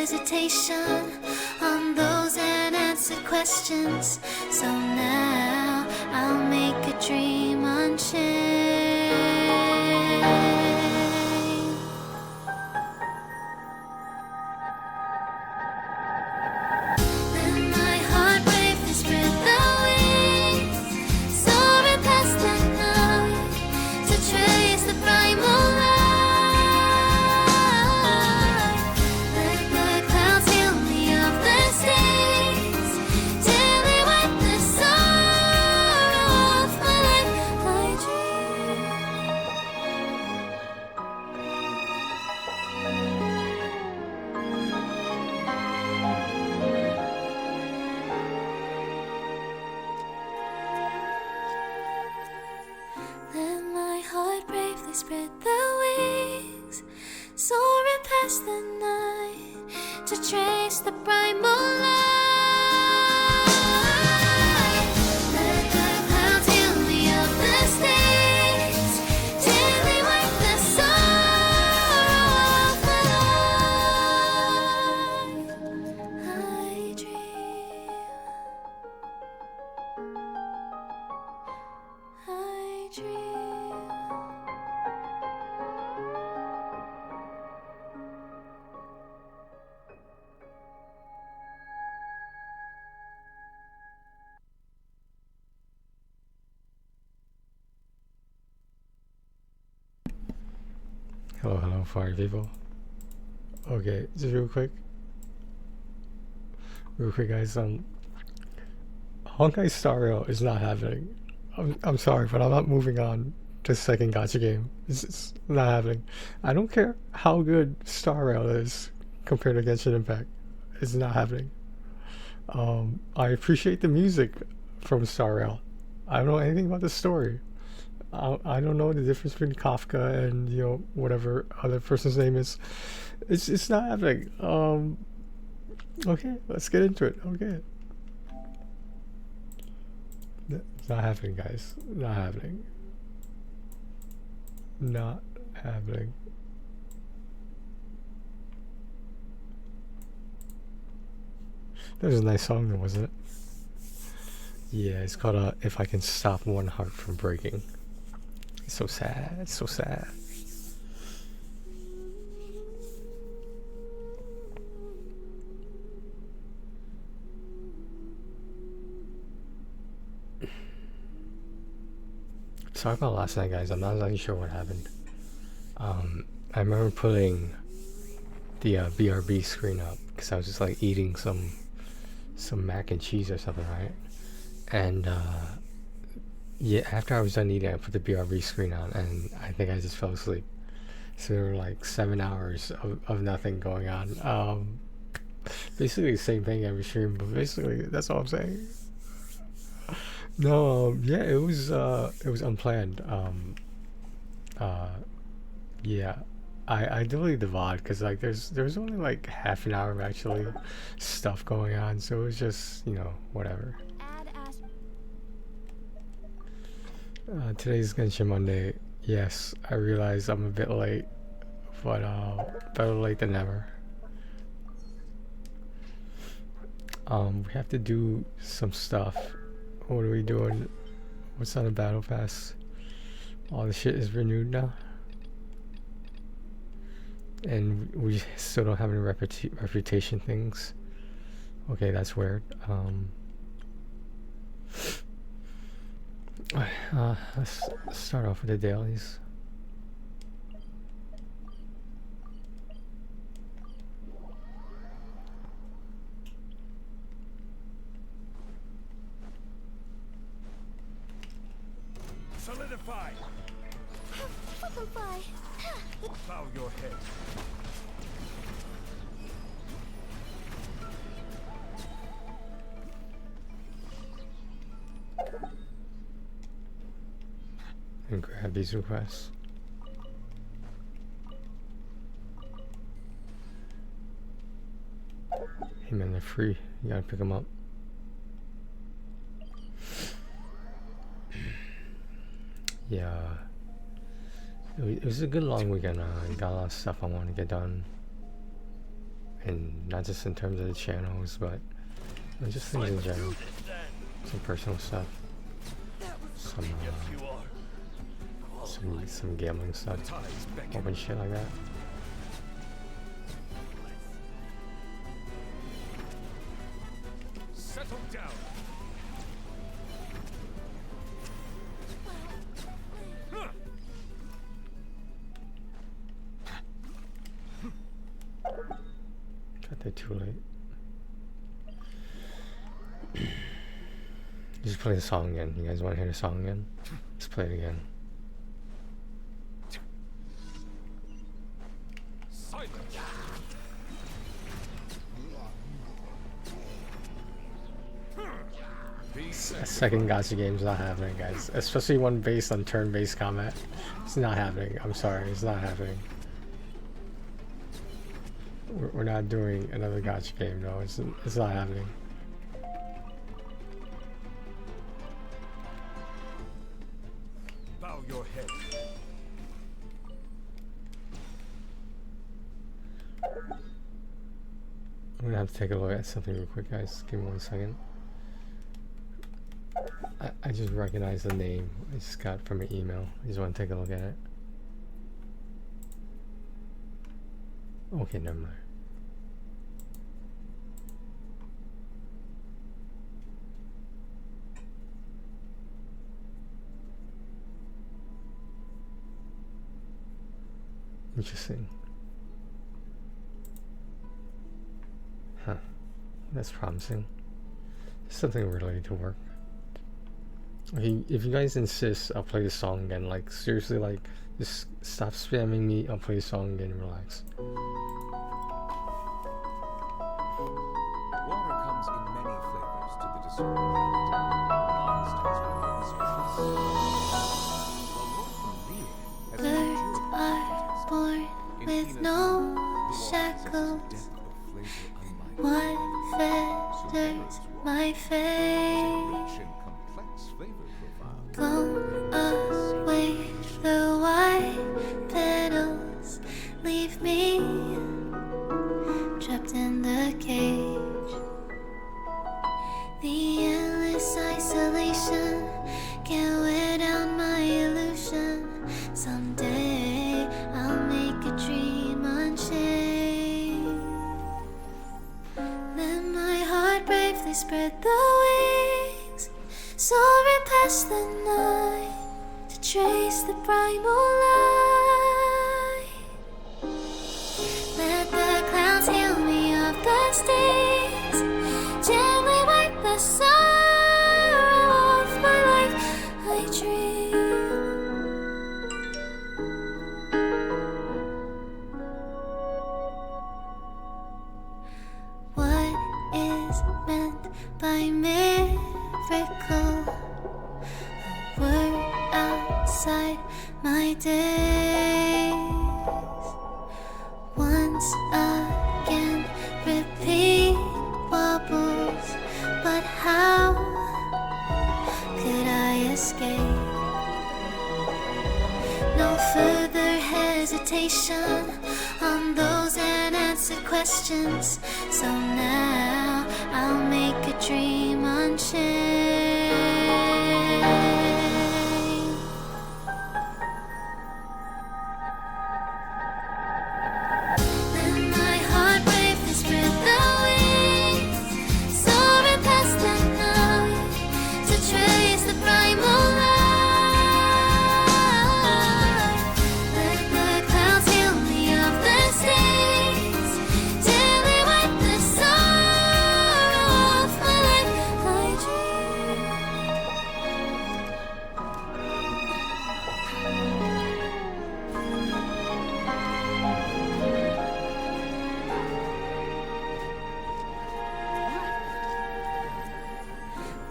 hesitation on those unanswered questions. So now I'll make a dream unchained. Then my heart bravely spread the wings, soaring past the night to trace the primal light. Let the clouds heal me of the stains till they wipe the sorrow off my life. I dream. Let my heart bravely spread the wings, soaring past the night to trace the primal light. Let the clouds heal me of the stains till they wipe the sorrow off my life. I dream. I dream. Hello, fire people. Okay, just real quick, guys. Honkai Star Rail is not happening. I'm sorry, but I'm not moving on to the second gacha game. It's not happening. I don't care how good Star Rail is compared to Genshin Impact. It's not happening. I appreciate the music from Star Rail. I don't know anything about the story. I don't know the difference between Kafka and whatever other person's name is. It's not happening. Okay, let's get into it. Okay. It's not happening, guys. Not happening. Not happening. That was a nice song, though, wasn't it? Yeah, it's called If I Can Stop One Heart From Breaking. It's so sad. It's so sad. Sorry about last night, guys. I'm not really sure what happened. I remember putting the BRB screen up because I was just like eating some mac and cheese or something, right? And yeah, after I was done eating, I put the BRB screen on, and I think I just fell asleep. So there were like 7 hours of nothing going on. Basically the same thing every stream, but basically that's all I'm saying. No, yeah, it was unplanned. Yeah, I deleted the VOD because like there's only like half an hour of actually stuff going on, so it was just whatever. Today's Genshin Monday. Yes, I realize I'm a bit late, but better late than never. We have to do some stuff. What are we doing? What's on the battle pass? All the shit is renewed now, and we still don't have any reputation things. Okay, that's weird. Let's start off with the dailies. Solidify. Bow your head. And grab these requests. Hey man, they're free. You gotta pick them up. Yeah. It was a good long weekend. Got a lot of stuff I wanted to get done. and not just in terms of the channels, but just things in general. Some personal stuff, some gambling stuff, open shit like that. Settle down. Got there too late. Just play the song again. You guys want to hear the song again? Let's play it again. A second gacha game's not happening, guys. Especially one based on turn-based combat. It's not happening. I'm sorry, it's not happening. We're not doing another gacha game, no. It's not happening. Bow your head. I'm gonna have to take a look at something real quick, guys. Give me 1 second. I just recognized the name I just got from an email. I just want to take a look at it. Okay, never mind. Interesting. Huh. That's promising. Something related to work. Okay, if you guys insist, I'll play the song again. Like, seriously, like, just stop spamming me. I'll play the song again and relax. Water comes in many flavors to the discerning palate. Birds are born with no shackles. What feathers my face? Blown away the white petals, leave me trapped in the cage. The endless isolation can't wear down my illusion. Someday I'll make a dream unchained. Let my heart bravely spread the wings, soaring past the night to trace the primal light. Let the clouds heal me of the stings, gently wipe the sorrow off my life. I dream. What is meant by miracle? A word outside my days. Once again, repeat wobbles, but how could I escape? No further hesitation on those unanswered questions. So now I'll make a dream unchained. Let my heart bravely spread the wings, soaring past the night to trace the primal light. Let the clouds heal me of the stains, till they wipe the sorrow off my life. I dream.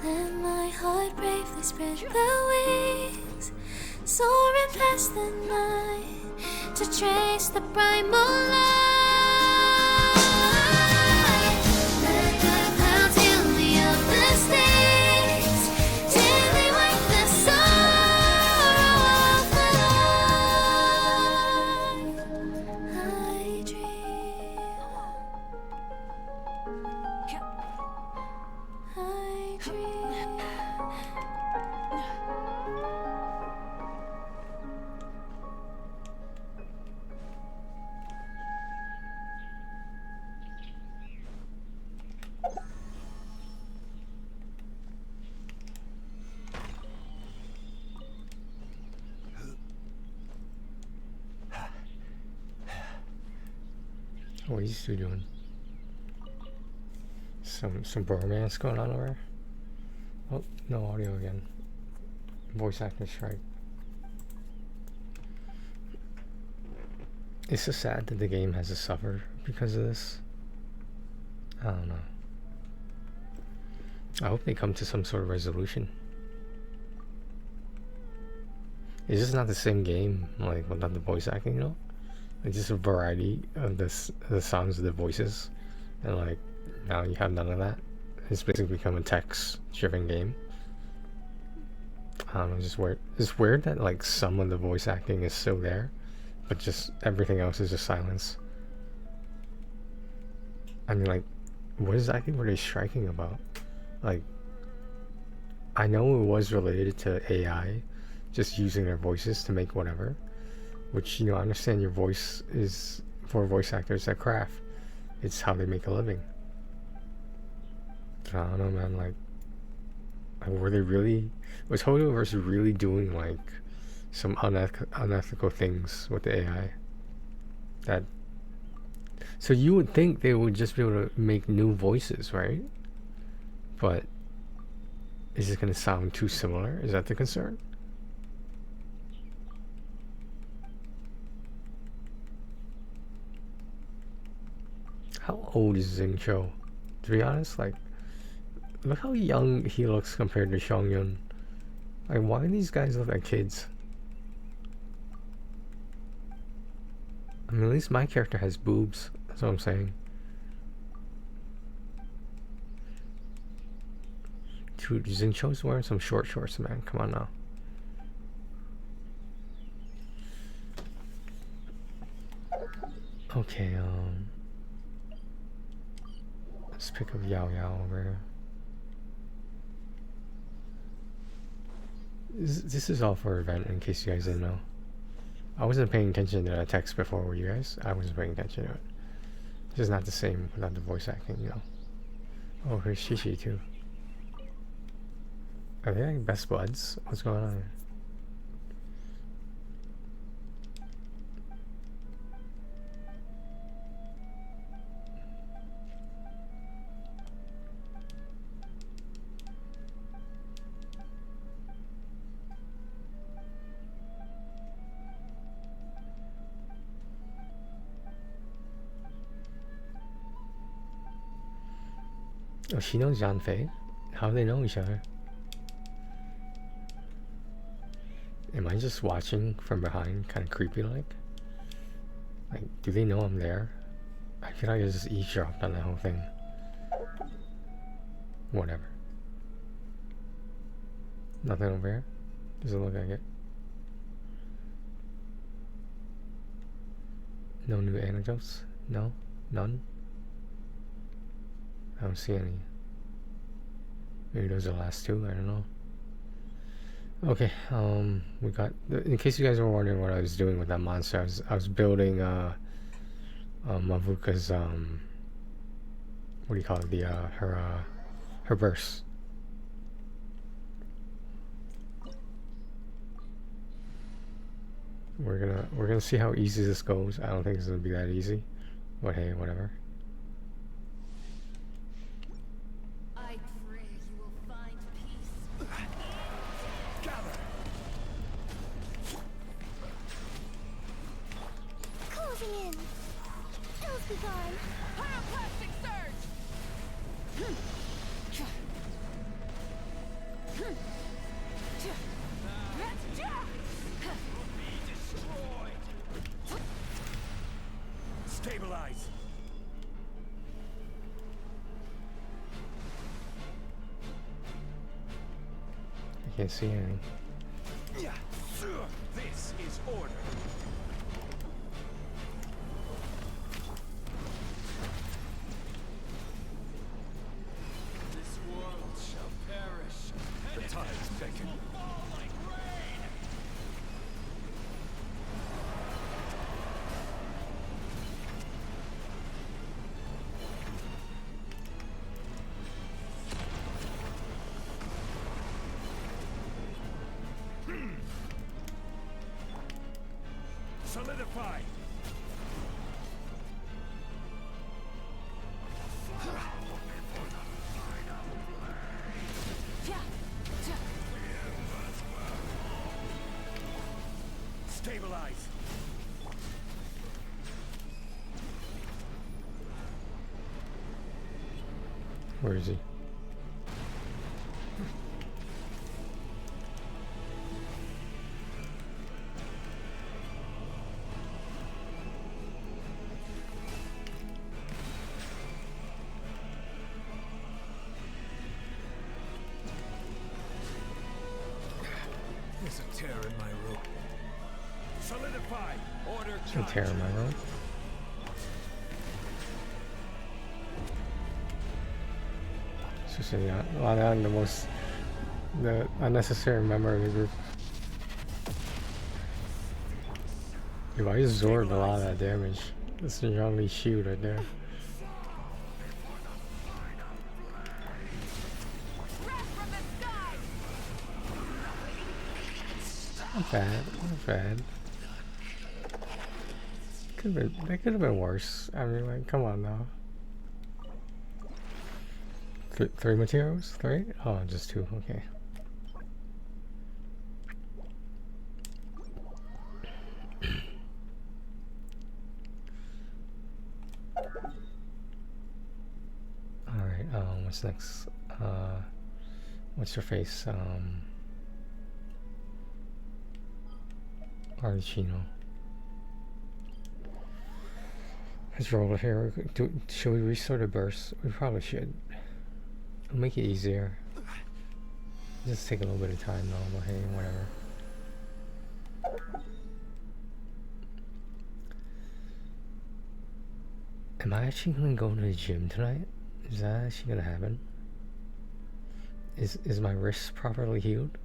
Let my heart bravely spread the wings, soaring past the night to trace the primal light. Let the clouds heal me of the stains, till they wipe the sorrow off my life. I dream. What are these two doing? Some bromance going on over there? Oh, no audio again. Voice actor strike. It's so sad that the game has to suffer because of this. I don't know. I hope they come to some sort of resolution. It's just not the same game, like without the voice acting, you know? It's just a variety of the sounds of the voices. And like, now you have none of that. It's basically become a text-driven game. I don't know, it's just weird. It's weird that like some of the voice acting is still there, but just everything else is just silence. I mean, like, what exactly were they striking about? Like, I know it was related to AI, just using their voices to make whatever, which, you know, I understand your voice is, for voice actors, that craft. It's how they make a living. I don't know, man, like were they really, was Hodoverse really doing like some unethical things with the AI? That, so you would think they would just be able to make new voices, right? But is it going to sound too similar? Is that the concern? How old is Xing Cho? To be honest, like, look how young he looks compared to Xiangyun. Like, why do these guys look like kids? I mean, at least my character has boobs. That's what I'm saying. Dude, Xing Cho's wearing some short shorts, man. Come on now. Okay, let's pick up Yao Yao over here. This is all for event, in case you guys didn't know. I wasn't paying attention to that text before, were you guys? I wasn't paying attention to it. It's just not the same without the voice acting, you know. Oh, here's Shishi too. Are they like best buds? What's going on here? Oh, she knows Zhang Fei? How do they know each other? Am I just watching from behind, kind of creepy like? Like, do they know I'm there? I feel like I just eavesdropped on that whole thing. Whatever. Nothing over here? Doesn't look like it. No new anecdotes? No? None? I don't see any. Maybe those are the last two, I don't know. Okay, we got, in case you guys were wondering what I was doing with that monster, I was building Mavuka's what do you call it, her burst. We're gonna see how easy this goes. I don't think it's gonna be that easy, but hey, whatever. Stabilize. I can't see anything. This is order. This world shall perish. The tides beckon. Solidify. Where is he? There's a tear in my rope. Solidify. Order Some tear in my rope. Especially on the unnecessary member of the group. Yo, I absorbed a lot of that damage. This is your only shield right there. Not bad, not bad. That could have been worse. I mean, like, come on now. Three materials? Three? Oh, just two. Okay. Alright, what's next? What's your face? Arduino. Let's roll it here. Should we restore the burst? We probably should. It'll make it easier. Just take a little bit of time though, but hey, whatever. Am I actually gonna go to the gym tonight? Is that actually gonna happen? Is my wrist properly healed?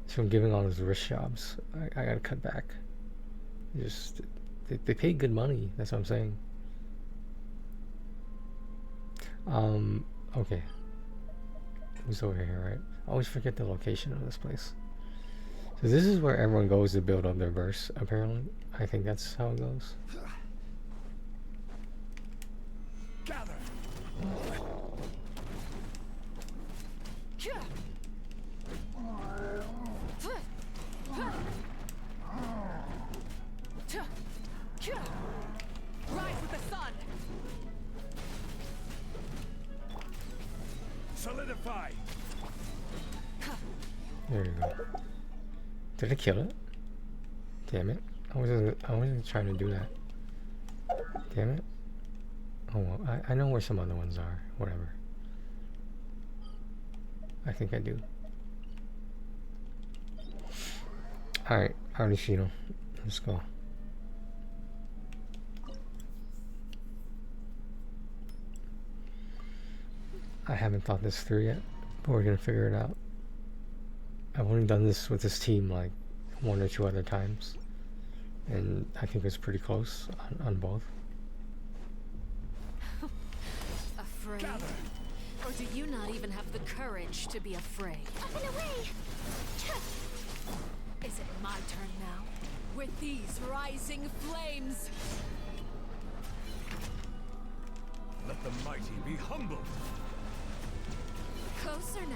So I'm giving all those wrist jobs. I gotta cut back. Just they pay good money, that's what I'm saying. Okay. Who's over here, right? I always forget the location of this place. So this is where everyone goes to build up their bursts, apparently. I think that's how it goes. gather. Rise with the sun. Solidify. There you go. Did I kill it? Damn it. I wasn't trying to do that. Damn it. Oh well, I know where some other ones are. Whatever. I think I do. Alright, Arduino. Let's go. I haven't thought this through yet, but we're gonna figure it out. I've only done this with this team like one or two other times, and I think it's pretty close on both. Afraid? Or do you not even have the courage to be afraid? Up and away! Is it my turn now? With these rising flames? Let the mighty be humbled. Closer now.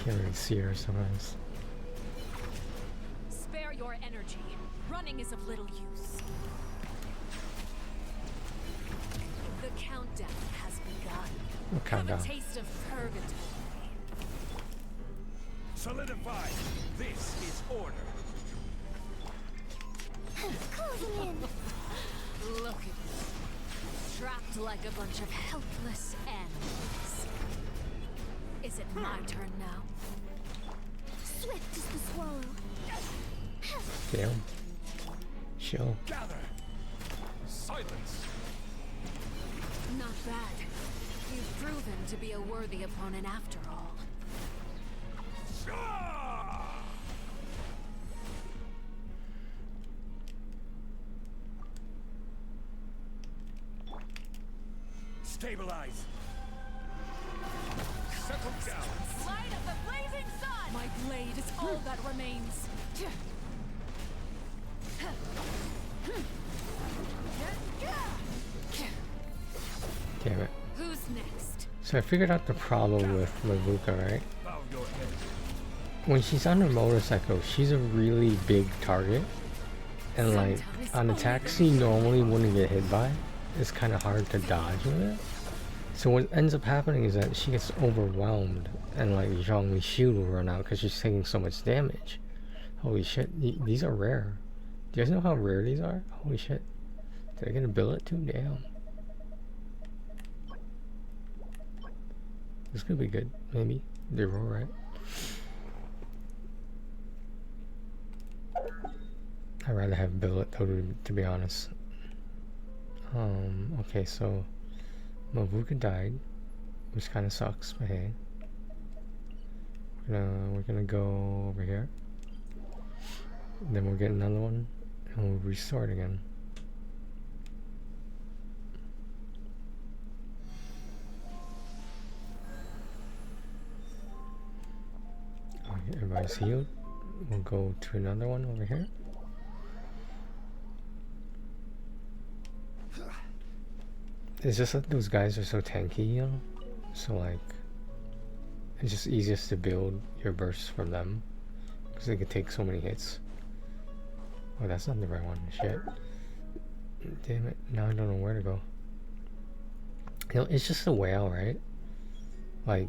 Can't really see her sometimes. Spare your energy. Running is of little use. The countdown has begun. We'll count Have down. a taste of purgatory. Solidify. This is order. Closing in! Look at you. Trapped like a bunch of helpless animals. Is it my turn now? Swift is the swallow. Damn. Chill. Gather. Silence. Not bad. You've proven to be a worthy opponent after all. Ah! Stabilize. Settle down. Light of the blazing sun! My blade is all that remains. Damn it. Who's next? So I figured out the problem with Mavuka, right? Bow your head. When she's on her motorcycle, she's a really big target. And like, on attacks she normally wouldn't get hit by, it's kind of hard to dodge with it. So what ends up happening is that she gets overwhelmed, and like Zhongli's shield will run out because she's taking so much damage. Holy shit, these are rare. Do you guys know how rare these are? Holy shit. Did I get a billet too? Damn. This could be good, maybe. They're all right. I'd rather have billet though, to be honest. Okay, so Mavuka died, which kind of sucks, but hey. We're gonna go over here. Then we'll get another one, and we'll restart again. Okay, everybody's healed. We'll go to another one over here. It's just that those guys are so tanky, you know? So like, it's just easiest to build your bursts from them, because they can take so many hits. Oh, that's not the right one. Shit. Damn it. Now I don't know where to go. You know, it's just a whale, right? Like,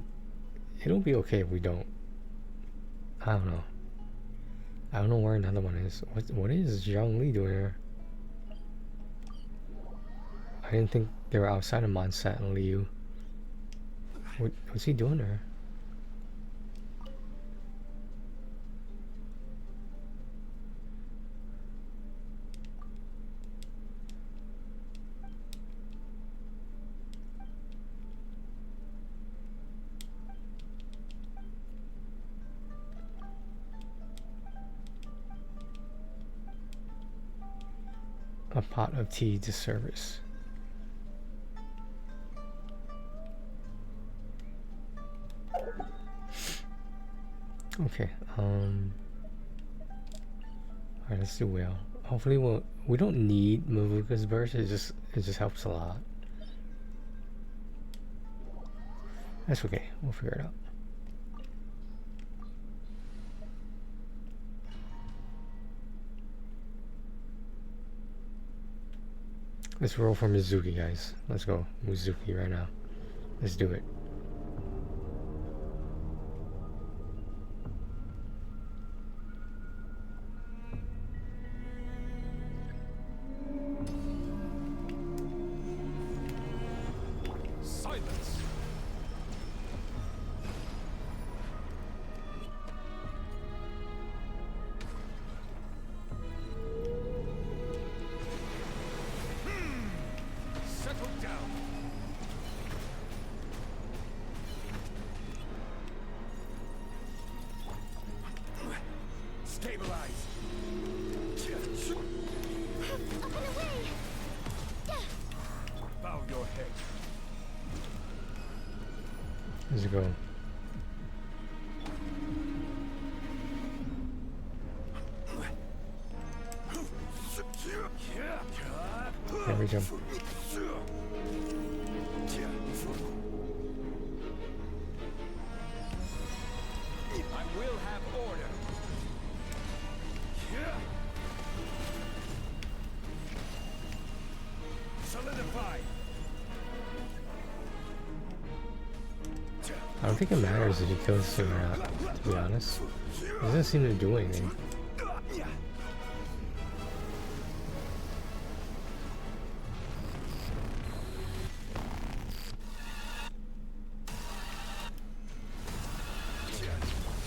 it'll be okay if we don't. I don't know. I don't know where another one is. What is Zhongli doing here? I didn't think they were outside of Mondstadt and Liu. What's he doing there? A pot of tea to service. Okay, alright, let's do whale. Hopefully we don't need Mavuka's burst, it just helps a lot. That's okay, we'll figure it out. Let's roll for Mizuki, guys. Let's go Mizuki right now. Let's do it. Silence. Settle down. Stabilize. Up and away! Bow your head. Let's go. There we jump. I will have order. Solidify. I don't think it matters if he kills this thing or not, to be honest. It doesn't seem to do anything.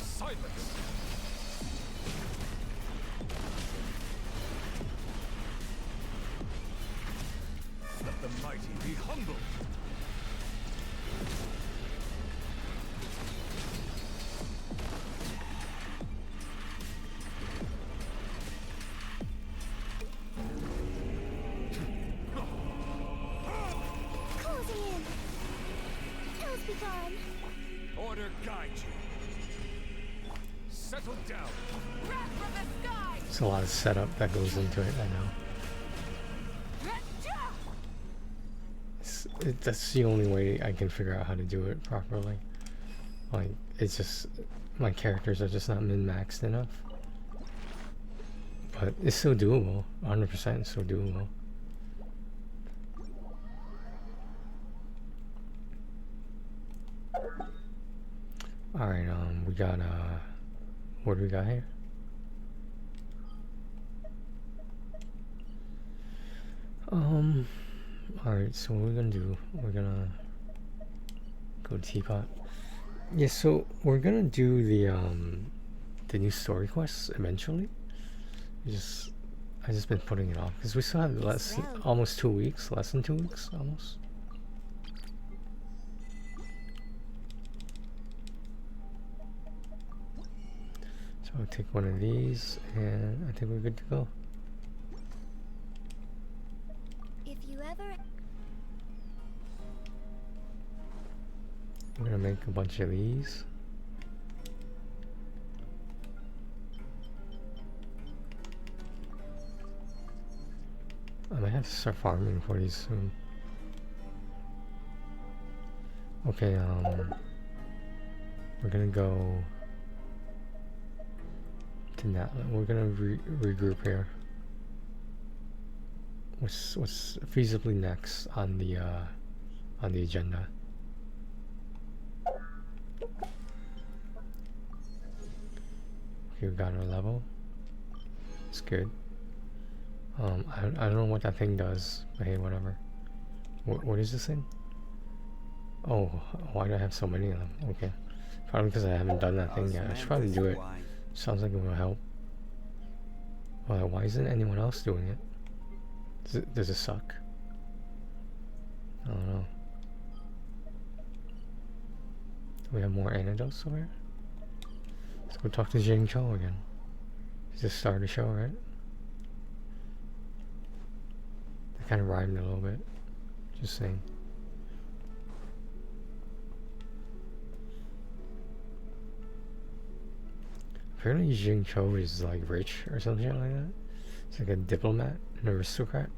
Silence. Let the mighty be humbled. Closing in. Tales be gone. Order guide you. Settle down. Wrath from the sky! There's a lot of setup that goes into it, I know. That's the only way I can figure out how to do it properly. Like, it's just, my characters are just not min-maxed enough. But it's still doable, 100% still doable. Alright, we got, what do we got here? Alright, so what we're gonna do, we're gonna go to Teapot. Yeah, so we're gonna do the new story quests eventually. I just been putting it off because we still have almost 2 weeks, less than 2 weeks almost. So I'll take one of these and I think we're good to go. If you ever I'm gonna make a bunch of these. I might have to start farming for these soon. Okay, we're gonna go to that. We're gonna regroup here. What's feasibly next on the agenda? Okay, we got our level. It's good. I don't know what that thing does, but hey, whatever. What is this thing? Oh, why do I have so many of them? Okay. Probably because I haven't done that thing yet. I should probably do it. Sounds like it will help. Why isn't anyone else doing it? Does it suck? I don't know. Do we have more antidotes over here? Let's go talk to Jing Cho again. Just start the show, right? That kind of rhymed a little bit. Just saying. Apparently Jing Cho is like rich or something like that. It's like a diplomat, an aristocrat.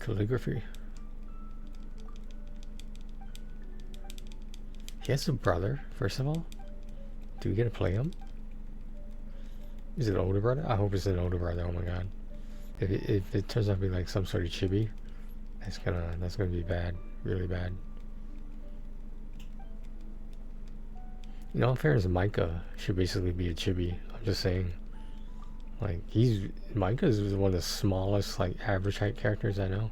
Calligraphy. He has a brother, first of all. Do we get to play him? Is it an older brother? I hope it's an older brother. Oh my god. If it turns out to be like some sort of chibi, that's gonna be bad. Really bad. You know, in fairness, Micah should basically be a chibi. I'm just saying. Like, Micah is one of the smallest, like, average height characters I know.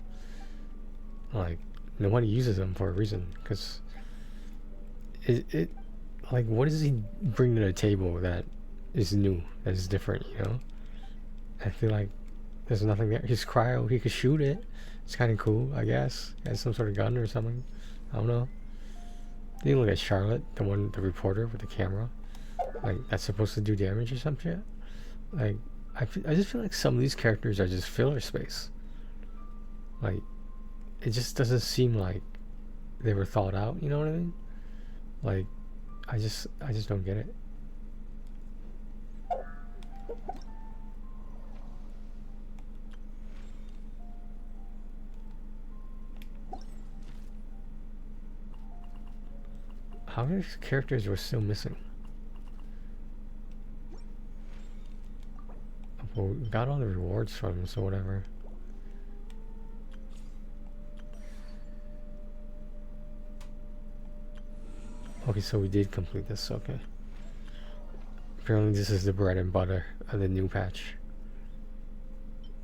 Like, nobody uses him for a reason, because like, what does he bring to the table that is new, that is different, you know? I feel like there's nothing there. His cryo, he could shoot it. It's kind of cool, I guess. He has some sort of gun or something. I don't know. Then you look at Charlotte, the reporter with the camera. Like, that's supposed to do damage or some shit. Like, I just feel like some of these characters are just filler space. Like, it just doesn't seem like they were thought out, you know what I mean? Like, I just don't get it. How many characters were still missing? Well, we got all the rewards from them, so whatever. Okay, so we did complete this, okay. Apparently this is the bread and butter of the new patch.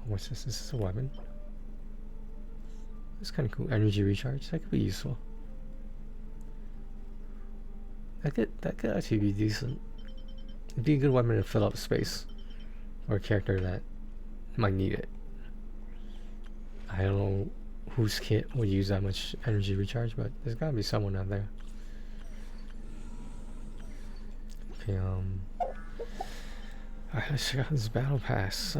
What's this? This is a weapon? It's kind of cool. Energy recharge, that could be useful. That could actually be decent. It'd be a good weapon to fill up space for a character that might need it. I don't know whose kit would use that much energy recharge, but there's gotta be someone out there. Okay, alright, let's check out this battle pass.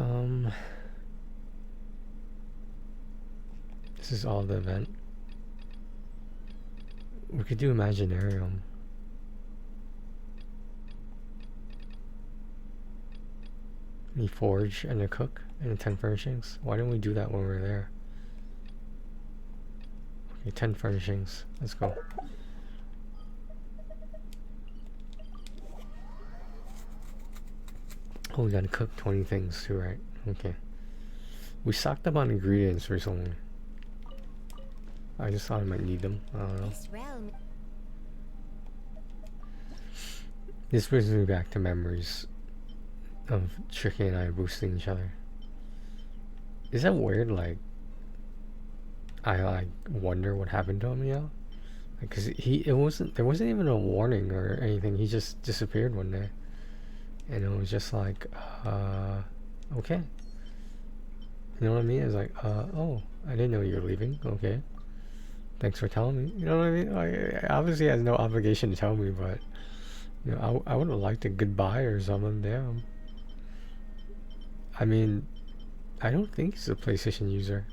This is all the event. We could do Imaginarium. You forge and a cook and a 10 furnishings. Why didn't we do that when we were there? Okay, 10 furnishings. Let's go. Oh, we gotta cook 20 things too, right? Okay. We stocked up on ingredients recently. I just thought I might need them. I don't know. This realm. This brings me back to memories of Tricky and I boosting each other. Is that weird? Like, I like wonder what happened to him, you know? Like, cause there wasn't even a warning or anything. He just disappeared one day, and it was just like, okay. You know what I mean? It's like, oh, I didn't know you were leaving. Okay, thanks for telling me. You know what I mean? Like, obviously he has no obligation to tell me, but you know, I would have liked a goodbye or something. Damn. I mean, I don't think he's a PlayStation user.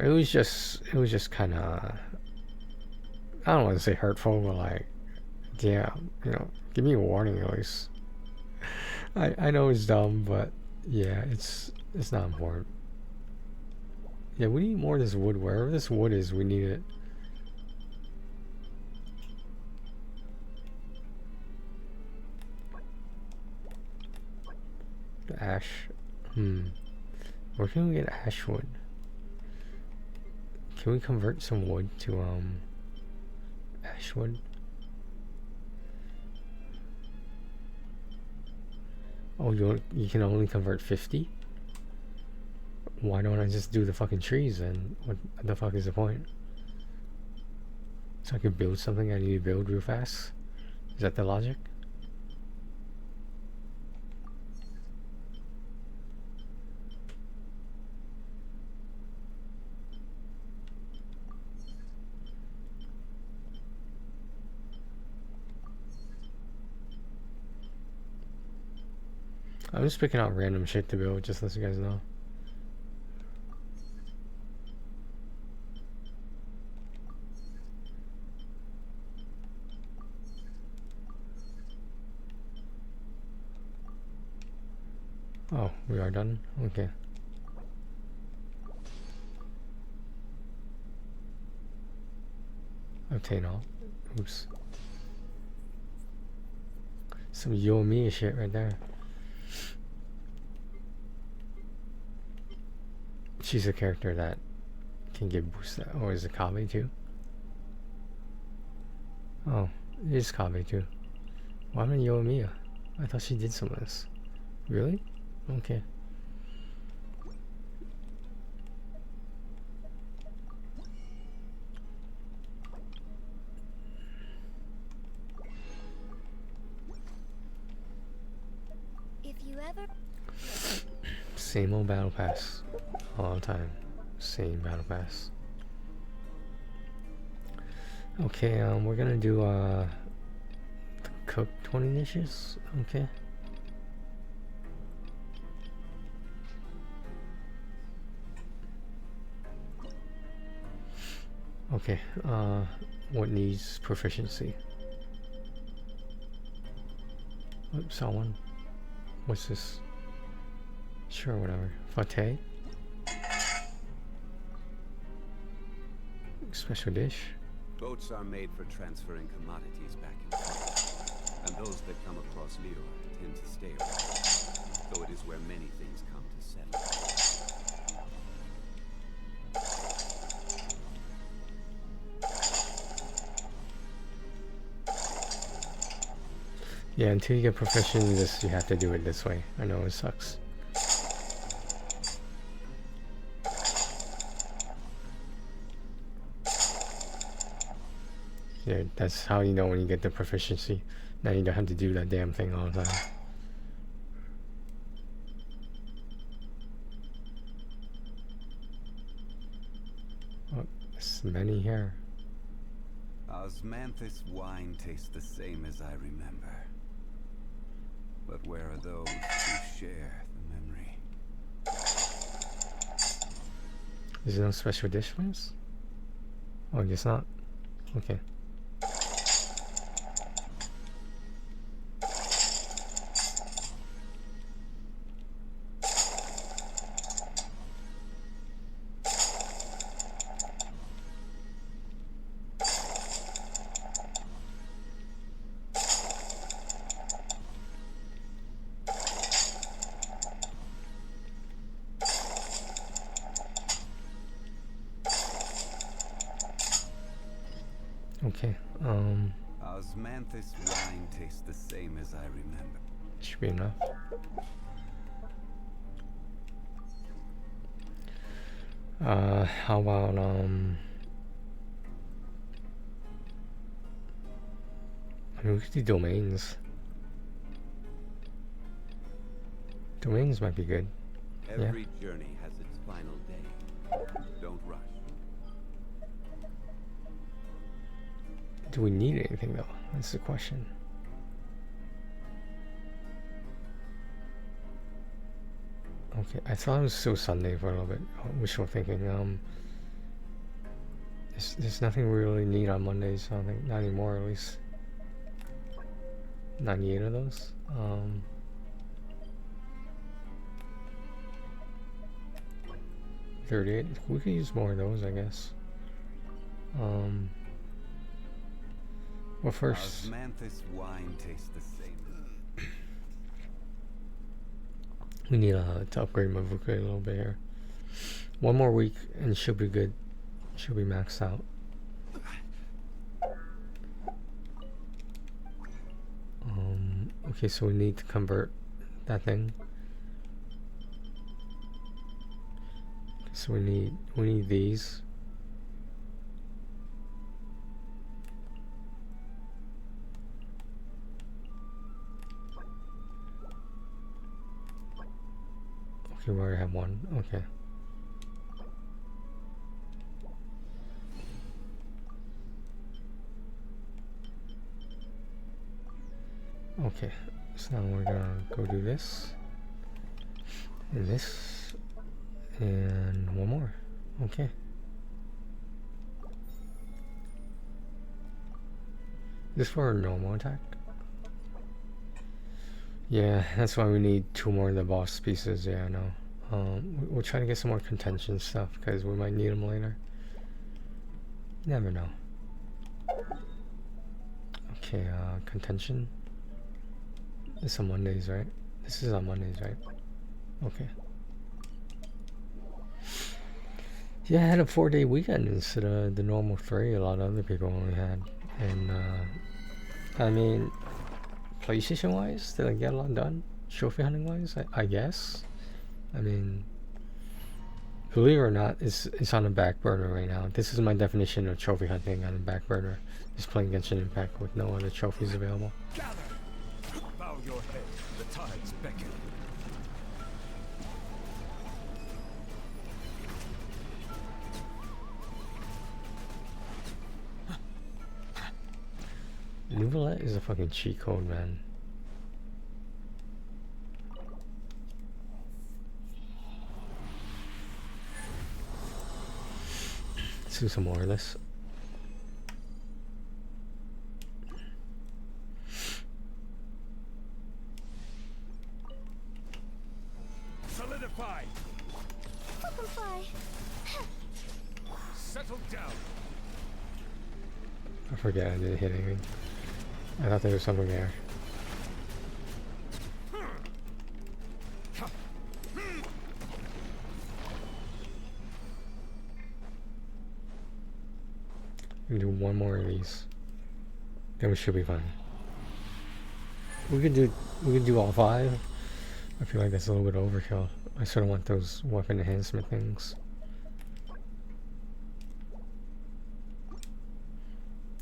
It was just kind of, I don't want to say hurtful, but like, yeah, you know, give me a warning at least. I know it's dumb, but yeah, it's not important. Yeah, we need more of this wood. Wherever this wood is, we need it. The ash. Where can we get ash wood? Can we convert some wood to ash wood? Oh, you can only convert 50? Why don't I just do the fucking trees then? What the fuck is the point? So I can build something I need to build real fast? Is that the logic? I'm just picking out random shit to build, just to let you guys know. Oh, we are done? Okay. Obtain all. Oops. Some Yomi shit right there. She's a character that can get boosted. Oh, is it Kabe too? Oh, it is Kabe too. Why not Yoimiya? I thought she did some of this. Really? Okay. If you ever. Same old battle pass. All the time. Same battle pass. Okay, we're gonna do cook 20 dishes. Okay. Okay, what needs proficiency? Oops, saw one. What's this? Sure, whatever. Fate? Special dish? Boats are made for transferring commodities back and forth, and those that come across Leroy tend to stay around, though it is where many things come to settle. Yeah, until you get proficient in this, you have to do it this way. I know it sucks. Yeah, that's how you know when you get the proficiency. Now you don't have to do that damn thing all the time. Oh, there's many here. Osmanthus wine tastes the same as I remember. But where are those who share the memory? Is there no special dish for this? Oh, I guess not. Okay. Okay. Osmanthus wine tastes the same as I remember. Should be enough. How about I mean, we could do domains. Domains might be good. Every journey has its final day. Don't rush. Do we need anything though? That's the question. Okay, I thought it was still Sunday for a little bit. Wishful thinking. There's nothing we really need on Mondays. I don't think, not anymore at least. 98 of those. 38. We could use more of those, I guess. Well, first. Osmanthus wine tastes the same. We need to upgrade my Vuka a little bit here. One more week and she'll be good. She'll be maxed out. Okay, so we need to convert that thing. So we need these. Okay, we already have one. Okay. Okay, so now we're gonna go do this, and this, and one more. Okay. This for a normal attack? Yeah, that's why we need 2 more of the boss pieces. Yeah, I know. We'll try to get some more contention stuff because we might need them later. Never know. Okay, contention. It's on Mondays, right? This is on Mondays, right? Okay. Yeah, I had a 4-day weekend instead of the normal 3 a lot of other people only had. And, I mean, PlayStation-wise, did I get a lot done? Trophy hunting-wise, I guess? I mean, believe it or not, it's on the back burner right now. This is my definition of trophy hunting on the back burner. Just playing Genshin Impact with no other trophies available. Gather! Bow your head, the tides beckon. Nouvellette is a fucking cheat code, man. Let's do some more of this. Solidify! Butterfly. Settle down! I forget I didn't hit anything. I thought there was something there. We can do one more of these. Then we should be fine. We could do all 5. I feel like that's a little bit overkill. I sort of want those weapon enhancement things.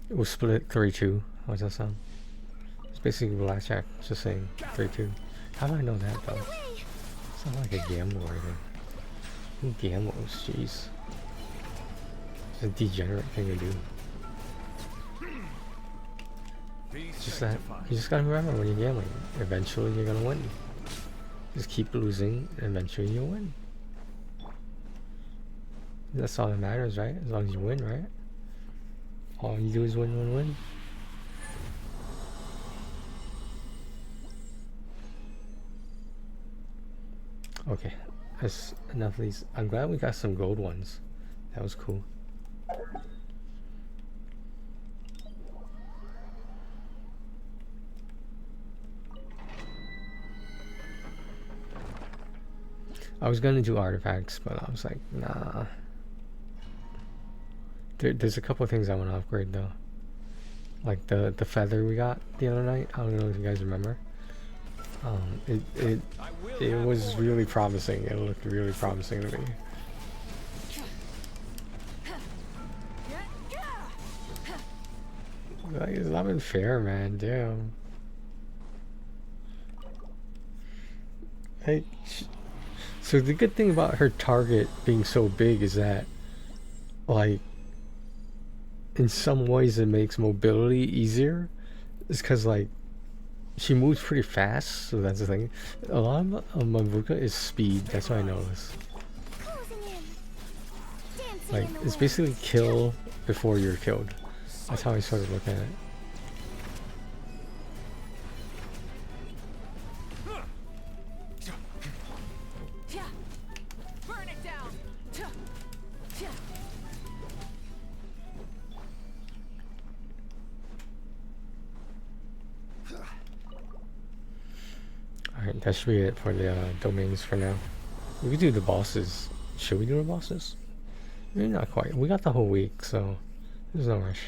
We'll split it 3-2. How does that sound? It's basically blackjack, just saying 3-2. How do I know that though? It's not like a gamble or anything. Who gambles? Jeez. It's a degenerate thing to do. It's just that you just gotta remember when you're gambling, eventually you're gonna win. Just keep losing, and eventually you'll win. That's all that matters, right? As long as you win, right? All you do is win, win, win. Okay, that's enough of these. I'm glad we got some gold ones. That was cool. I was gonna do artifacts, but I was like, nah. There's a couple of things I want to upgrade though. like the feather we got the other night. I don't know if you guys remember. It I will it have was order. really promising. It looked really promising to me. Like, it's not been fair, man. Damn. Hey, so the good thing about her target being so big is that, like, in some ways it makes mobility easier. It's because, like, she moves pretty fast, so that's the thing. A lot of Mavuka is speed. That's what I noticed. Closing in. Dancing Like, in the it's wind. basically kill before you're killed. That's how I sort of look at it. Burn it down. Alright, that should be it for the domains for now. We could do the bosses. Should we do the bosses? Maybe not quite. We got the whole week, so there's no rush.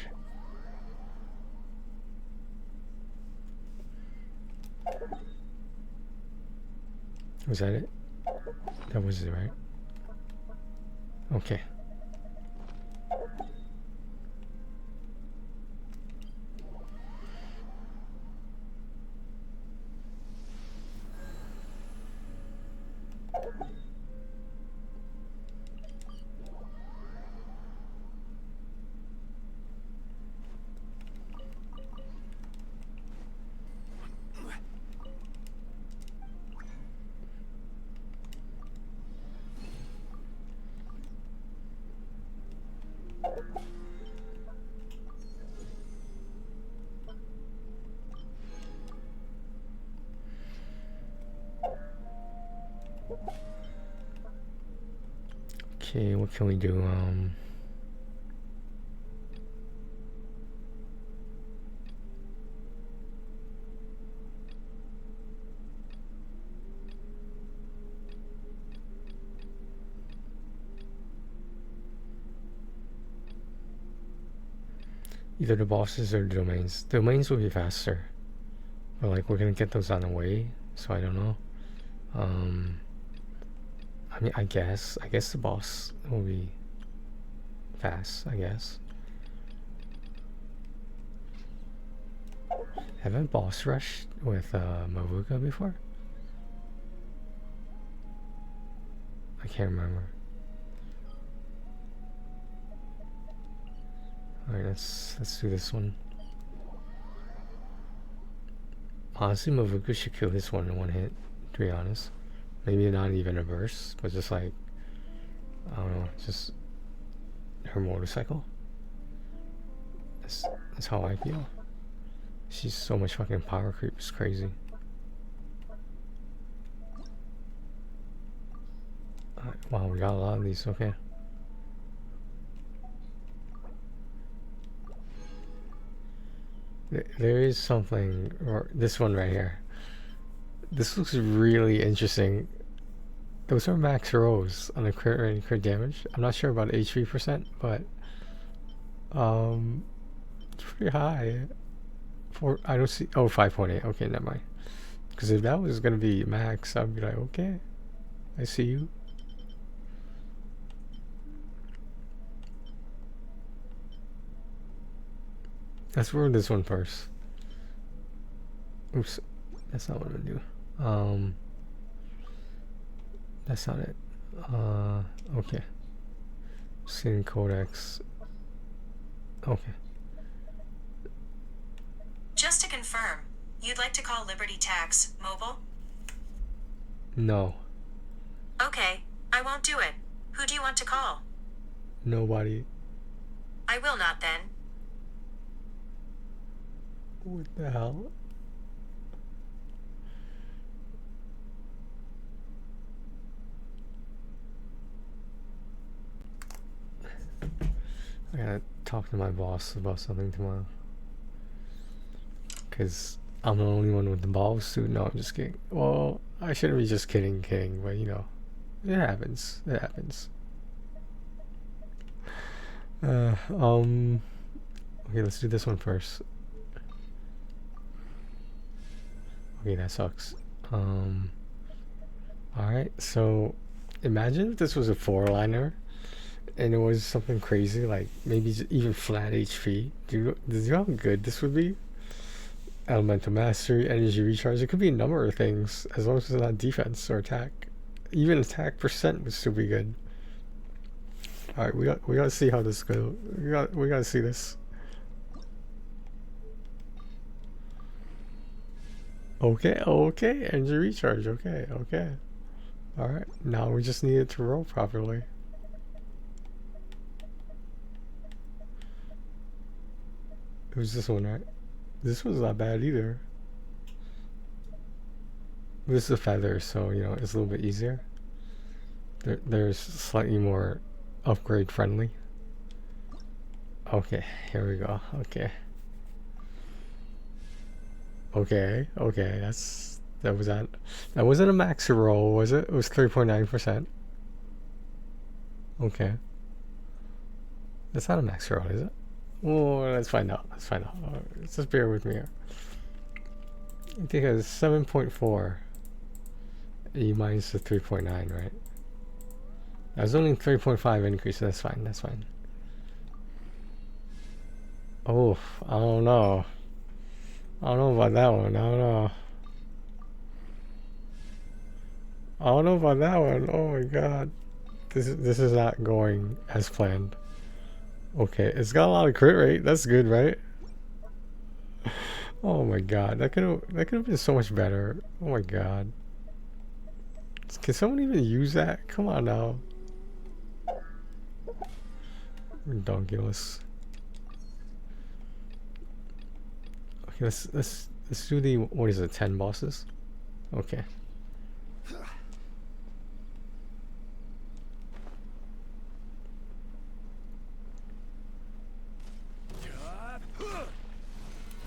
Was that it? That was it, right? Okay. Okay, what can we do? Either the bosses or the domains. The domains will be faster. But like we're gonna get those on the way, so I don't know. I mean I guess the boss will be fast, I guess. Haven't boss rushed with Mavuka before? I can't remember. Alright, let's do this one. Honestly, Mavuka should kill this one in one hit, to be honest. Maybe not even a burst, but just like, I don't know, just her motorcycle. That's how I feel. She's so much fucking power creep, it's crazy. Wow, we got a lot of these, okay. There is something, or this one right here. This looks really interesting. Those are max rolls on the crit rate and crit damage. I'm not sure about HP percent, but it's pretty high. I don't see. Oh, 5.8. Okay, never mind. Because if that was gonna be max, I'd be like, okay, I see you. Let's roll this one first. Oops, that's not what I'm gonna do. That's not it. Okay. Scene codex. Okay. Just to confirm, you'd like to call Liberty Tax mobile? No. Okay, I won't do it. Who do you want to call? Nobody. I will not then. What the hell? I gotta talk to my boss about something tomorrow. Cause I'm the only one with the balls suit. No, I'm just kidding. Well, I shouldn't be just kidding, but you know, it happens. It happens. Okay, let's do this one first. Okay, that sucks. Alright, so imagine if this was a 4-liner and it was something crazy like maybe even flat HP. Do you know how good this would be? Elemental Mastery, Energy Recharge. It could be a number of things as long as it's not defense or attack. Even attack percent would still be good. Alright, we gotta see how this goes. We gotta see this. Okay, energy recharge, okay. Alright, now we just need it to roll properly. It was this one, right? This one's not bad either. This is a feather, so you know it's a little bit easier. There's slightly more upgrade friendly. Okay, here we go. Okay, that wasn't a max roll, was it? It was 3.9%. Okay, that's not a max roll, is it? Well, let's find out. Just bear with me here. Because 7.4 E minus the 3.9, right? That was only 3.5 increase, so that's fine. Oh, I don't know about that one. I don't know about that one. Oh my god. This is not going as planned. Okay, it's got a lot of crit rate. That's good, right? Oh my god, that could have been so much better. Oh my god. Can someone even use that? Come on now. Redonkulous. Okay, let's do the, what is it, 10 bosses? Okay.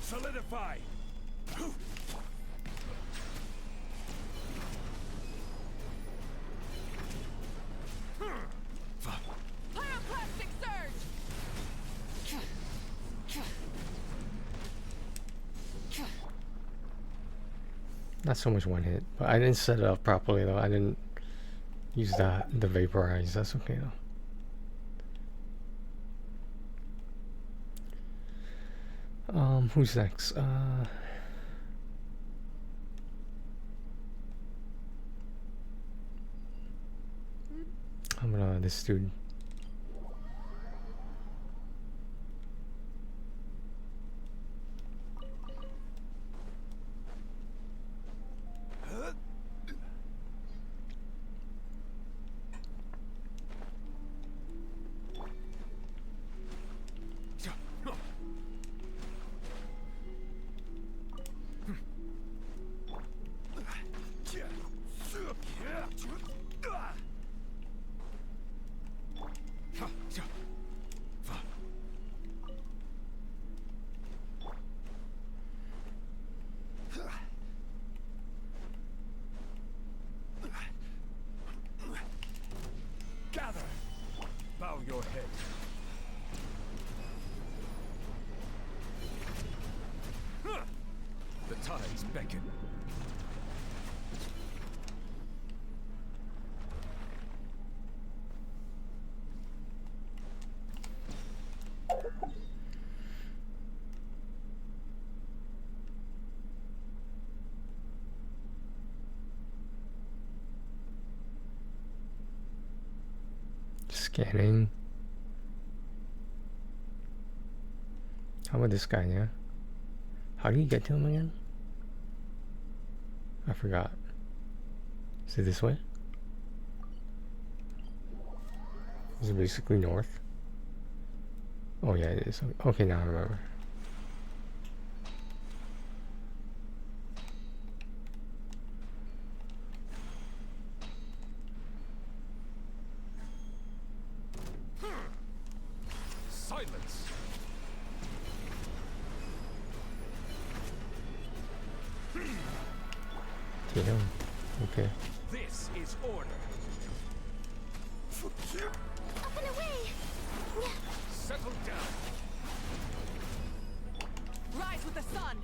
Solidify. Pyroclastic surge! Not so much one hit, but I didn't set it up properly though. I didn't use the vaporize. That's okay though. Who's next? How about this dude? Gather. Bow your head. The tides beckon. Scanning. How about this guy, yeah? How do you get to him again? I forgot. Is it this way? Is it basically north? Oh yeah, it is. Okay, now I remember. Silence. Damn. Okay. This is order. Up and away! Settle down. Rise with the sun!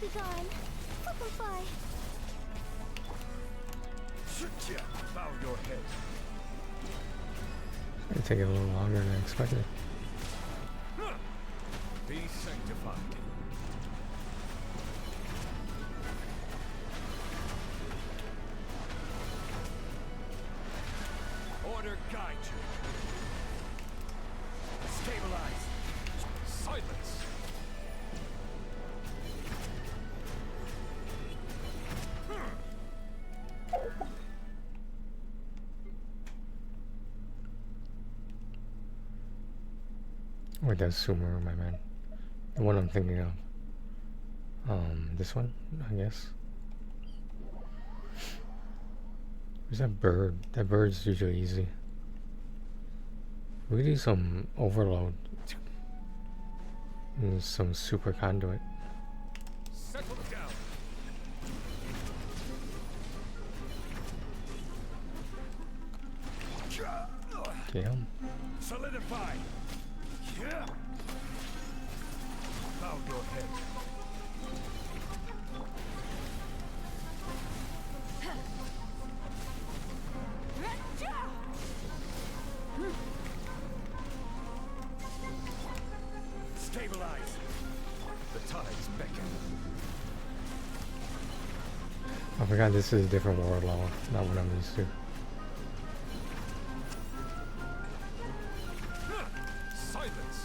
be gone. Fly. Bow your head. It's gonna take a little longer than I expected. Be sanctified. Order guide you. Stabilize. Silence. Wait, that's Sumer, my man. The one I'm thinking of. This one, I guess. Where's that bird? That bird's usually easy. We need some overload. And some super conduit. Settle down. Damn. Solidify. Yeah. Bow your head. Stabilize. The tides beckon. I forgot this is a different world law, not what I'm used to. Silence.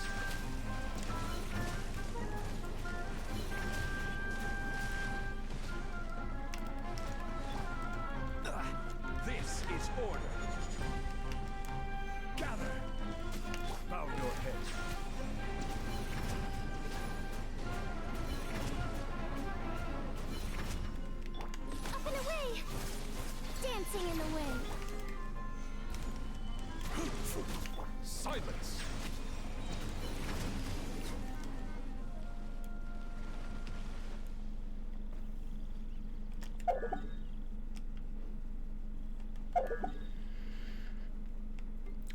This is order. Gather. Bow your head. Up and away! Dancing in the wind. Silence.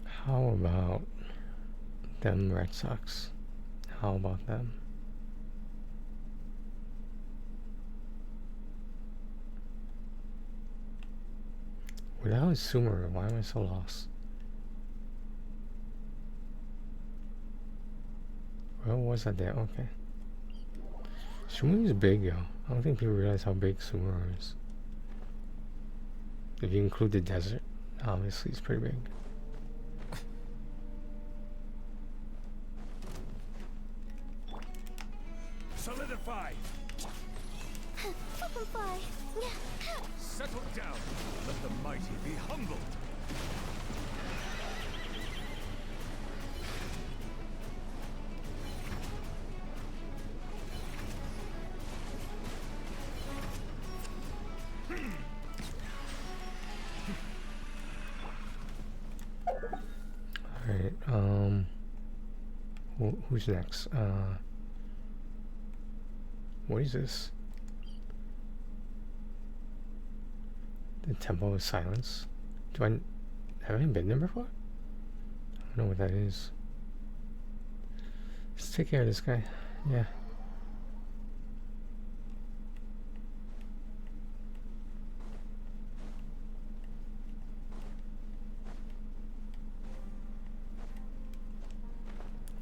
How about them Red Sox? How about them? Where the hell is Sumer? Why am I so lost? Where was that there? Okay. Sumer is big, yo. I don't think people realize how big Sumer is. If you include the desert, obviously it's pretty big. Solidify. Fly. Settle down. Let the mighty be humbled. Alright, who's next? What is this? The Temple of Silence. Have I been there before? I don't know what that is. Let's take care of this guy. Yeah.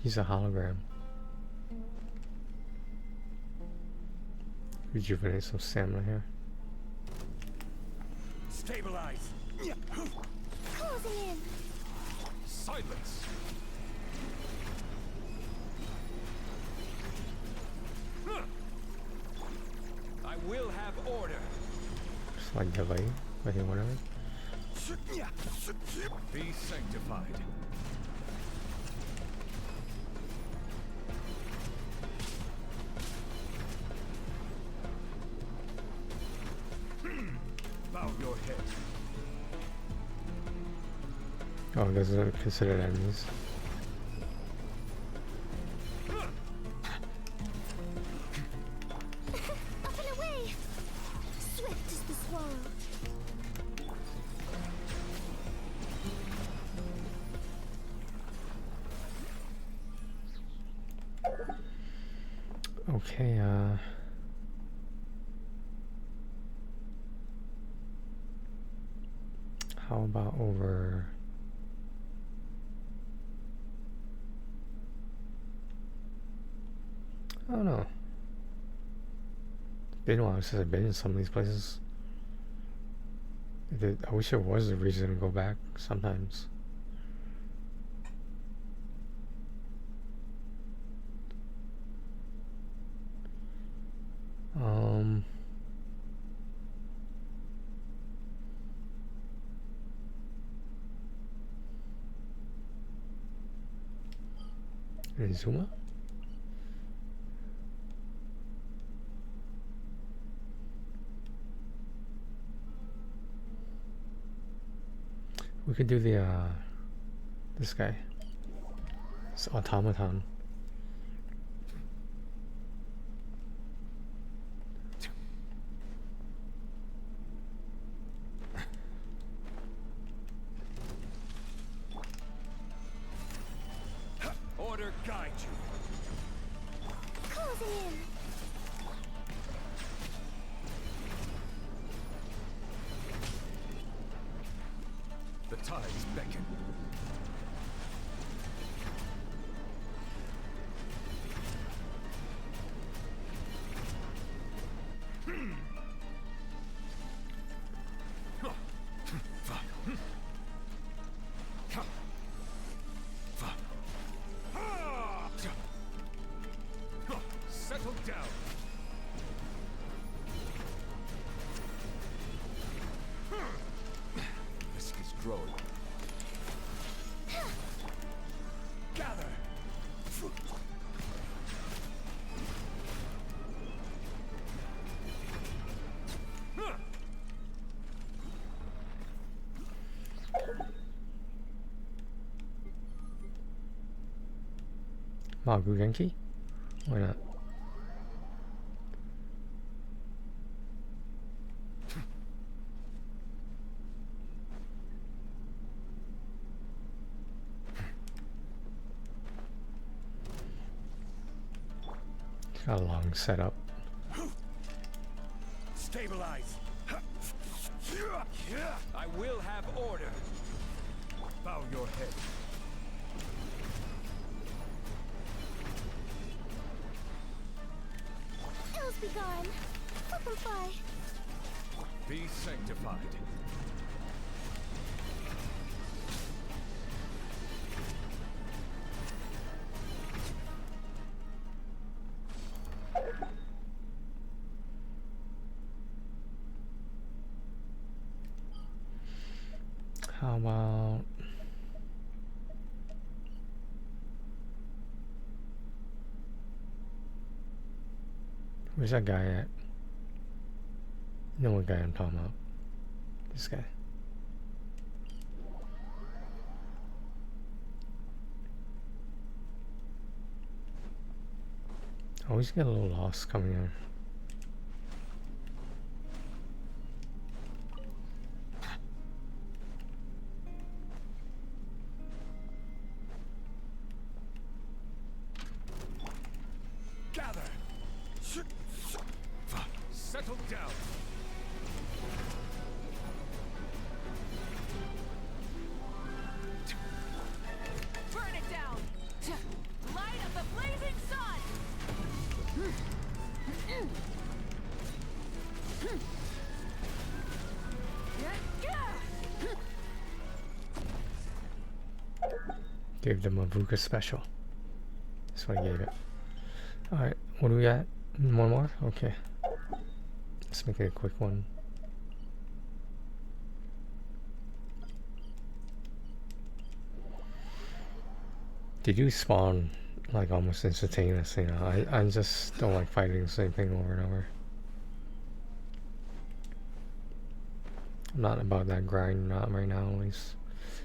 He's a hologram. Rejuvenate some stamina here. Stabilize. Closing in. Silence. I will have order. Just like delay, but whatever. Be sanctified. Bow your head. Oh, those are considered enemies. Up and away! Swift as the swallow. Okay, How about over? I don't know. It's been a while since I've been in some of these places. I wish there was a reason to go back sometimes. Zuma? We could do the this guy. This automaton. Order guide you. Closing in. The tides beckon. Settle down. Risk is growing. Gather. Magu Genki? Why not? Got a long setup. Stabilize. I will have order. Bow your head. Ills be gone. Let them fly. Be sanctified. How about where's that guy at? You know what guy I'm talking about? This guy. I always get a little lost coming in. Gather. Settle down. Burn it down! Light up the blazing sun! Gave them a Vuka special. That's what I gave it. Alright, what do we got? One more? Okay. Let's make it a quick one. They do spawn like almost instantaneously, you know. I just don't like fighting the same thing over and over. I'm not about that grind, not right now at least.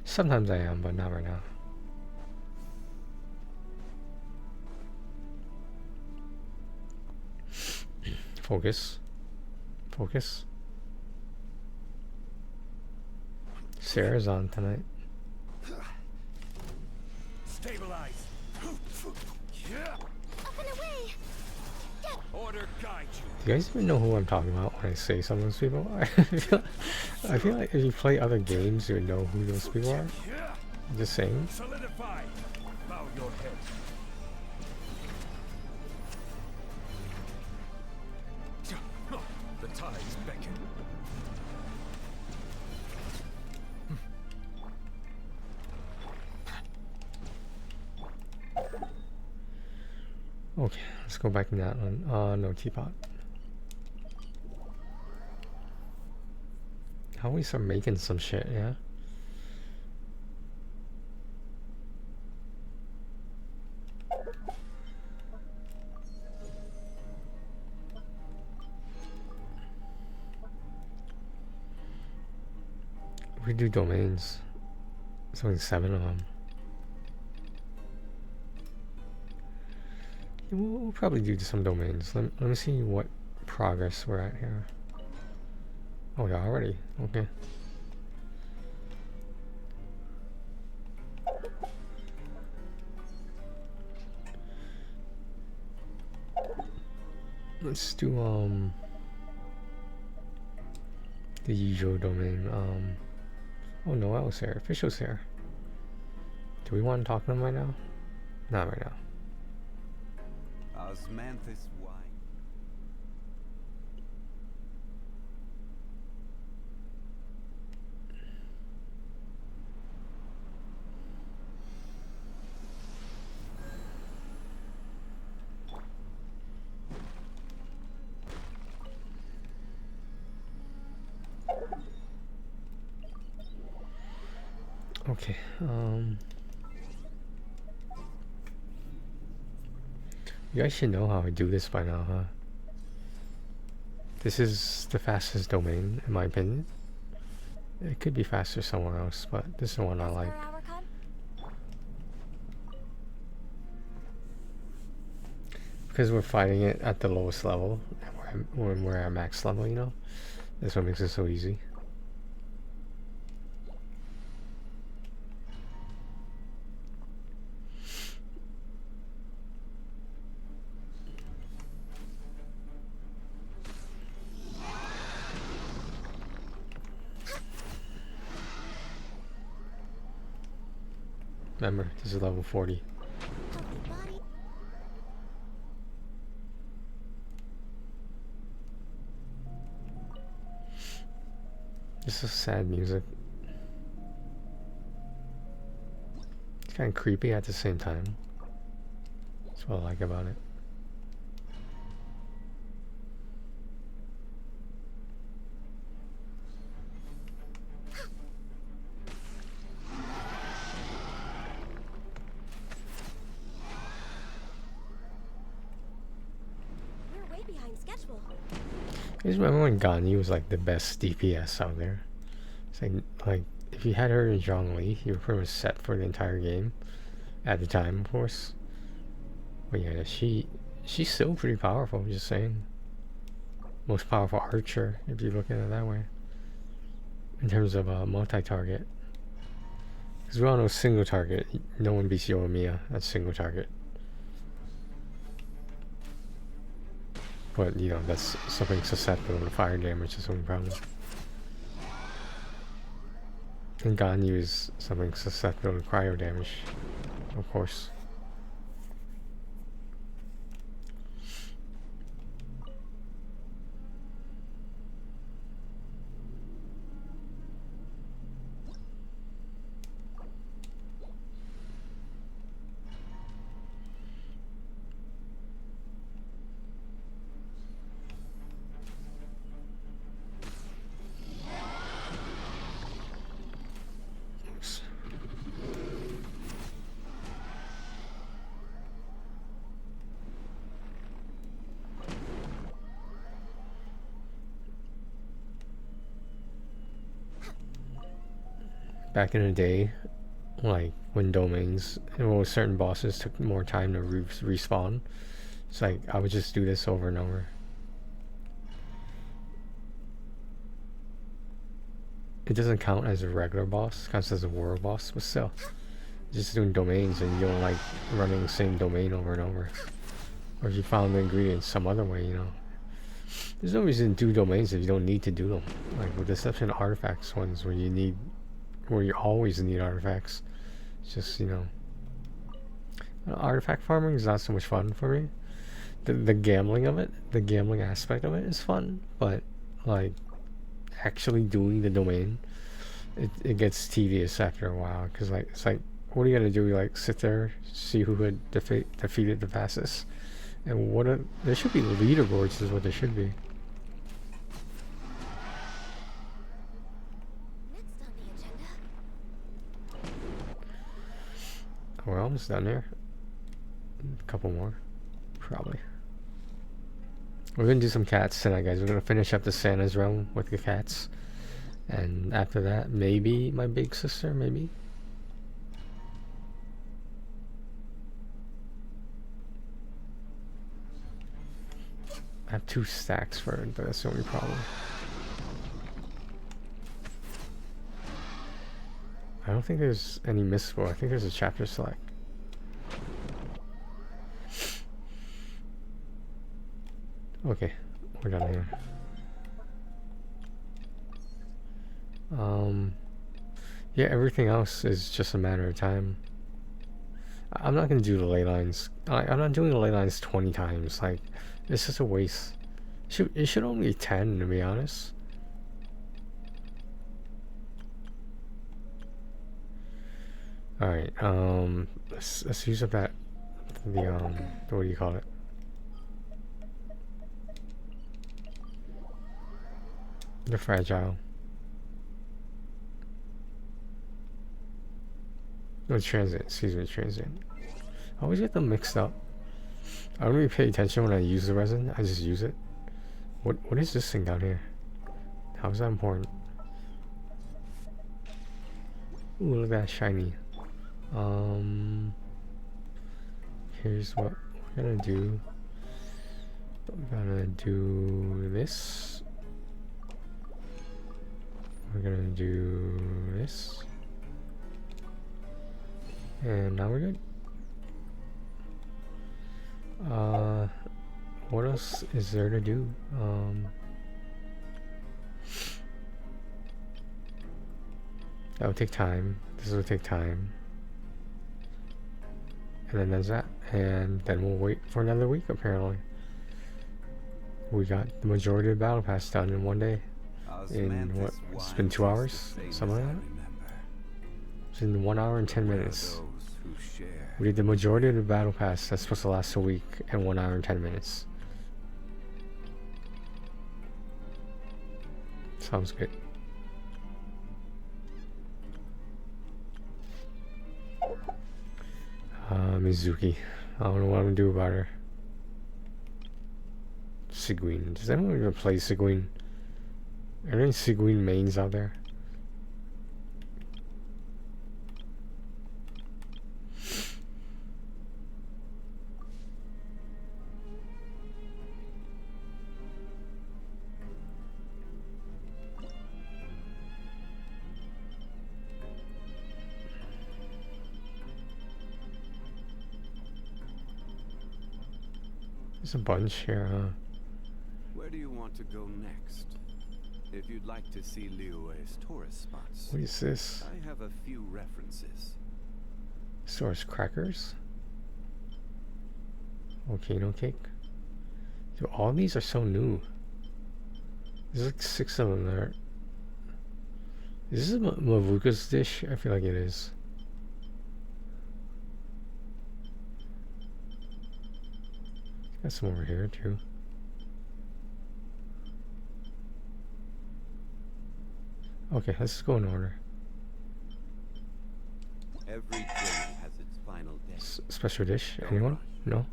Sometimes I am, but not right now. Focus. Focus. Sarah's on tonight. Stabilize. Up and away. Order guide you. Do you guys even know who I'm talking about when I say some of those people? I feel like if you play other games, you would know who those people are. Yeah. Just saying. Solidify. Bow your head. The tides beckon. Okay, let's go back in that one. No teapot. How we start making some shit, yeah? We do domains. There's only 7 of them. We'll probably do some domains. Let me see what progress we're at here. Oh yeah, already. Okay. Let's do the usual domain. Oh, Noel's here. Official's here. Do we want to talk to him right now? Not right now. Osmanthus wine. Okay. You guys should know how I do this by now, huh? This is the fastest domain, in my opinion. It could be faster somewhere else, but this is the one I like. Because we're fighting it at the lowest level, and when we're at max level, you know? That's what makes it so easy. Remember, this is level 40. This is sad music. It's kind of creepy at the same time. That's what I like about it. I just remember when Ganyu was like the best DPS out there. It's like if you had her in Zhongli, you were pretty much set for the entire game. At the time, of course. But yeah, she's still pretty powerful, just saying. Most powerful archer, if you look at it that way. In terms of multi-target. Because we all know single target, no one beats Yoimiya at single target. But, you know, that's something susceptible to fire damage is the only problem. And Ganyu is something susceptible to cryo damage, of course. Back in the day, like when domains, well, certain bosses took more time to respawn. It's like I would just do this over and over. It doesn't count as a regular boss, it counts as a world boss, but still, just doing domains and you don't like running the same domain over and over. or if you found the ingredients some other way, you know. There's no reason to do domains if you don't need to do them. Like with the exception of artifacts ones where you always need artifacts. It's just, you know, artifact farming is not so much fun for me. The gambling of it, the gambling aspect of it is fun, but like actually doing the domain, it gets tedious after a while, because like it's like, what are you gonna do? You like sit there, see who had defeated the fastest, and there should be leaderboards is what there should be. Next on the agenda. We're almost done here. A couple more, probably. We're gonna do some cats tonight, guys. We're gonna finish up the Santa's realm with the cats, and after that, maybe my big sister, maybe. I have 2 stacks for it, but that's the only problem. I don't think there's any missable. I think there's a chapter select. Okay, we're done here. Yeah, everything else is just a matter of time. I'm not gonna do the ley lines. I'm not doing the ley lines 20 times. Like, it's just a waste. It should only be 10, to be honest. All right. Let's use up that what do you call it? The fragile. No, transient. Excuse me, transient. I always get them mixed up. I don't really pay attention when I use the resin. I just use it. What is this thing down here? How is that important? Ooh, look at that shiny. Here's what we're gonna do. We're gonna do this. We're gonna do this. And now we're good. What else is there to do? That would take time. This will take time. And then there's that. And then we'll wait for another week, apparently. We got the majority of the battle pass done in one day. In what? It's been 2 hours? Something like that? It's in 1 hour and 10 minutes. We did the majority of the battle pass that's supposed to last a week in 1 hour and 10 minutes. Sounds good. Mizuki. I don't know what I'm gonna do about her. Seguin. Does anyone even play Seguin? Are there any Seguin mains out there? There's a bunch here, huh? Where do you want to go next? If you'd like to see Liyue's tourist spots, What is this? I have a few references. Source crackers? Volcano cake? Dude, all these are so new. There's like 6 of them there. Is this a Mavuka's dish? I feel like it is. Got some over here too. Okay, let's just go in order. Every journey has its final day. Special dish? Anyone? No?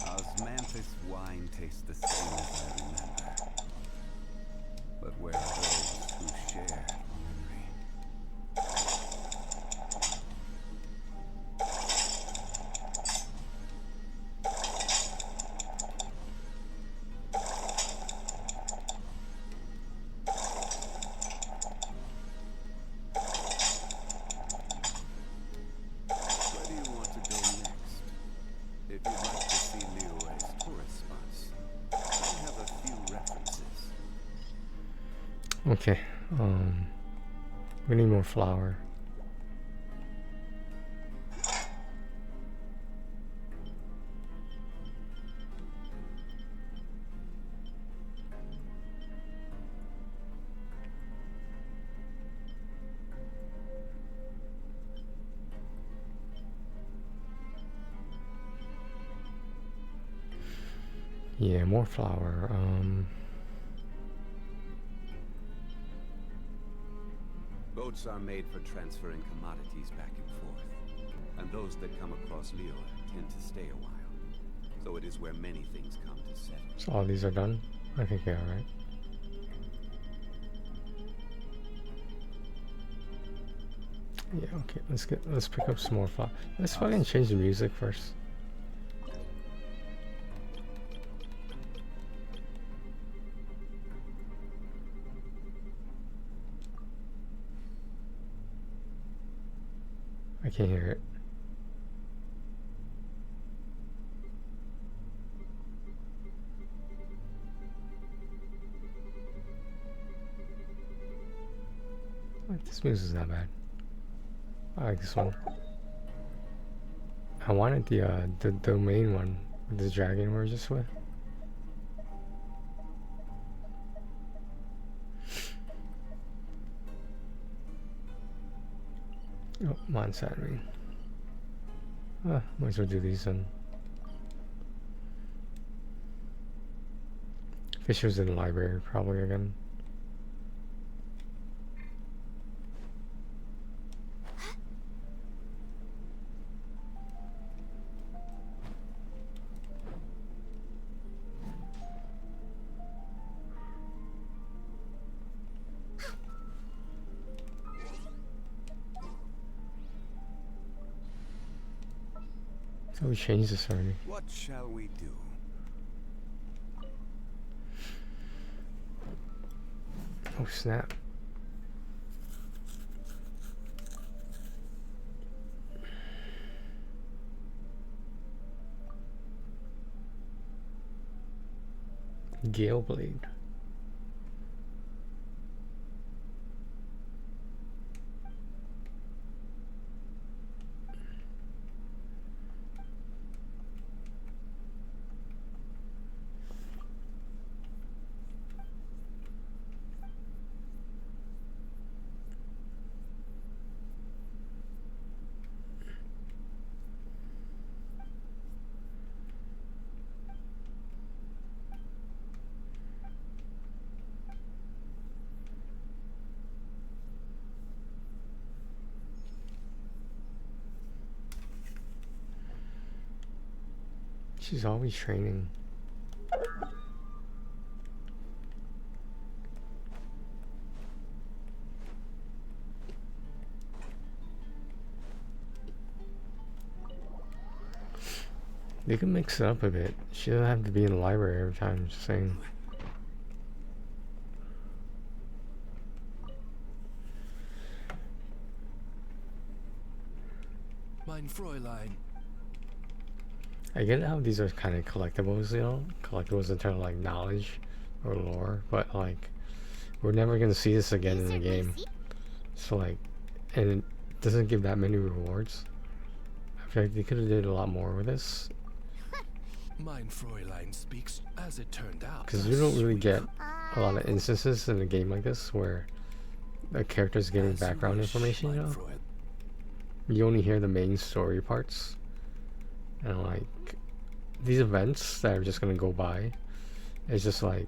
Osmanthus wine tastes the same as I remember. But where are those who share memory? Okay, we need more flour. Yeah, more flour. Boats are made for transferring commodities back and forth, and those that come across Lior tend to stay a while. So it is where many things come to settle. So all these are done? I think they are, right? Yeah, okay, let's pick up some more flour. Let's fucking change the music first. I can't hear it. Like, this music's not bad. I like this one. I wanted the main one with the dragon we're just with. Oh, mine's at me. Might as well do these then. Fisher's in the library probably again. So we changed this already. What shall we do? Oh snap. Gale Blade. She's always training. They can mix it up a bit. She doesn't have to be in the library every time, just saying. Mein Fräulein. I get how these are kind of collectibles, you know? Collectibles in terms of like knowledge or lore, but like, we're never gonna see this again in the game. So like, and it doesn't give that many rewards. I feel like they could have did a lot more with this. Mein Fräulein speaks as it turned out. Because you don't really get a lot of instances in a game like this where a character's getting background information, you know? You only hear the main story parts. And like, these events that are just gonna go by, it's just like,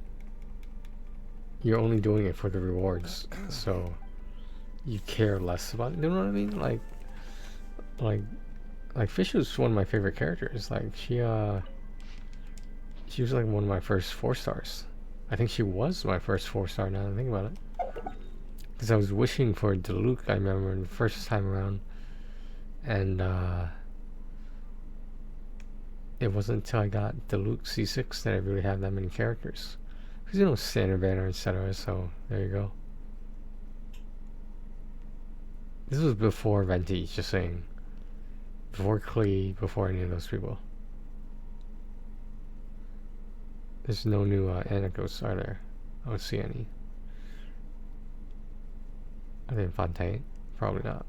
you're only doing it for the rewards. So, you care less about it, you know what I mean? Like Fish was one of my favorite characters. Like, she was like one of my first 4 stars. I think she was my first 4-star now that I think about it. Because I was wishing for Diluc, I remember, the first time around. And, it wasn't until I got Diluc C6 that I really had that many characters. Because, you know, standard banner, etc. So, there you go. This was before Venti, just saying. Before Klee, before any of those people. There's no new anecdotes, are there? I don't see any. Are they in Fontaine? Probably not.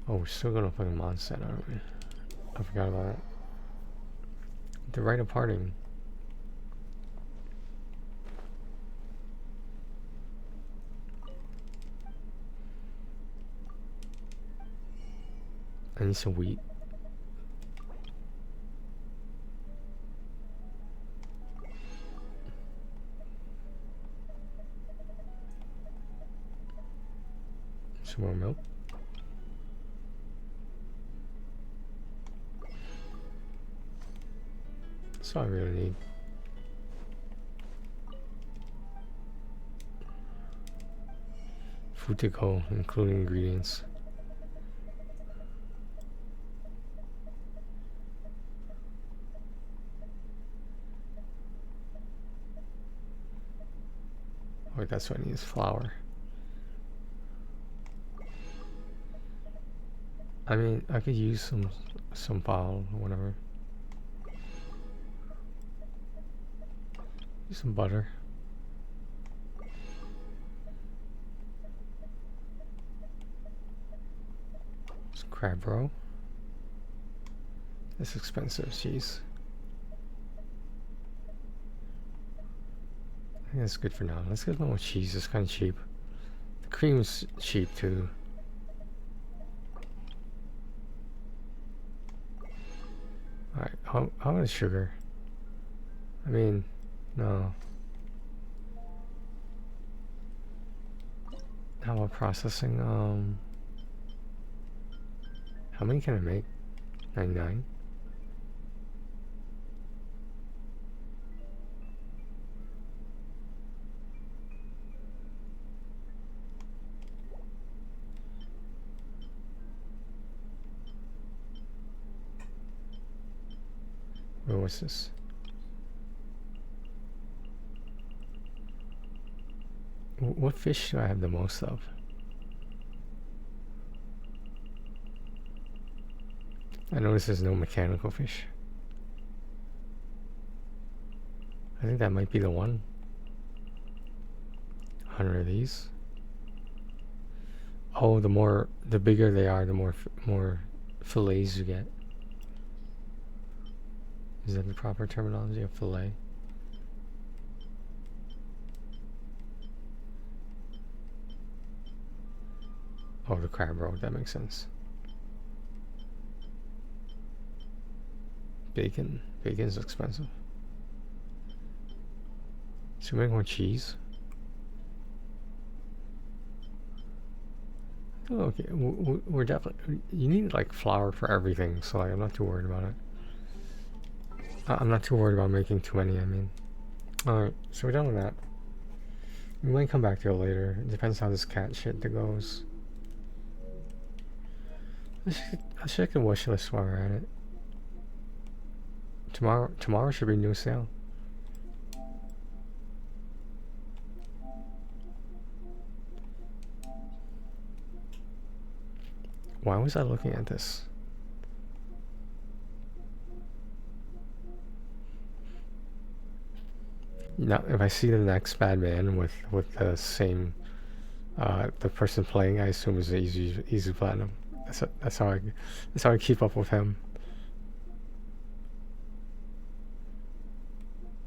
Oh, we're still gonna fucking Mondstadt, aren't we? I forgot about it. The rite of parting. I need some wheat. Some more milk. That's all I really need. Food to go, including ingredients. Wait, that's what I need is flour. I mean, I could use some fowl or whatever. Use some butter. Some crab roe. It's expensive, jeez. I think that's good for now. Let's get a little more cheese. It's kind of cheap. The cream's cheap too. Alright, how about sugar? I mean, no. How about processing? How many can I make? 99? Wait, what's this? What fish do I have the most of? I notice there's no mechanical fish. I think that might be the one. 100 of these. Oh, the bigger they are, the more fillets you get. Is that the proper terminology of fillet? Oh, the crab roe, that makes sense. Bacon. Bacon's expensive. Should we make more cheese? Oh, okay, we're definitely... You need like flour for everything, so like, I'm not too worried about it. I'm not too worried about making too many, I mean. Alright, so we're done with that. We might come back to it later. It depends how this cat shit goes. I should check the wish list while we're at it. Tomorrow should be new sale. Why was I looking at this? Now, if I see the next bad man with the same the person playing, I assume is easy platinum. That's how I keep up with him.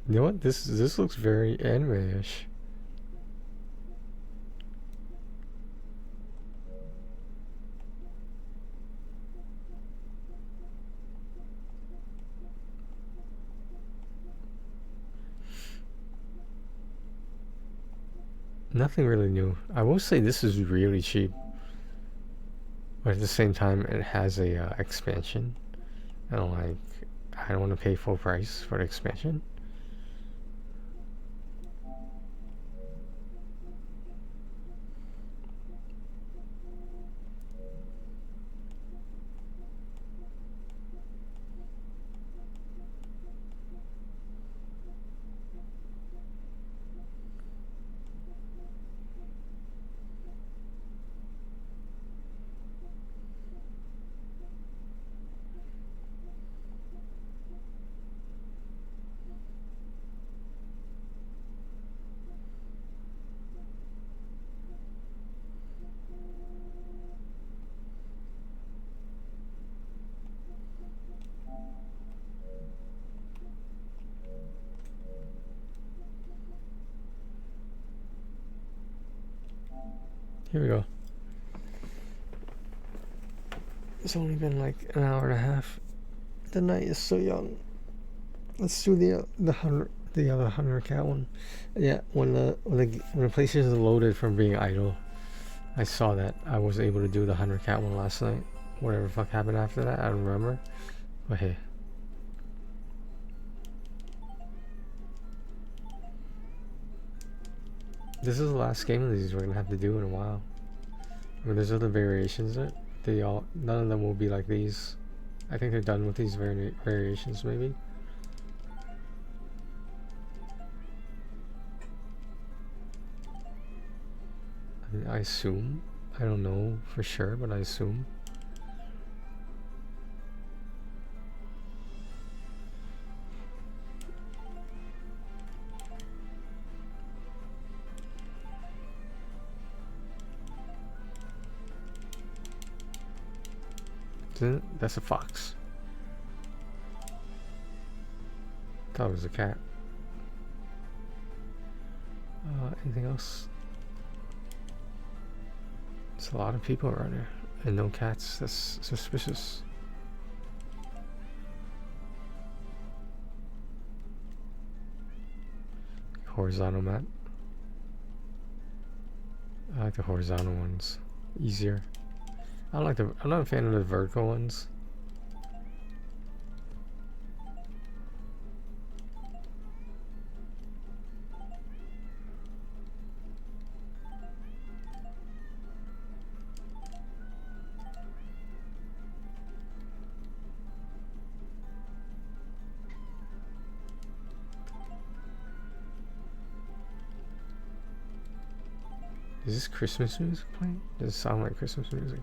You know what? This looks very anime-ish. Nothing really new. I will say this is really cheap, but at the same time, it has a expansion, and I don't want to pay full price for the expansion. Here we go. It's only been like an hour and a half. The night is so young. Let's do the other 100 cat one. Yeah, when the PlayStation is loaded from being idle, I saw that I was able to do the 100 cat one last night. Whatever the fuck happened after that, I don't remember. But hey. This is the last game of these we're gonna have to do in a while. I mean, there's other variations that none of them will be like these. I think they're done with these variations, maybe. I mean, I assume. I don't know for sure, but I assume. That's a fox. Thought it was a cat. Anything else? There's a lot of people around here, and no cats. That's suspicious. Horizontal map. I like the horizontal ones. Easier. I'm not a fan of the vertical ones. Is this Christmas music playing? Does it sound like Christmas music?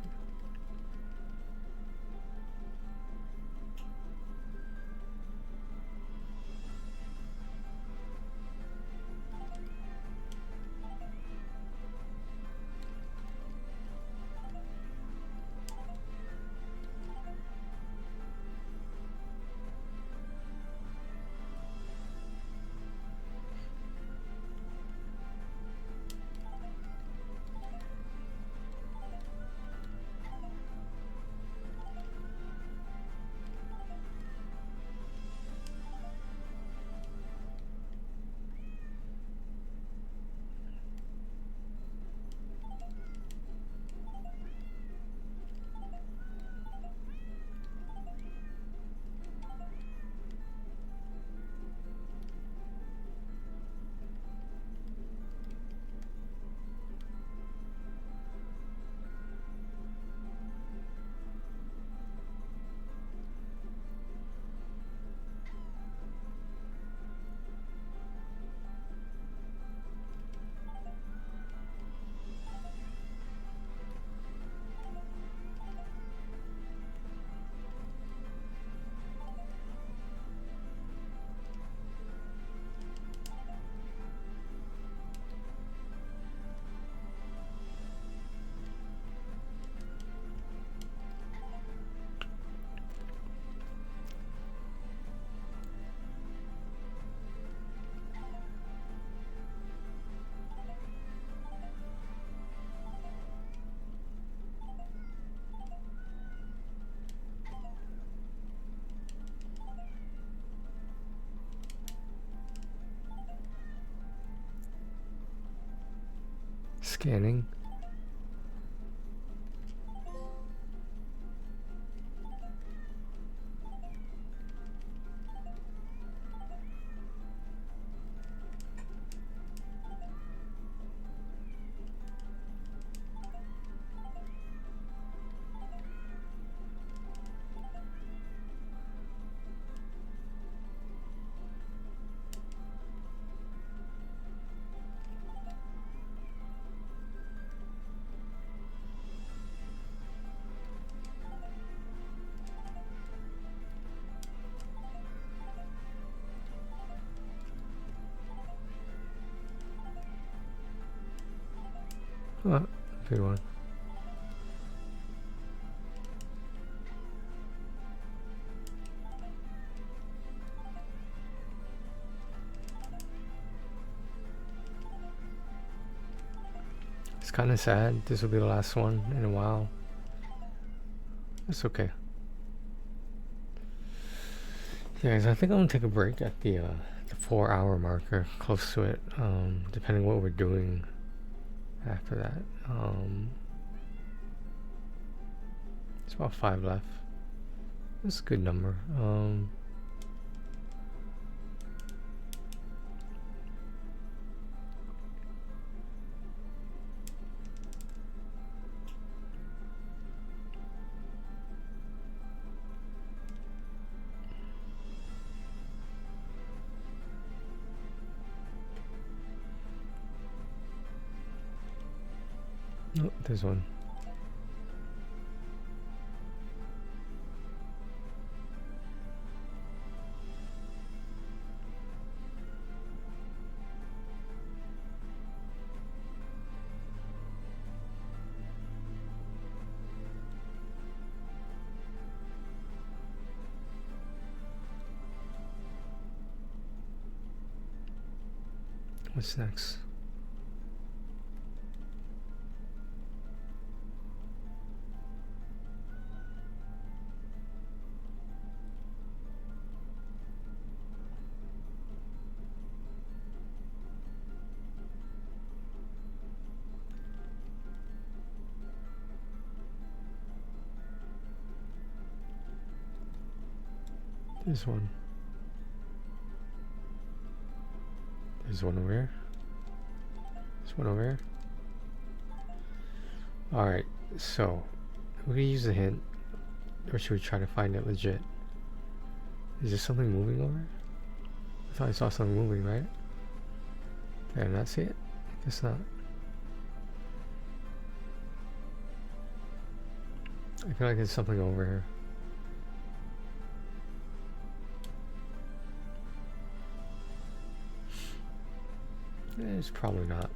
Scanning. Oh, good one. kind of sad. This will be the last one in a while. That's okay. Yeah, guys, I think I'm gonna take a break at the 4-hour marker, close to it. Depending what we're doing after that. It's about 5 left. That's a good number. Oh, there's one. What's next? There's one. There's one over here. There's one over here. Alright, so we're gonna use the hint. Or should we try to find it legit? Is there something moving over? I thought I saw something moving, right? Did I not see it? I guess not. I feel like there's something over here. It's probably not.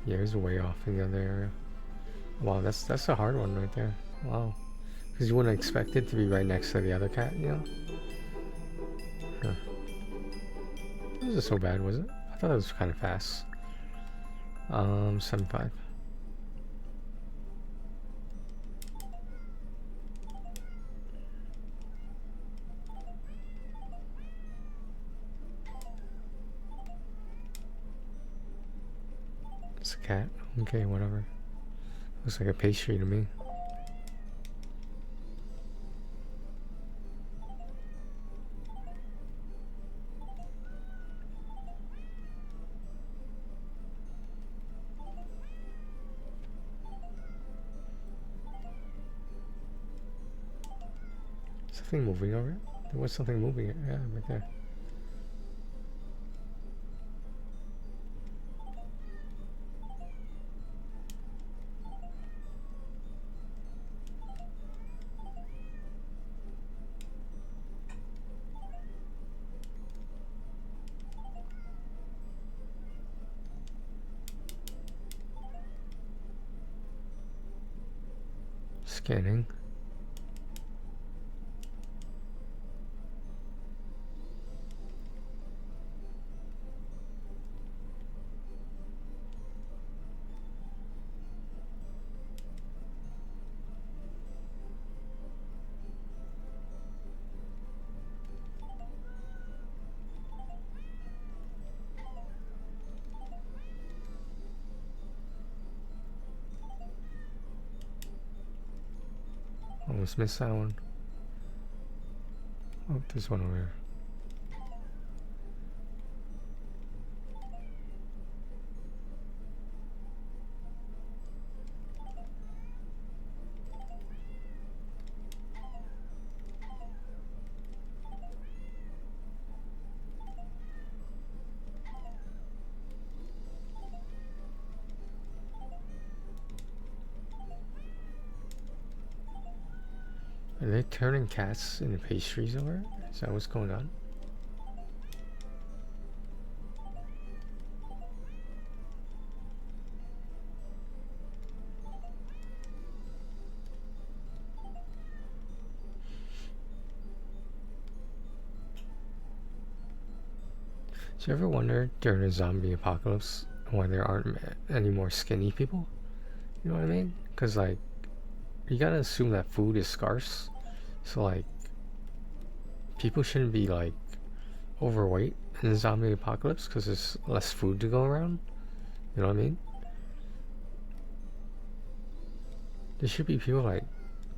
Yeah, it's way off in the other area. Wow, that's a hard one right there. Wow. Because you wouldn't expect it to be right next to the other cat, you know? Huh. It wasn't so bad, was it? I thought it was kind of fast. 75. It's a cat. Okay, whatever. Looks like a pastry to me. Something moving over it? There was something moving. Yeah, right there. Scanning. Almost missed that one. Oh, there's one over here. Are they turning cats into pastries over? Is that what's going on? Do you ever wonder during a zombie apocalypse why there aren't any more skinny people? You know what I mean? Because, like, you gotta assume that food is scarce. So, like, people shouldn't be, like, overweight in a zombie apocalypse because there's less food to go around. You know what I mean? There should be people,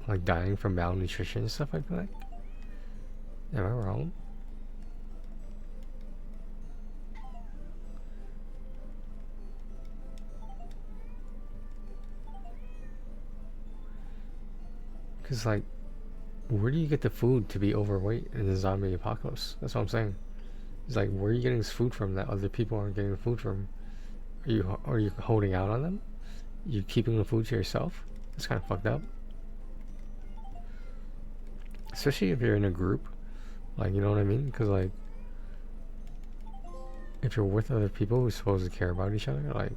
like dying from malnutrition and stuff, I feel like. Am I wrong? Because, like, where do you get the food to be overweight in the zombie apocalypse? That's what I'm saying. It's like, where are you getting this food from that other people aren't getting the food from? Are you holding out on them? You keeping the food to yourself? That's kind of fucked up. Especially if you're in a group. Like, you know what I mean? Because, like, if you're with other people who're supposed to care about each other, like,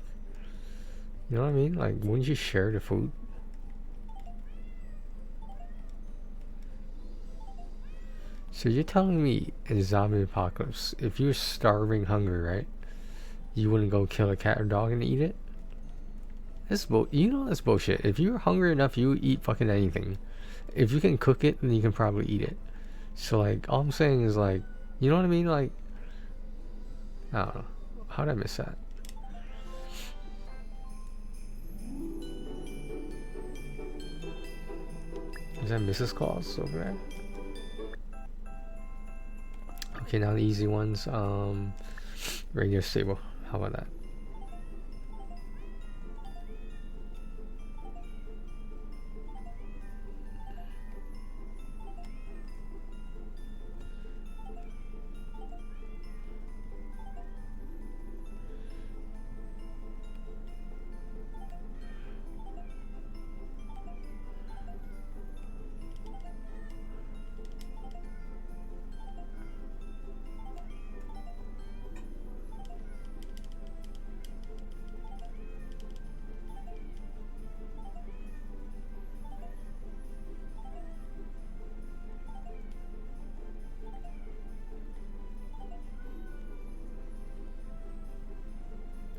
you know what I mean? Like, wouldn't you share the food? So you're telling me in zombie apocalypse, if you're starving hungry, right? You wouldn't go kill a cat or dog and eat it? That's you know that's bullshit. If you're hungry enough, you eat fucking anything. If you can cook it, then you can probably eat it. So, like, all I'm saying is, like, you know what I mean? Like, I don't know. How did I miss that? Is that Mrs. Claus over there? Okay, now the easy ones. Radio stable. How about that?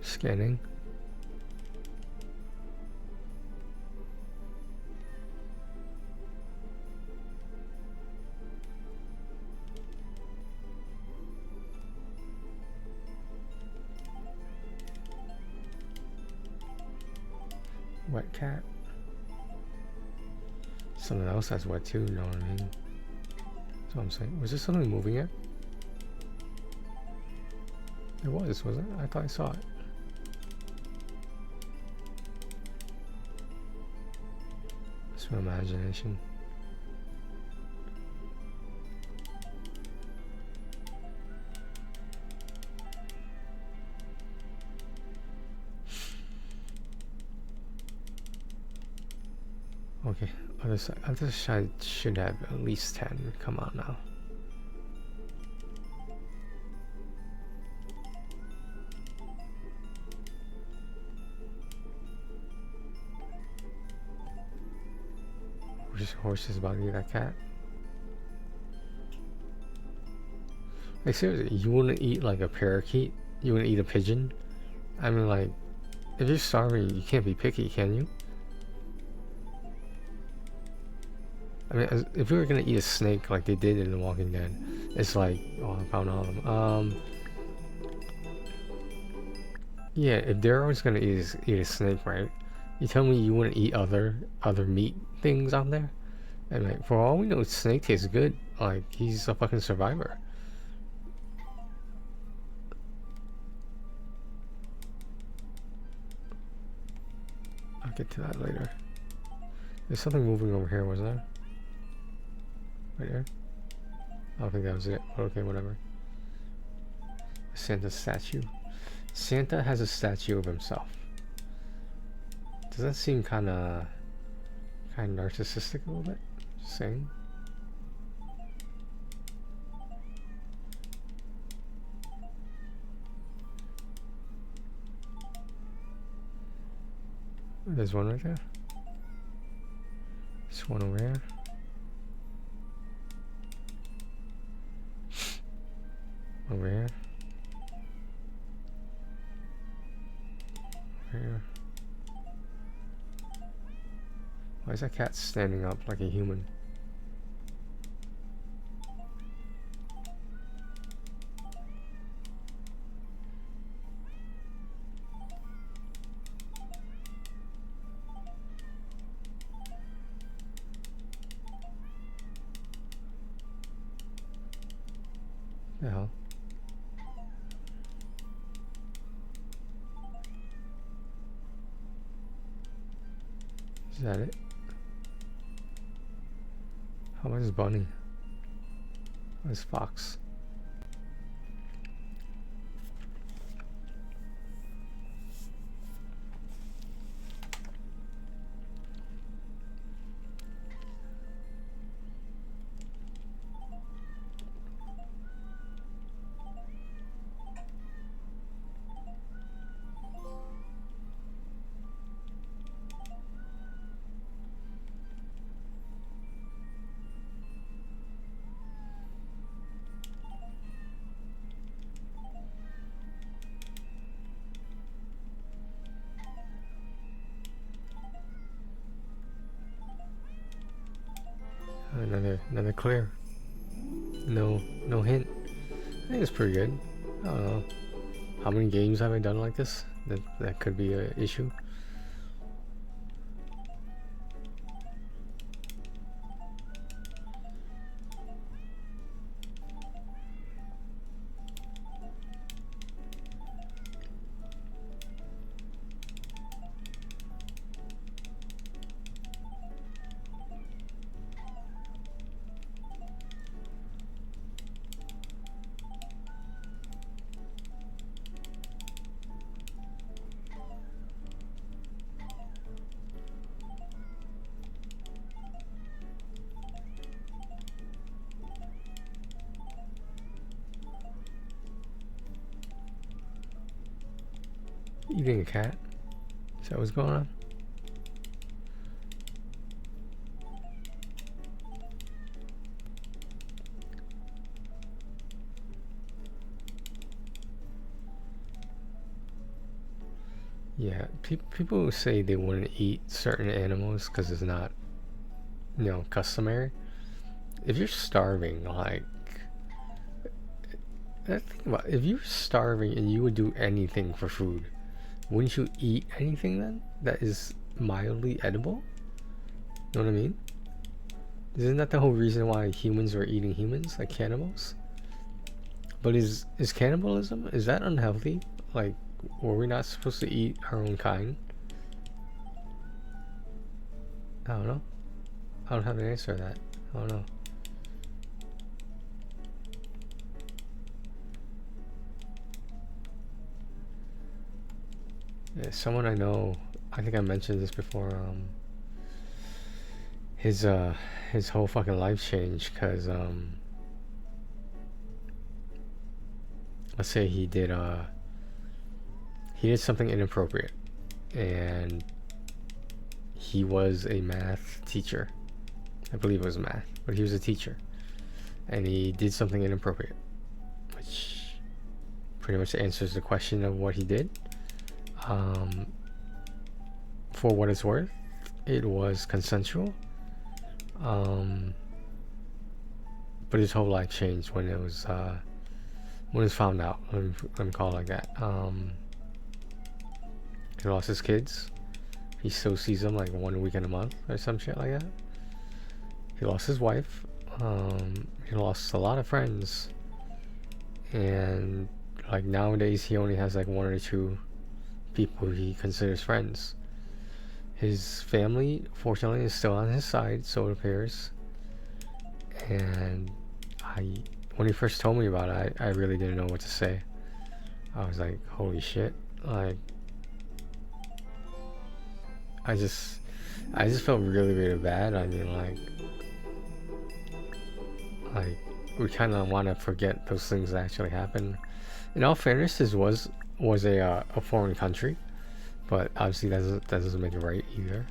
Scanning. Wet cat. Something else that's wet too, you know what I mean? That's what I'm saying. Was there something moving it? It was, wasn't it? I thought I saw it. It's my imagination. Okay, other side should have at least 10. Come on now. Horse is about to eat that cat. Like, seriously, you wouldn't eat like a parakeet? You wouldn't eat a pigeon? I mean, like, if you're starving, you can't be picky, can you? I mean, if you were gonna eat a snake like they did in The Walking Dead, it's like, oh, I found all of them. Yeah, if they're always gonna eat a snake, right? You tell me you wouldn't eat other meat things out there? And, like, for all we know, snake tastes good. Like, he's a fucking survivor. I'll get to that later. There's something moving over here, wasn't there? Right there? I don't think that was it. Okay, whatever. Santa statue. Santa has a statue of himself. Does that seem kind of narcissistic a little bit? Just saying. There's one right there. There's one over here. Over here. here. Why is that cat standing up like a human? The hell? Is that it? How much is Bunny? Where's Fox? Another clear. No hint. I think it's pretty good. I don't know. How many games have I done like this? That could be an issue. Eating a cat? Is that what's going on? Yeah, people say they wouldn't eat certain animals because it's not, you know, customary. If you're starving, like, think about it, if you're starving and you would do anything for food, wouldn't you eat anything then that is mildly edible? You know what I mean? Isn't that the whole reason why humans were eating humans, like cannibals? But is cannibalism, is that unhealthy? Like, were we not supposed to eat our own kind? I don't know. I don't have an answer to that. I don't know. Yeah, someone I know, I think I mentioned this before, his whole fucking life changed because let's say he did something inappropriate, and he was a math teacher. I believe it was math, but he was a teacher, and he did something inappropriate, which pretty much answers the question of what he did. For what it's worth, it was consensual, but his whole life changed when it was found out. Let me call it like that. He lost his kids. He still sees them like 1 weekend a month or some shit like that. He lost his wife. He lost a lot of friends, and like nowadays he only has like 1 or 2 people he considers friends. His family, fortunately, is still on his side, so it appears. And when he first told me about it, I really didn't know what to say. I was like, holy shit. Like, I just felt really bad. I mean, like we kind of want to forget those things that actually happened. In all fairness, this was a foreign country, but obviously that doesn't make it right either.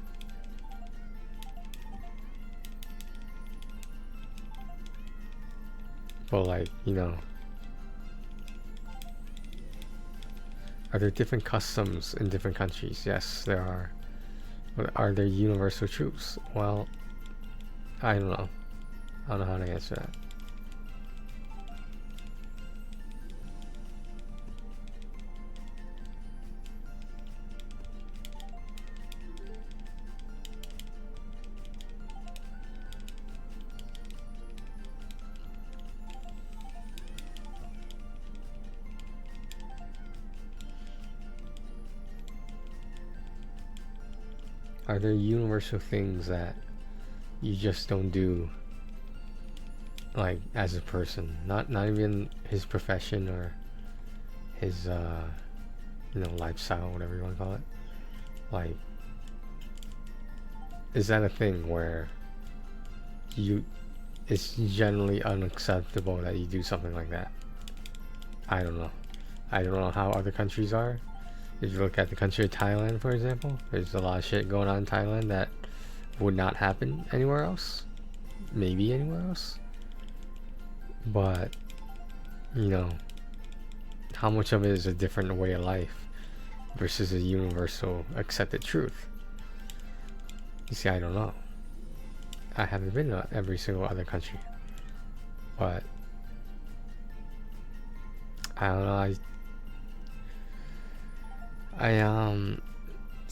But like, you know, Are there different customs in different countries? Yes, there are. But are there universal truths? Well, I don't know. I don't know how to answer that. Are there universal things that you just don't do, like as a person? Not even his profession or his lifestyle, whatever you want to call it. Like, is that a thing where it's generally unacceptable that you do something like that? I don't know. I don't know how other countries are. If you look at the country of Thailand, for example, there's a lot of shit going on in Thailand that would not happen anywhere else. Maybe anywhere else. But, you know, how much of it is a different way of life versus a universal accepted truth? You see, I don't know. I haven't been to every single other country. But, I don't know, I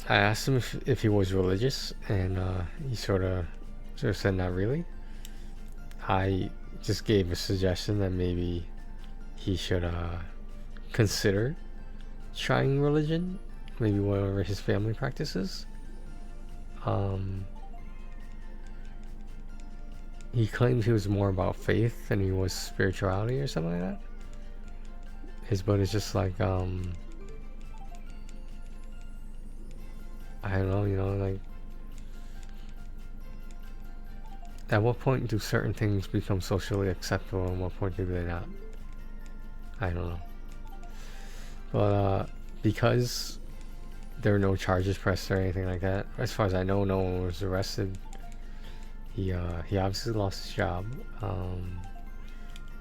asked him if he was religious, and he sort of said not really. I just gave a suggestion that maybe he should consider trying religion, maybe whatever his family practices. He claimed he was more about faith than he was spirituality or something like that. But it's just like I don't know, you know, like, at what point do certain things become socially acceptable and what point do they not? I don't know. But because there were no charges pressed or anything like that, as far as I know, no one was arrested. He obviously lost his job.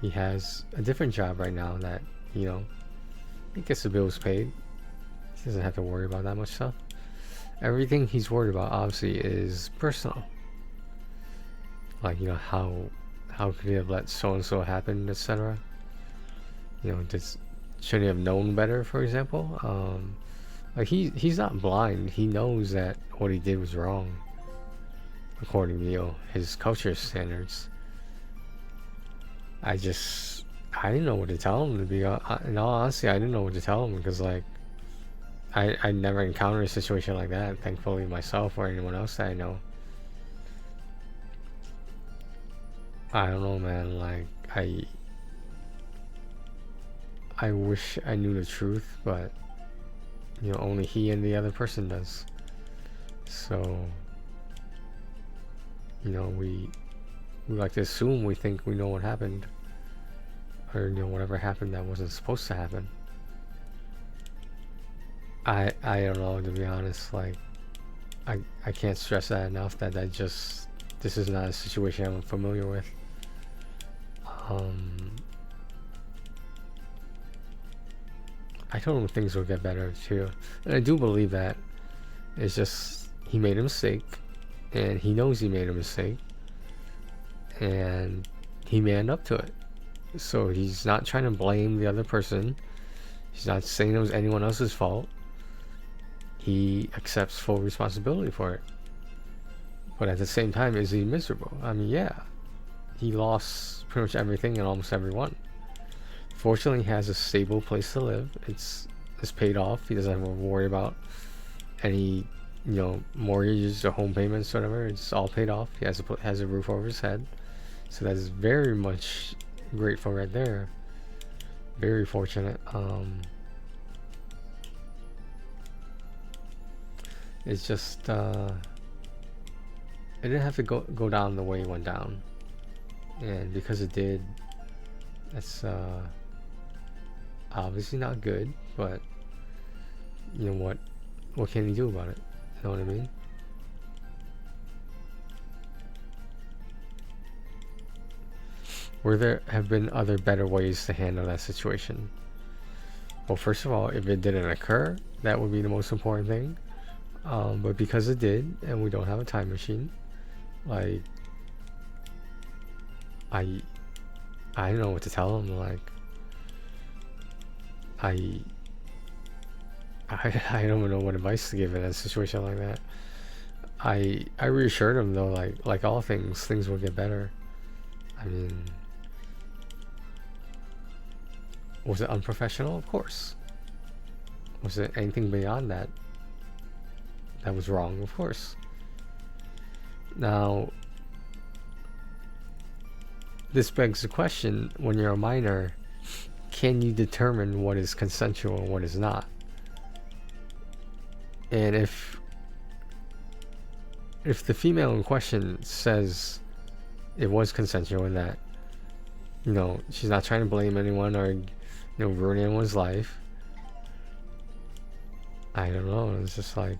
He has a different job right now that, you know, he gets the bills paid. He doesn't have to worry about that much stuff. Everything he's worried about, obviously, is personal. Like, you know, how could he have let so-and-so happen, etc. You know, should he have known better, for example? Like, he's not blind. He knows that what he did was wrong, according to, you know, his culture standards. I didn't know what to tell him, to be in all honesty. I didn't know what to tell him, because, like, I never encountered a situation like that, thankfully, myself or anyone else that I know. I don't know, man. Like, I wish I knew the truth, but, you know, only he and the other person does. So, you know, we like to assume we think we know what happened, or, you know, whatever happened that wasn't supposed to happen. I don't know, to be honest. Like, I can't stress that enough, that this is not a situation I'm familiar with. I told him things will get better too, and I do believe that. It's just, he made a mistake, and he knows he made a mistake, and he manned up to it. So he's not trying to blame the other person. He's not saying it was anyone else's fault. He accepts full responsibility for it. But at the same time, is he miserable? I mean, yeah. He lost pretty much everything and almost everyone. Fortunately, he has a stable place to live. It's paid off. He doesn't have to worry about any, you know, mortgages or home payments or whatever. It's all paid off. He has a roof over his head. So that's very much grateful right there. Very fortunate. It's just it didn't have to go down the way it went down, and because it did, that's obviously not good. But you know what can you do about it? You know what I mean? Were there have been other better ways to handle that situation? well, first of all, if it didn't occur, that would be the most important thing. But because it did, and we don't have a time machine, like, I don't know what to tell him. Like, I don't know what advice to give in a situation like that. I reassured him though, like all things will get better. I mean, was it unprofessional? Of course. Was it anything beyond that that was wrong? Of course. Now, this begs the question: when you're a minor, can you determine what is consensual and what is not? And if the female in question says it was consensual and that, you know, she's not trying to blame anyone or, you know, ruin anyone's life, I don't know. It's just like,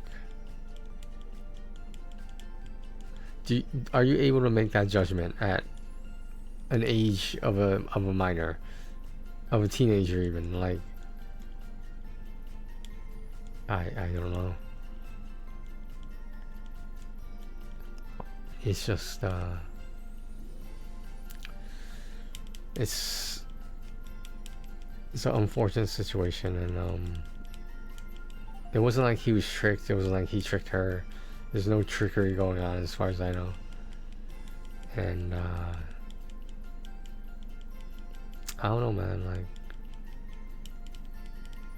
are you able to make that judgment at an age of a minor, of a teenager even? Like, I don't know. It's just it's an unfortunate situation, and it wasn't like he was tricked. It wasn't like he tricked her. There's no trickery going on as far as I know. And I don't know, man. Like,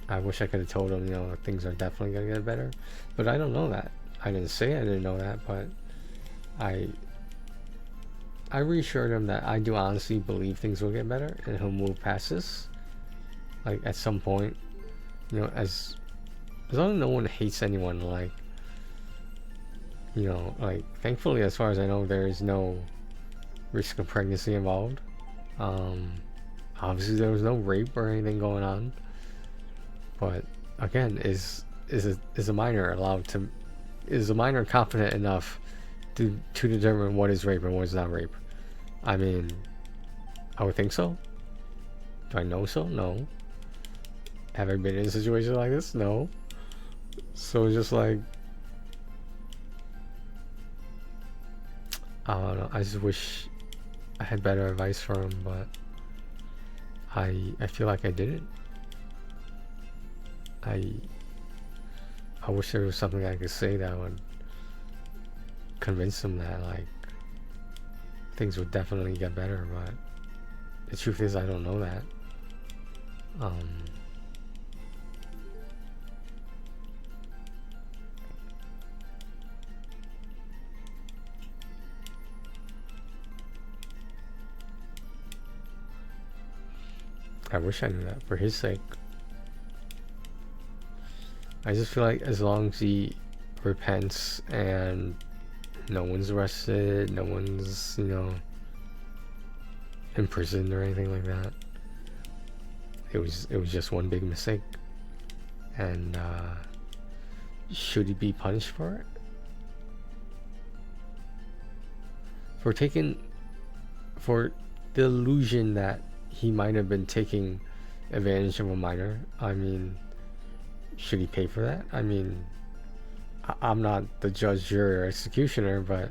I wish I could have told him, you know, things are definitely gonna get better, but I don't know that. I didn't say I didn't know that, but I reassured him that I do honestly believe things will get better and he'll move past this. Like, at some point, you know, as long as no one hates anyone, like, you know, like, thankfully, as far as I know, there is no risk of pregnancy involved. Obviously there was no rape or anything going on, but again, is a minor allowed to, is a minor confident enough to determine what is rape and what is not rape? I mean, I would think so. Do I know so? No. Have I been in a situation like this? No. So it's just like, I don't know. I just wish I had better advice for him, but I feel like I didn't. I wish there was something I could say that would convince him that, like, things would definitely get better, but the truth is I don't know that. I wish I knew that for his sake. I just feel like as long as he repents and no one's arrested, no one's, you know, imprisoned or anything like that, it was just one big mistake. And should he be punished for it? For the illusion that he might have been taking advantage of a minor. I mean, should he pay for that? I mean, I'm not the judge, jury, or executioner, but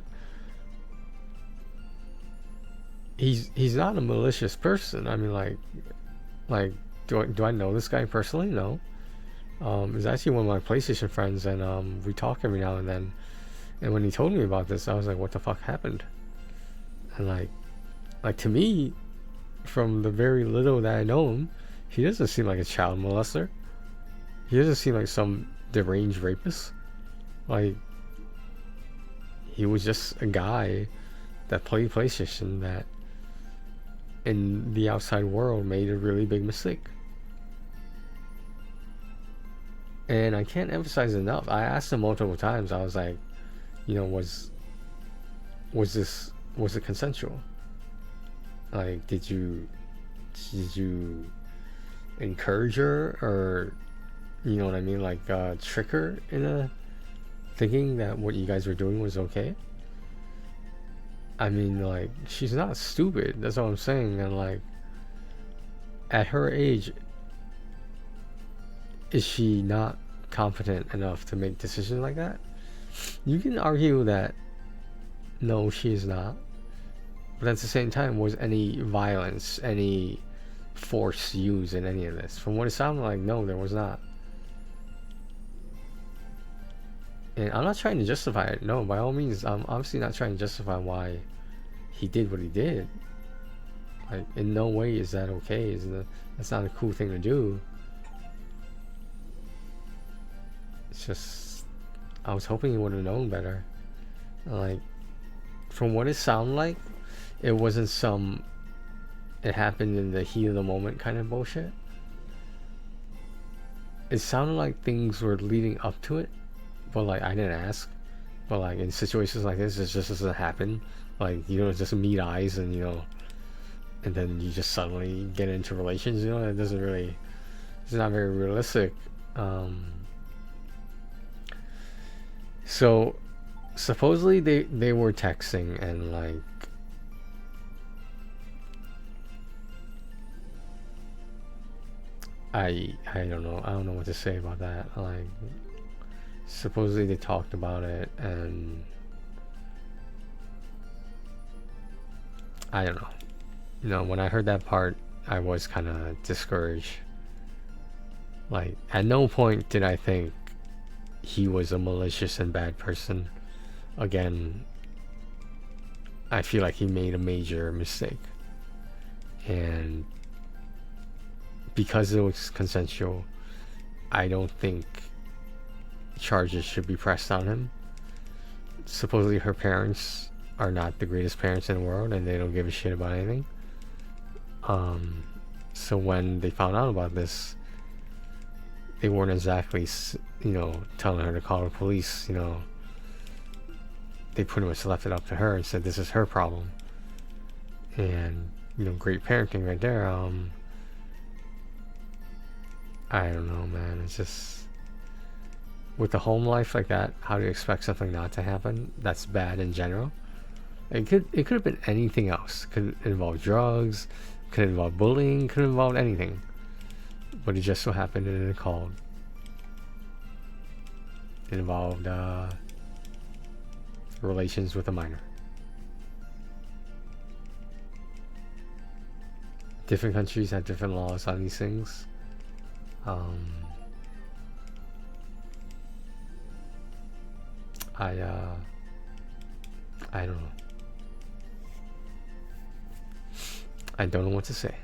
he's not a malicious person. I mean, like do I know this guy personally? No. He's actually one of my PlayStation friends, and we talk every now and then. And when he told me about this, I was like, what the fuck happened? And like to me, from the very little that I know him, he doesn't seem like a child molester. He doesn't seem like some deranged rapist. Like, he was just a guy that played PlayStation that in the outside world made a really big mistake. And I can't emphasize enough. I asked him multiple times. I was like, you know, was it consensual? Like, did you encourage her, or, you know what I mean, like, trick her into thinking that what you guys were doing was okay? I mean, like, she's not stupid, that's what I'm saying. And like, at her age, is she not competent enough to make decisions like that? You can argue that no, she is not. But at the same time, was any violence, any force used in any of this? From what it sounded like, no, there was not. And I'm not trying to justify it. No, by all means, I'm obviously not trying to justify why he did what he did. Like, in no way is that okay. That's not a cool thing to do. It's just, I was hoping he would have known better. Like, from what it sounded like, it wasn't some, it happened in the heat of the moment kind of bullshit. It sounded like things were leading up to it, but like, I didn't ask. But like, in situations like this, it just doesn't happen. Like, you don't just meet eyes and, you know, and then you just suddenly get into relations, you know. It doesn't really, it's not very realistic. So supposedly they were texting, and like, I don't know what to say about that. Like, supposedly they talked about it, and I don't know. You know, when I heard that part, I was kind of discouraged. Like, at no point did I think he was a malicious and bad person. Again, I feel like he made a major mistake. And because it was consensual, I don't think charges should be pressed on him. Supposedly her parents are not the greatest parents in the world, and they don't give a shit about anything. So when they found out about this, they weren't exactly, you know, telling her to call the police. You know, they pretty much left it up to her and said this is her problem. And, you know, great parenting right there. I don't know, man. It's just, with a home life like that, how do you expect something not to happen? That's bad in general. It could have been anything else. Could involve drugs, could involve bullying, could involve anything. But it just so happened that it involved relations with a minor. Different countries have different laws on these things. I don't know. I don't know what to say.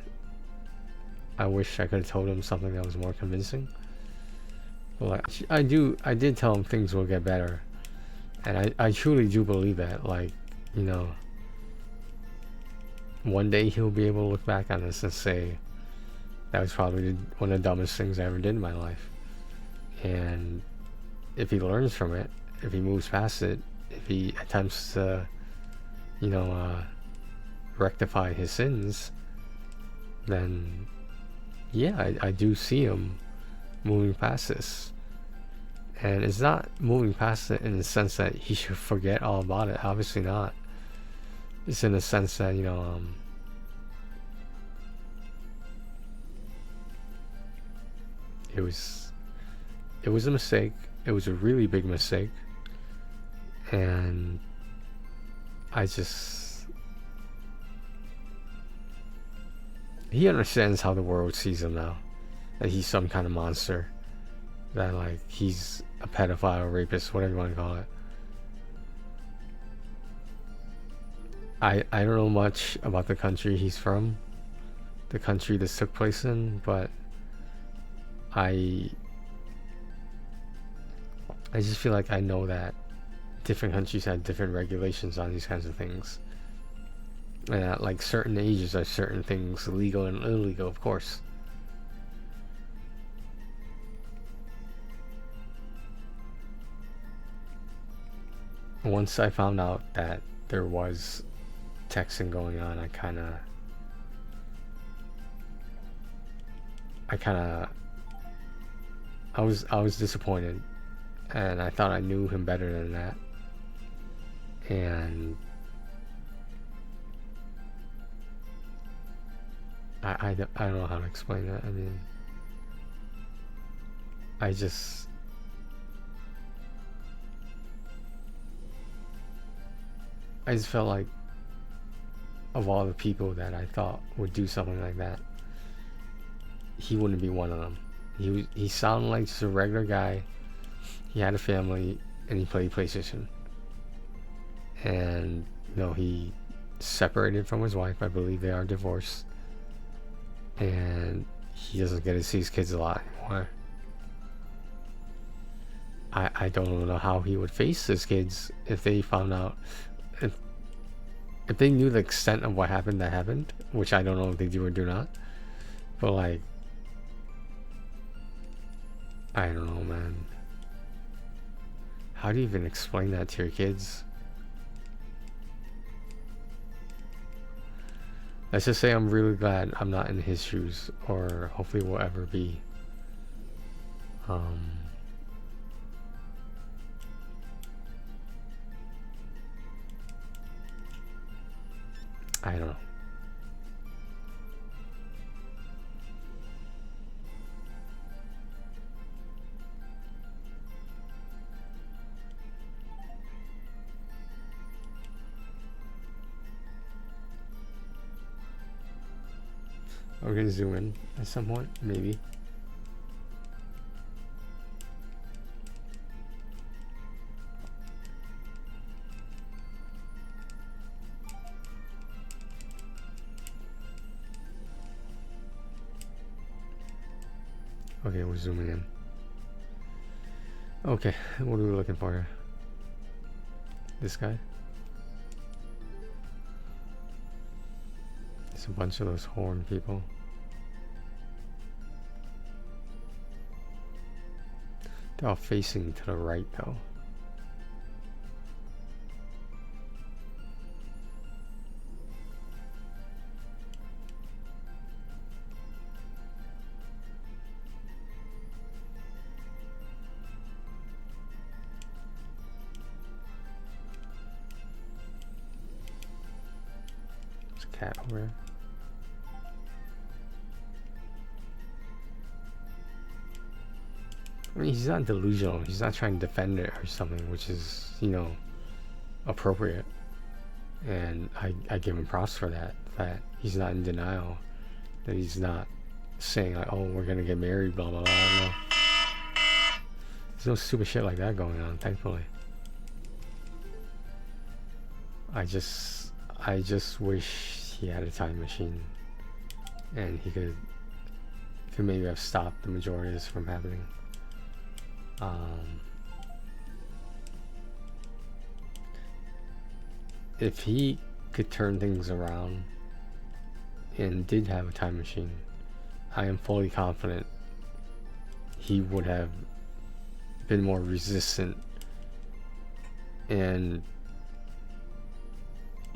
I wish I could have told him something that was more convincing. But like, I did tell him things will get better. And I truly do believe that. Like, you know, one day he'll be able to look back on this and say, that was probably one of the dumbest things I ever did in my life. And if he learns from it, if he moves past it, if he attempts to, you know, rectify his sins, then yeah, I do see him moving past this. And it's not moving past it in the sense that he should forget all about it. Obviously not. It's in the sense that, you know, it was a mistake. It was a really big mistake. And I just, he understands how the world sees him now. That he's some kind of monster. That, like, he's a pedophile, rapist, whatever you want to call it. I don't know much about the country he's from. The country this took place in, but I just feel like I know that different countries have different regulations on these kinds of things. And at like certain ages are certain things legal and illegal, of course. Once I found out that there was texting going on, I was disappointed, and I thought I knew him better than that. And I don't know how to explain that. I mean, I just felt like of all the people that I thought would do something like that, he wouldn't be one of them. He sounded like just a regular guy. He had a family and he played PlayStation. And you know, he separated from his wife. I believe they are divorced. And he doesn't get to see his kids a lot anymore. I don't know how he would face his kids if they found out, if they knew the extent of what happened, which I don't know if they do or do not. But like, I don't know, man. How do you even explain that to your kids? Let's just say I'm really glad I'm not in his shoes, or hopefully will ever be. I don't know. We're gonna zoom in at some point, maybe. Okay, we're zooming in. Okay, what are we looking for here? This guy? There's a bunch of those horn people. They're all facing to the right though. There's a cat over there. I mean, he's not delusional. He's not trying to defend it or something, which is, you know, appropriate. And I give him props for that. That he's not in denial. That he's not saying like, oh, we're gonna get married, blah blah blah. I don't know. There's no stupid shit like that going on, thankfully. I just wish he had a time machine, and he could maybe have stopped the majority of this from happening. If he could turn things around and did have a time machine, I am fully confident he would have been more resistant and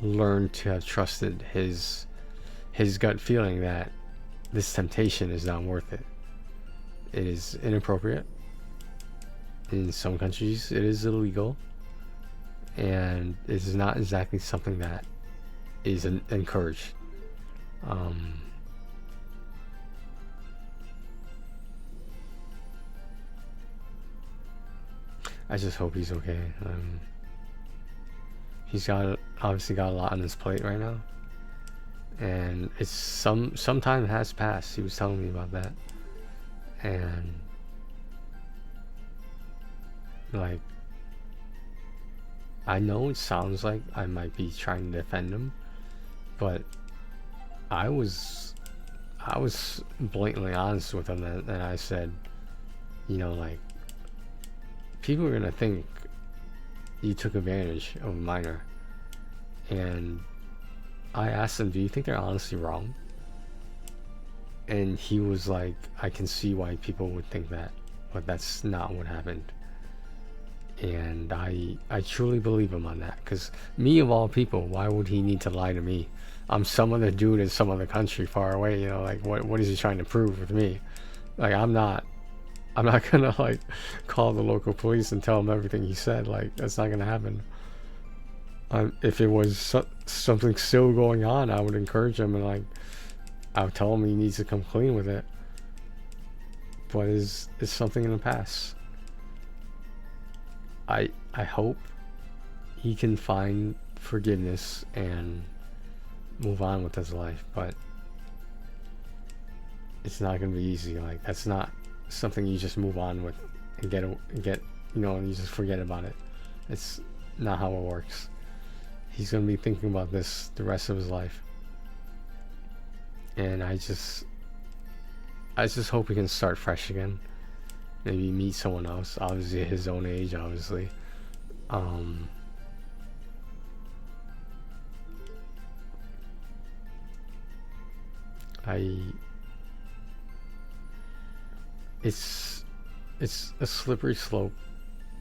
learned to have trusted his gut feeling that this temptation is not worth it. It is inappropriate. In some countries it is illegal, and it is not exactly something that is encouraged. I just hope he's okay. He's obviously got a lot on his plate right now, and it's some time has passed. He was telling me about that, and like, I know it sounds like I might be trying to defend him, but I was blatantly honest with him, and I said, you know, like, people are gonna think you took advantage of a minor. And I asked him, do you think they're honestly wrong? And he was like, I can see why people would think that, but that's not what happened. And I truly believe him on that, because me of all people, why would he need to lie to me? I'm some other dude in some other country far away, you know, like what is he trying to prove with me? Like, I'm not gonna like call the local police and tell them everything he said. Like, that's not gonna happen. If it was something still going on, I would encourage him, and like, I would tell him he needs to come clean with it. but is something in the past. I hope he can find forgiveness and move on with his life, but it's not gonna be easy. Like, that's not something you just move on with and get you know, and you just forget about it. It's not how it works. He's gonna be thinking about this the rest of his life, and I just hope he can start fresh again. Maybe meet someone else, obviously his own age, obviously. It's a slippery slope,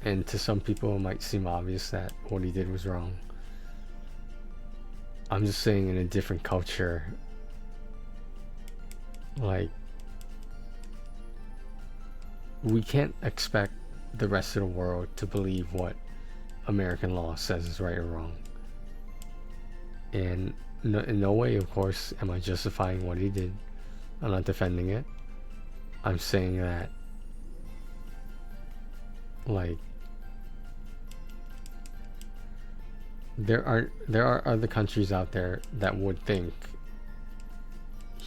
and to some people it might seem obvious that what he did was wrong. I'm just saying, in a different culture, like, we can't expect the rest of the world to believe what American law says is right or wrong. And in no way, of course, am I justifying what he did. I'm not defending it. I'm saying that, like, there are other countries out there that would think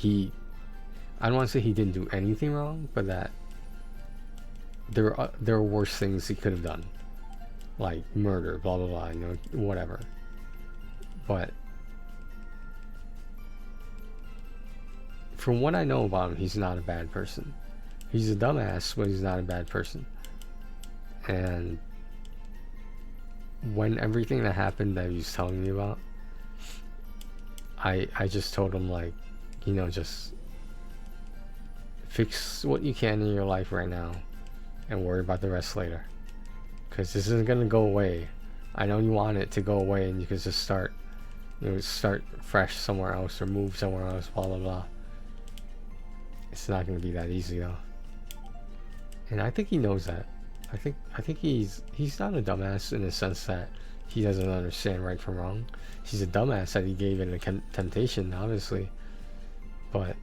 I don't want to say he didn't do anything wrong, but that there are worse things he could have done, like murder, blah blah blah, you know, whatever. But from what I know about him, he's not a bad person. He's a dumbass, but he's not a bad person. And when everything that happened that he was telling me about, I just told him, like, you know, just fix what you can in your life right now and worry about the rest later, because this isn't gonna go away. I know you want it to go away and you can just start fresh somewhere else or move somewhere else, blah blah blah. It's not gonna be that easy though, and I think he knows that. I think he's not a dumbass in the sense that he doesn't understand right from wrong. He's a dumbass that he gave in a temptation, obviously, but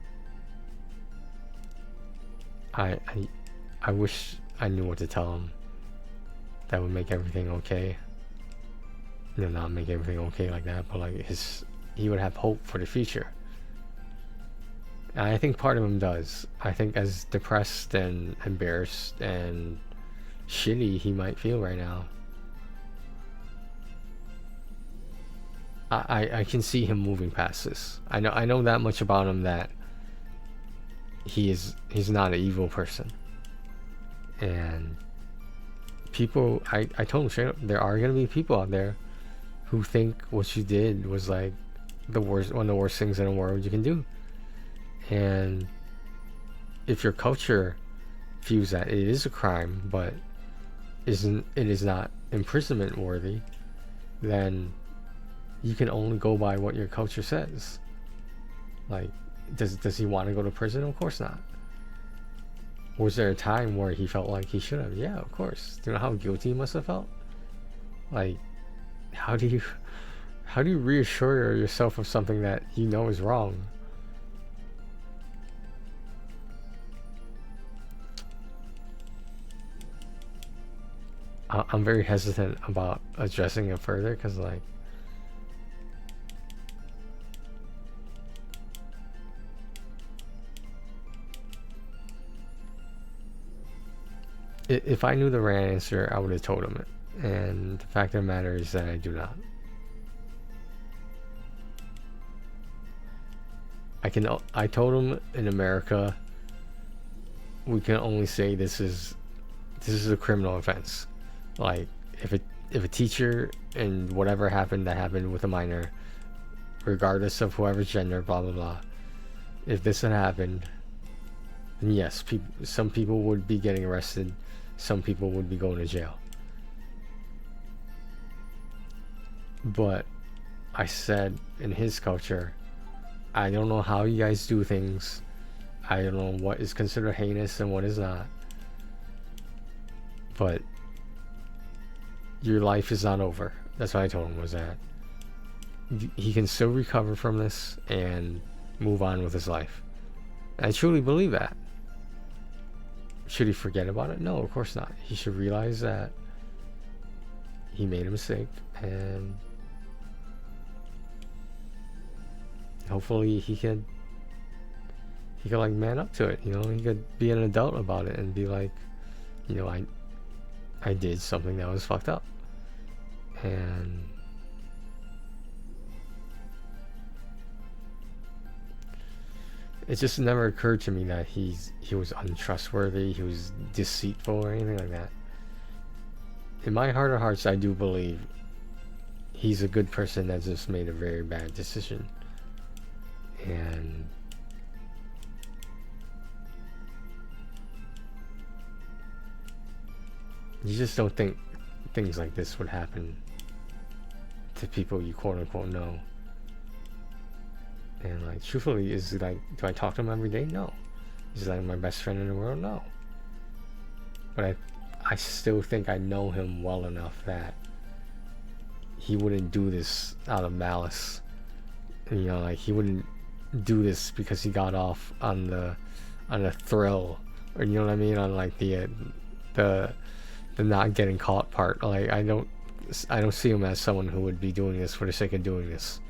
I wish I knew what to tell him that would make everything okay. You know, not make everything okay like that, but like he would have hope for the future. And I think part of him does. I think as depressed and embarrassed and shitty he might feel right now, I can see him moving past this. I know that much about him, that he's not an evil person. And people, I told him straight up, there are gonna be people out there who think what you did was like one of the worst things in the world you can do. And if your culture views that it is a crime, but it is not imprisonment worthy, then you can only go by what your culture says. Like, does he want to go to prison? Of course not. Was there a time where he felt like he should have? Yeah, of course. Do you know how guilty he must have felt? Like, how do you reassure yourself of something that you know is wrong? I'm very hesitant about addressing it further, because, like, if I knew the right answer, I would have told him it. And the fact of the matter is that I do not. I told him, in America, we can only say this is a criminal offense. Like, if a teacher and whatever happened with a minor, regardless of whoever's gender, blah blah blah, if this had happened, then yes, some people would be getting arrested, some people would be going to jail. But I said, in his culture, I don't know how you guys do things. I don't know what is considered heinous and what is not. But your life is not over. That's what I told him, was that he can still recover from this and move on with his life. And I truly believe that. should he forget about it? No, of course not. He should realize that he made a mistake, and hopefully he could like man up to it. You know, he could be an adult about it and be like, you know, I did something that was fucked up, and it just never occurred to me that he was untrustworthy, he was deceitful, or anything like that. In my heart of hearts, I do believe he's a good person that just made a very bad decision. And you just don't think things like this would happen to people you quote unquote know. And like, truthfully, is like, do I talk to him every day? No. Is he like my best friend in the world? No. But I still think I know him well enough that he wouldn't do this out of malice. You know, like, he wouldn't do this because he got off on the thrill, or, you know what I mean, on like the not getting caught part. Like, I don't see him as someone who would be doing this for the sake of doing this.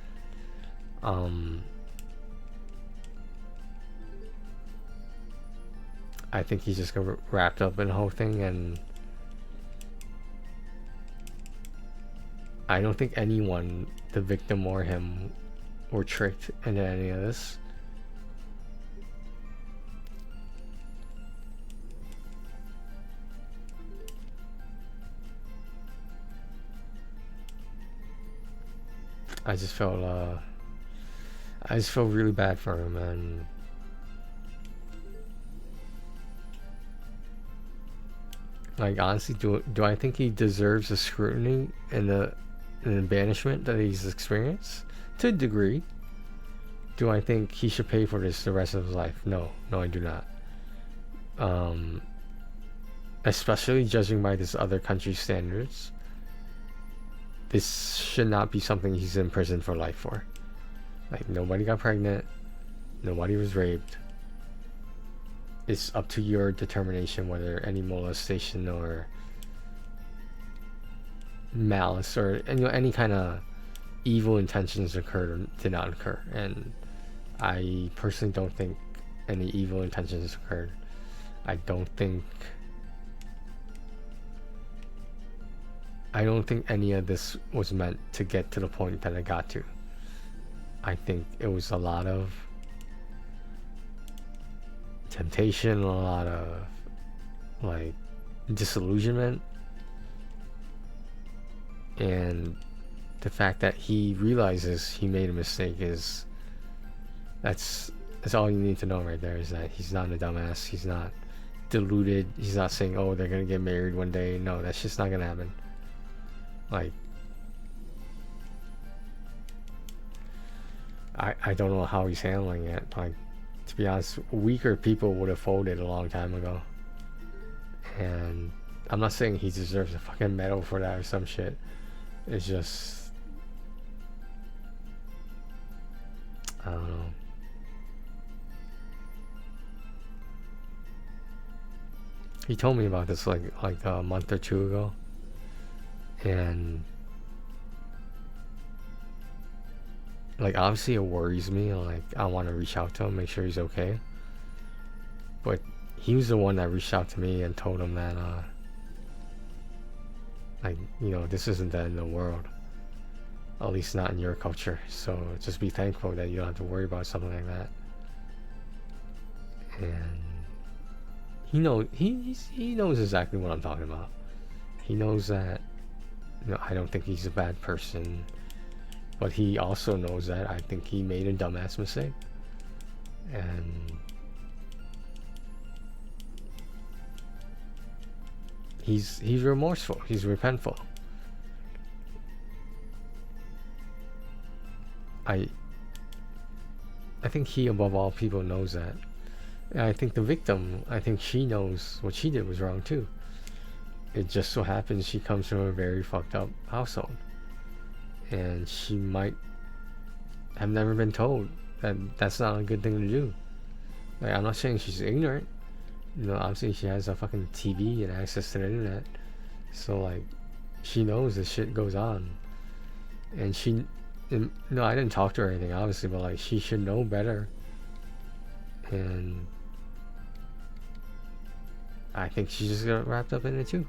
I think he just got wrapped up in the whole thing, and I don't think anyone, the victim or him, were tricked into any of this. I just felt really bad for him, and like, honestly, do I think he deserves the scrutiny and the banishment that he's experienced? To a degree. Do I think he should pay for this the rest of his life? No, I do not. Especially judging by this other country's standards, this should not be something he's in prison for life for. Like, nobody got pregnant, nobody was raped. It's up to your determination whether any molestation or malice or any kind of evil intentions occurred or did not occur. And I personally don't think any evil intentions occurred. I don't think any of this was meant to get to the point that it got to. I think it was a lot of temptation, a lot of like disillusionment, and the fact that he realizes he made a mistake that's all you need to know right there, is that he's not a dumbass, he's not deluded, he's not saying, oh, they're gonna get married one day. No, that's just not gonna happen. Like, I don't know how he's handling it. Like, to be honest, weaker people would have folded a long time ago. And I'm not saying he deserves a fucking medal for that or some shit. It's just, I don't know. He told me about this like a month or two ago, and like, obviously it worries me. Like, I want to reach out to him, make sure he's okay. But he was the one that reached out to me and told him that like, you know, this isn't the end of the world, at least not in your culture. So just be thankful that you don't have to worry about something like that. And he knows exactly what I'm talking about. He knows that, you know, I don't think he's a bad person, but he also knows that I think he made a dumbass mistake, and he's remorseful, he's repentful. I think he, above all people, knows that. And I think the victim, I think she knows what she did was wrong too. It just so happens she comes from a very fucked up household, and she might have never been told that that's not a good thing to do. Like, I'm not saying she's ignorant, You know, obviously she has a fucking TV and access to the internet, so like, she knows this shit goes on, and no, I didn't talk to her or anything, obviously, but like, she should know better, and I think she just got wrapped up in it too.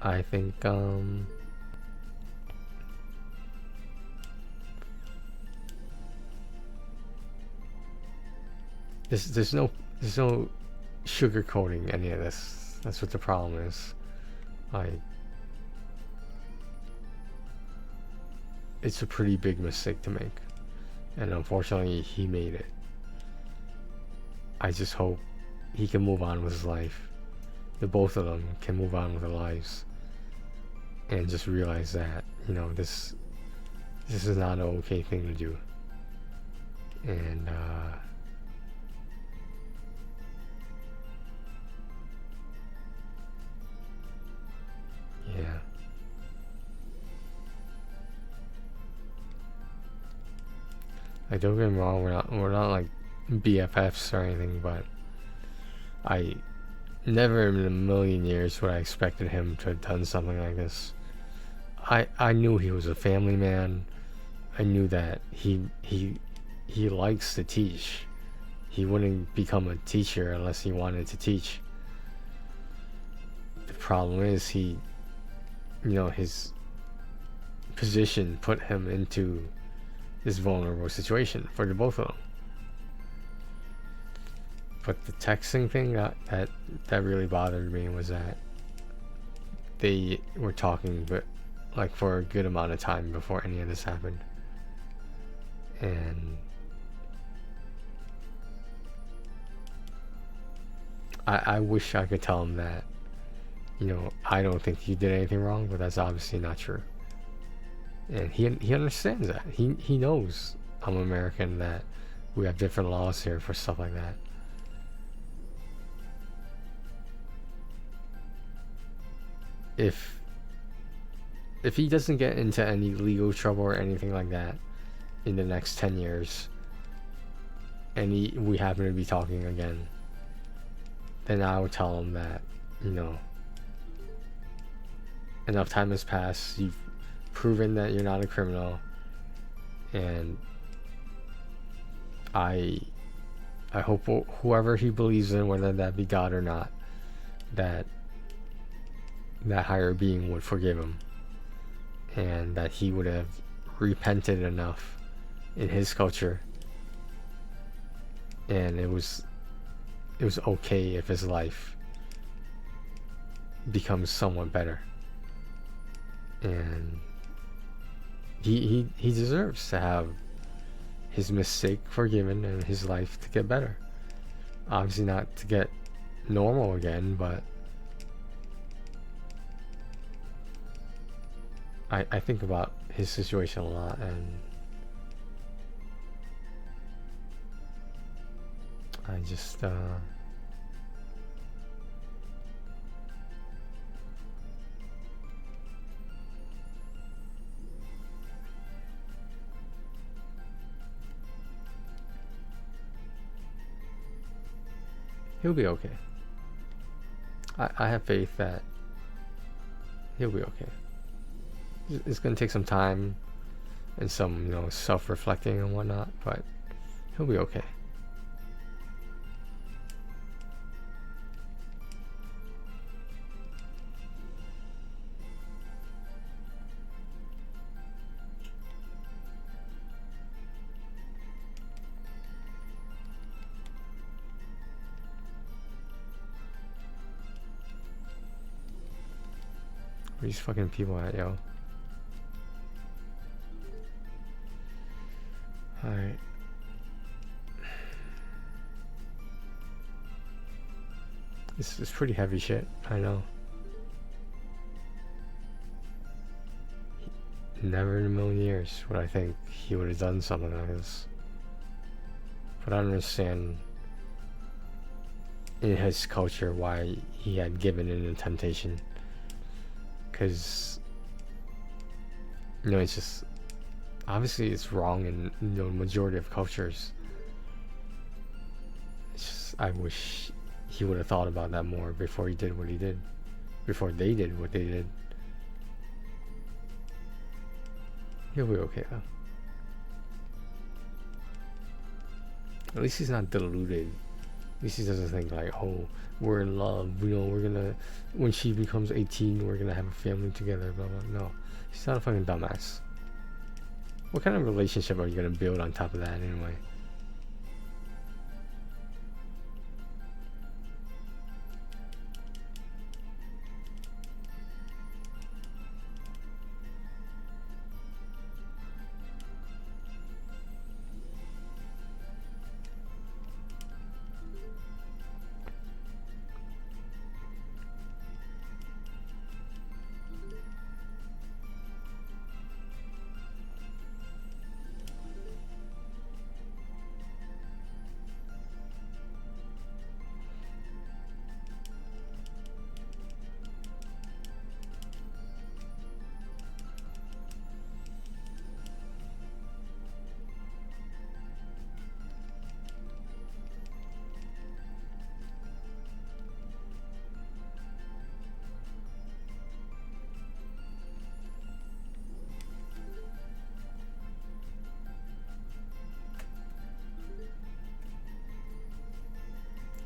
I think there's no sugarcoating any of this. That's what the problem is. Like, it's a pretty big mistake to make, and unfortunately he made it. I just hope he can move on with his life. The both of them can move on with their lives, and just realize that, you know, this is not an okay thing to do. And yeah. Like, don't get me wrong, we're not like BFFs or anything, but I never in a million years would I expected him to have done something like this. I knew he was a family man. I knew that he likes to teach. He wouldn't become a teacher unless he wanted to teach. The problem is he, you know, his position put him into this vulnerable situation for the both of them. But the texting thing that really bothered me was that they were talking, but like for a good amount of time before any of this happened. And I wish I could tell him that, you know, I don't think you did anything wrong, but that's obviously not true. And he understands that. He knows I'm American, that we have different laws here for stuff like that. If he doesn't get into any legal trouble or anything like that in the next 10 years, and we happen to be talking again, then I would tell him that, you know, enough time has passed, you've proven that you're not a criminal, and I hope whoever he believes in, whether that be God or not, that higher being would forgive him, and that he would have repented enough in his culture, and it was okay if his life becomes somewhat better. And he deserves to have his mistake forgiven and his life to get better. Obviously not to get normal again, but I think about his situation a lot, and I just he'll be okay. I have faith that he'll be okay. It's gonna take some time and some, you know, self-reflecting and whatnot, but he'll be okay. Where these fucking people at, yo? Alright. This is pretty heavy shit, I know. Never in a million years would I think he would have done something like this. But I don't understand in his culture why he had given in to temptation. Because, you know, it's just, obviously it's wrong in, you know, majority of cultures. It's just, I wish he would have thought about that more before he did what he did. Before they did what they did. He'll be okay though. At least he's not deluded. At least he doesn't think like, oh, we're in love, you know, we're gonna, when she becomes 18, we're gonna have a family together, blah blah. No, he's not a fucking dumbass. What kind of relationship are you gonna build on top of that anyway?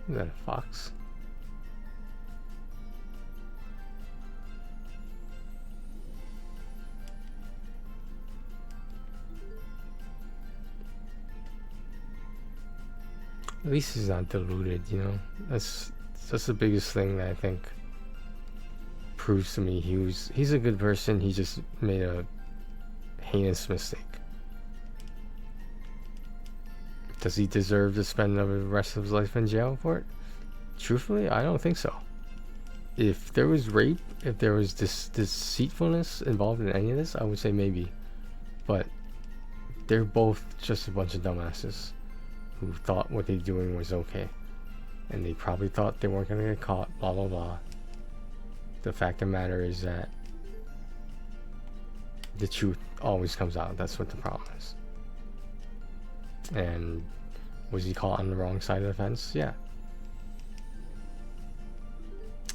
Is that a fox? At least he's not deluded, you know? That's the biggest thing that I think proves to me he's a good person. He just made a heinous mistake. Does he deserve to spend the rest of his life in jail for it? Truthfully, I don't think so. If there was rape, if there was this deceitfulness involved in any of this, I would say maybe. But they're both just a bunch of dumbasses who thought what they're doing was okay. And they probably thought they weren't going to get caught, blah blah blah. The fact of the matter is that the truth always comes out. That's what the problem is. And was he caught on the wrong side of the fence? Yeah.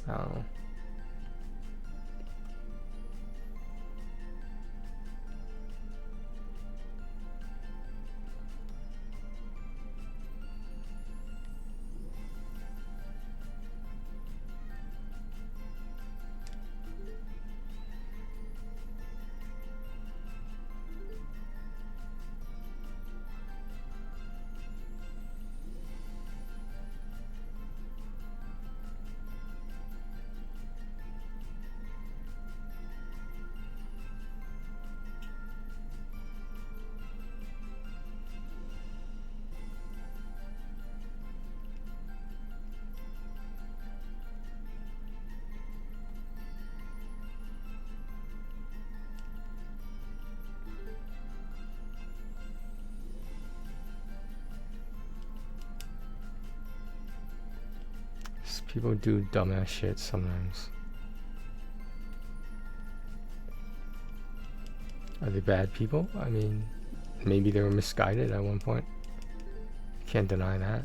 I don't know. People do dumbass shit sometimes. Are they bad people? I mean, maybe they were misguided at one point. Can't deny that.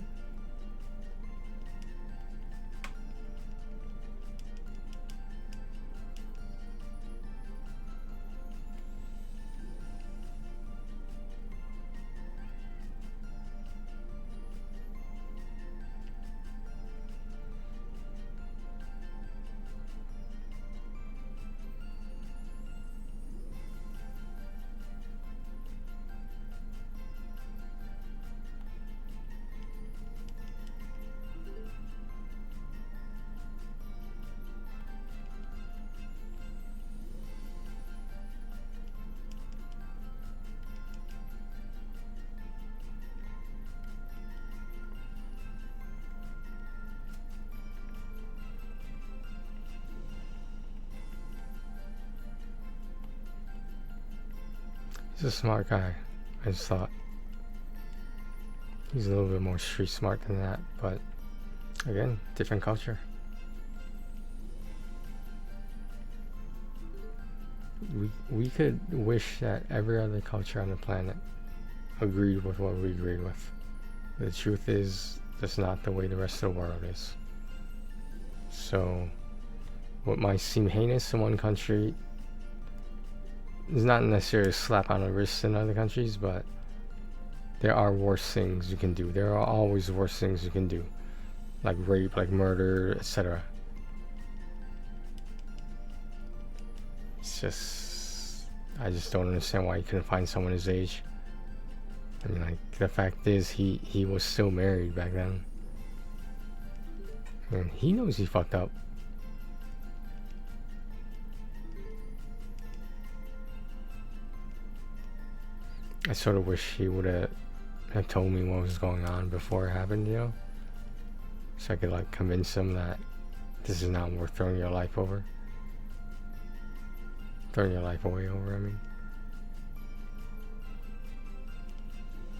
He's a smart guy. I just thought he's a little bit more street smart than that, but again, different culture. We could wish that every other culture on the planet agreed with what we agreed with. The truth is, that's not the way the rest of the world is. So what might seem heinous in one country is not necessarily a slap on the wrist in other countries, but there are worse things you can do. There are always worse things you can do, like rape, like murder, etc. It's just, I just don't understand why you couldn't find someone his age. I mean, like, the fact is, he was still married back then. And he knows he fucked up. I sort of wish he would have told me what was going on before it happened, you know? So I could, like, convince him that this is not worth throwing your life over. Throwing your life away over, I mean.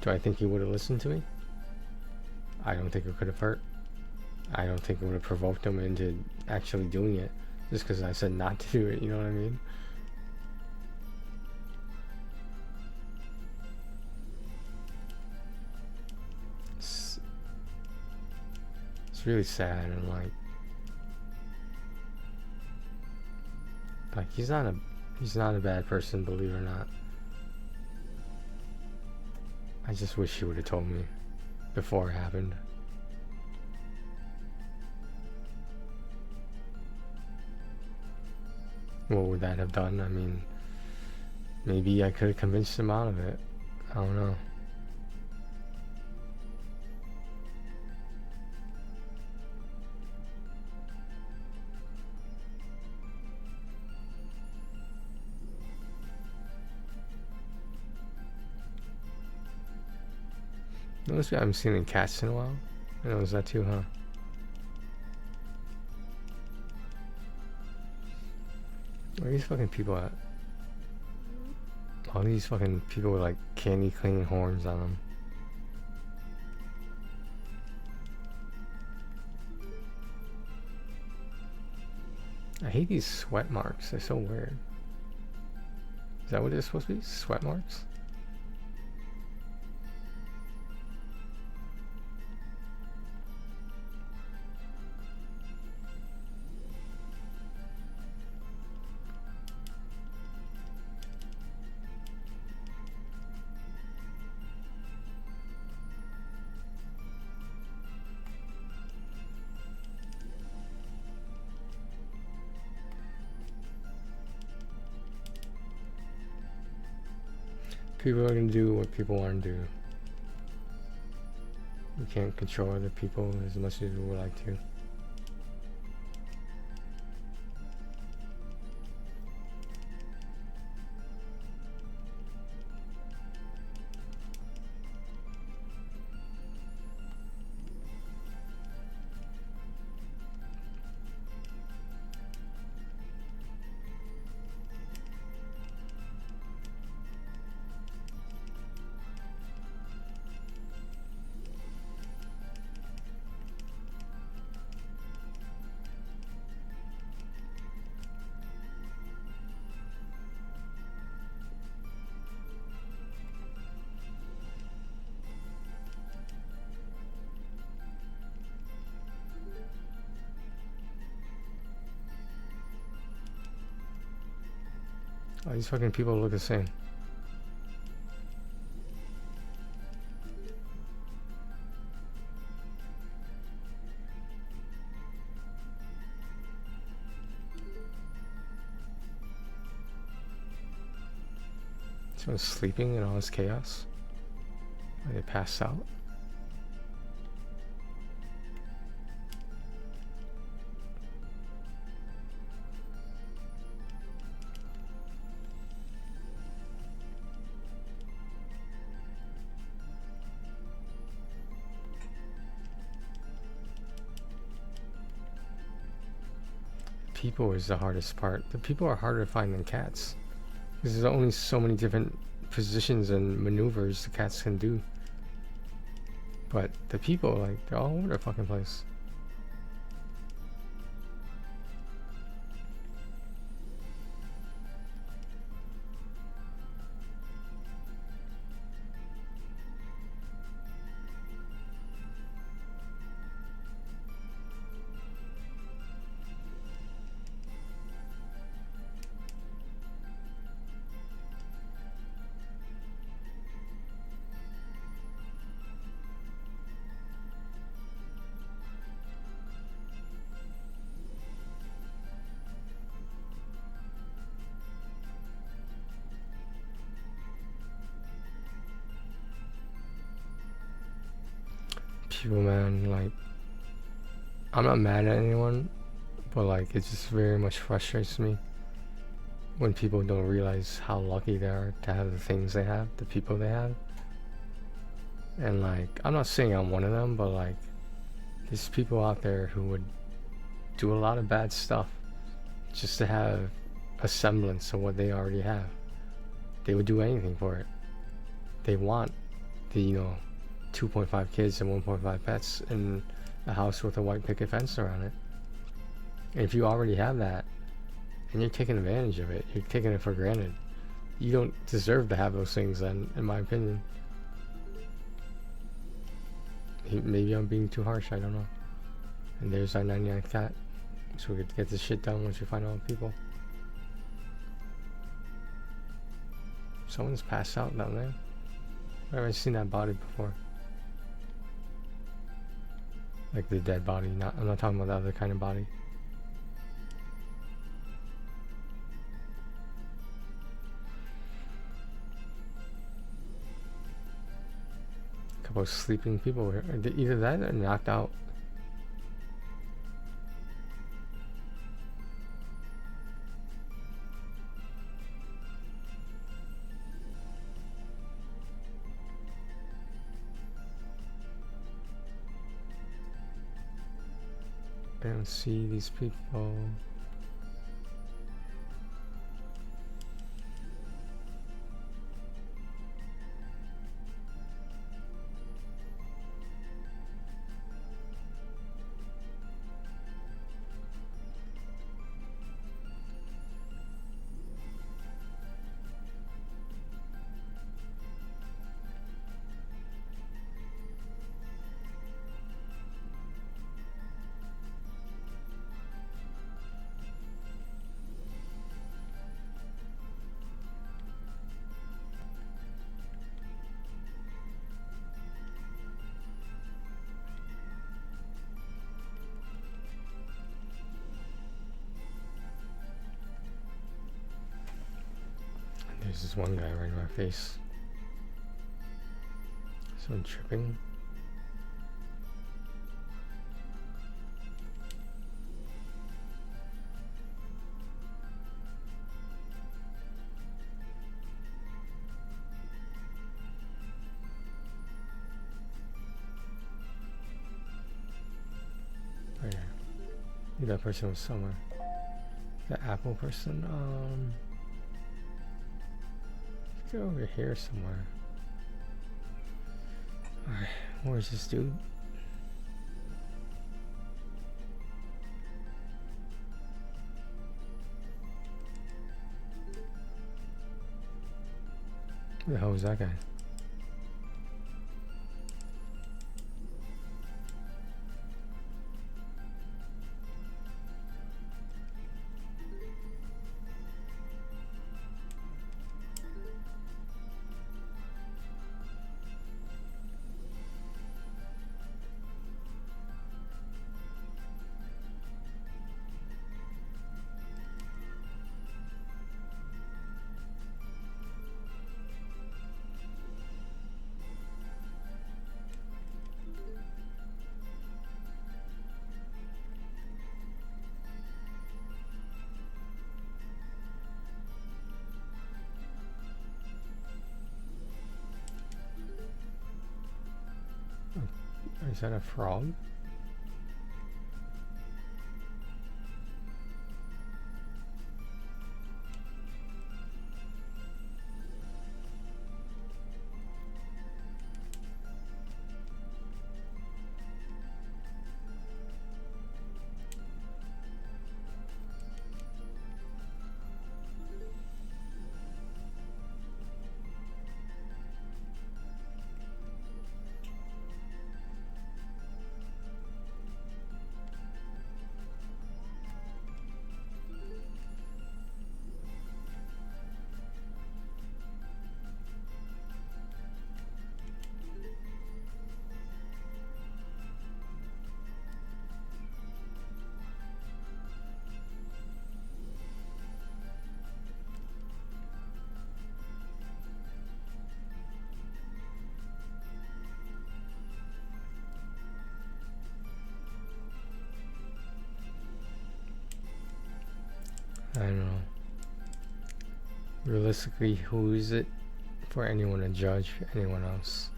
Do I think he would have listened to me? I don't think it could have hurt. I don't think it would have provoked him into actually doing it just because I said not to do it, you know what I mean? It's really sad, and like he's not a bad person, believe it or not. I just wish he would have told me before it happened. What would that have done? I mean, maybe I could have convinced him out of it. I don't know. Notice I haven't seen any cats in a while. I noticed that too, huh? Where are these fucking people at? All these fucking people with like candy cane horns on them. I hate these sweat marks. They're so weird. Is that what it's supposed to be? Sweat marks? People are gonna do what people want to do. We can't control other people as much as we would like to. All these fucking people look the same. Someone's sleeping in all this chaos. Are they passed out? People is the hardest part. The people are harder to find than cats. Because there's only so many different positions and maneuvers the cats can do. But the people, like, they're all over the fucking place. people, man, like, I'm not mad at anyone, but like, it just very much frustrates me when people don't realize how lucky they are to have the things they have, the people they have. And like, I'm not saying I'm one of them, but like, there's people out there who would do a lot of bad stuff just to have a semblance of what they already have. They would do anything for it. They want the, 2.5 kids and 1.5 pets in a house with a white picket fence around it. And if you already have that, and you're taking advantage of it, you're taking it for granted, you don't deserve to have those things then, in my opinion. Maybe I'm being too harsh, I don't know. And there's our 99th cat. So we could get this shit done once we find all the people. Someone's passed out down there. Where have I seen that body before? Like the dead body, I'm not talking about the other kind of body. A couple of sleeping people here. Either that or knocked out. I don't see these people. There's this one guy right in my face. Someone tripping. Right here. I think that person was somewhere. The apple person, go over here somewhere. Alright, where's this dude? Who the hell was that guy? Is that a frog? I don't know. Realistically, who is it for anyone to judge anyone else?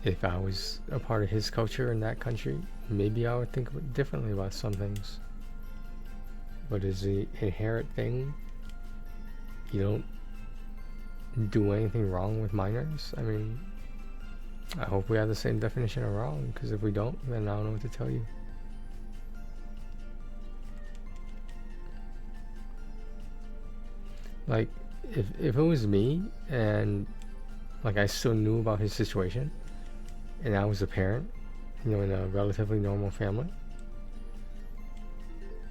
If I was a part of his culture in that country, maybe I would think differently about some things. But it's an inherent thing. You don't do anything wrong with minors. I mean, I hope we have the same definition of wrong, because if we don't, then I don't know what to tell you. Like, if it was me, and like I still knew about his situation, and I was a parent, you know, in a relatively normal family,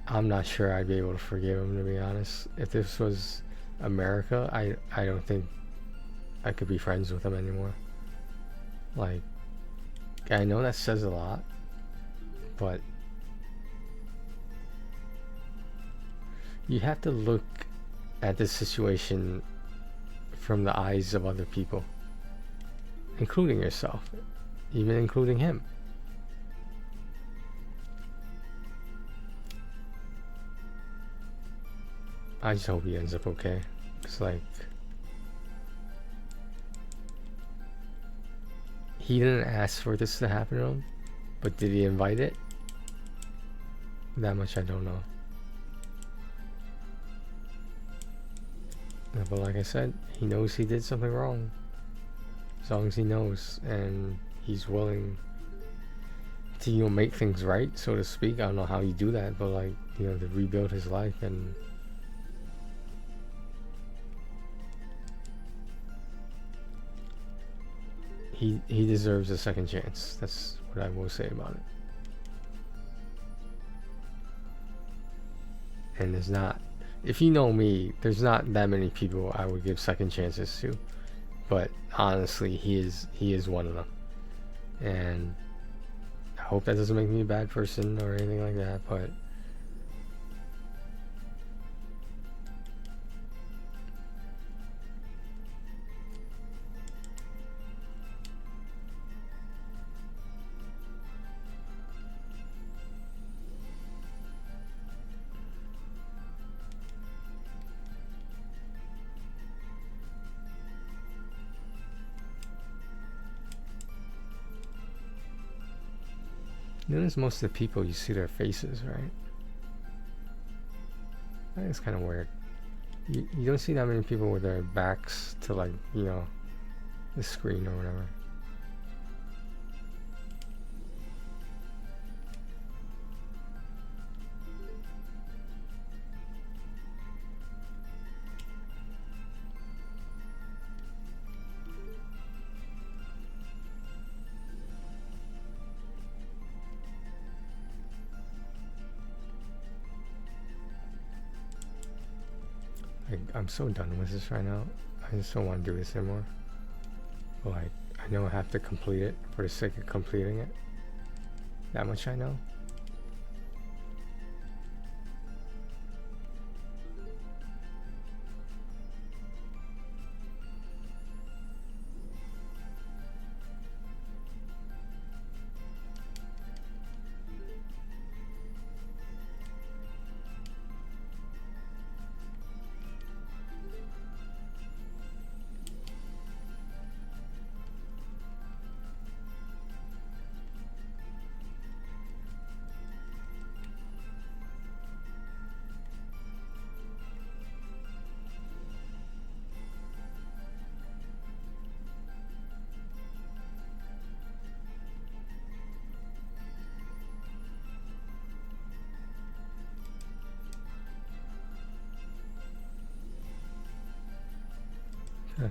I'm not sure I'd be able to forgive him, to be honest. If this was America, I don't think I could be friends with him anymore. Like, I know that says a lot, but you have to look at this situation from the eyes of other people, including yourself, even including him. I just hope he ends up okay. It's like, he didn't ask for this to happen to him, but did he invite it? That much I don't know. But like I said, he knows he did something wrong. As long as he knows, and he's willing to, you know, make things right, so to speak. I don't know how you do that, but like, you know, to rebuild his life, and he deserves a second chance. That's what I will say about it. And there's not, if you know me, there's not that many people I would give second chances to, but honestly, he is one of them. And I hope that doesn't make me a bad person or anything like that, but notice most of the people, you see their faces, right? I think it's kind of weird. You don't see that many people with their backs to, like, you know, the screen or whatever. I'm so done with this right now. I just don't want to do this anymore. But like, I know I have to complete it for the sake of completing it. That much I know.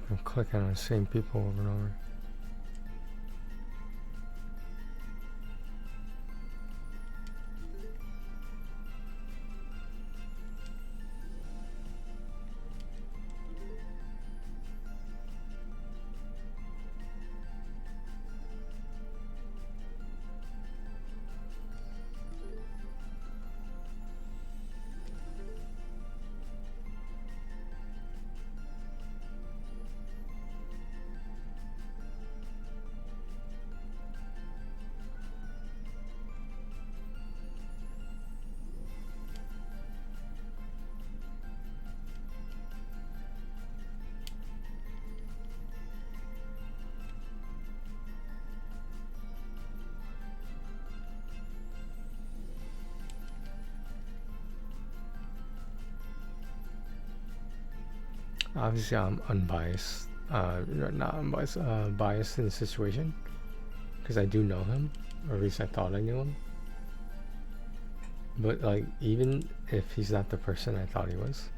I'm clicking on the same people over and over. Obviously, I'm unbiased. Not unbiased. Biased in the situation because I do know him, or at least I thought I knew him. But like, even if he's not the person I thought he was,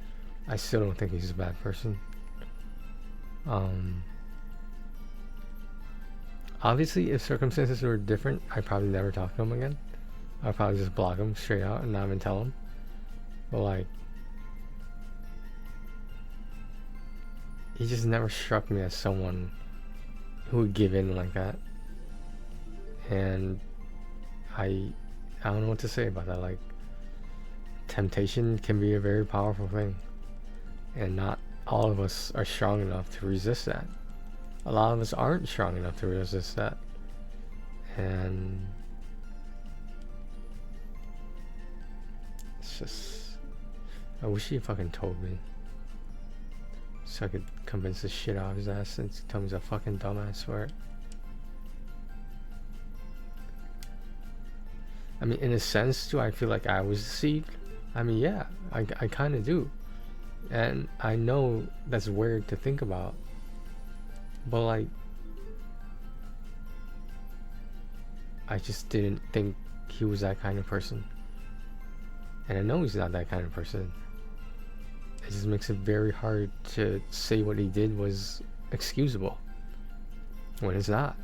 I still don't think he's a bad person. Obviously, if circumstances were different, I'd probably never talk to him again. I'd probably just block him straight out and not even tell him. But like, he just never struck me as someone who would give in like that. And I don't know what to say about that. Like, temptation can be a very powerful thing, and not all of us are strong enough to resist that. A lot of us aren't strong enough to resist that. And it's just, I wish he fucking told me so I could convince the shit out of his ass and tell me he's a fucking dumbass for it. I mean, in a sense, do I feel like I was deceived? I mean, yeah, I kind of do. And I know that's weird to think about. But like, I just didn't think he was that kind of person. And I know he's not that kind of person. It just makes it very hard to say what he did was excusable when it's not.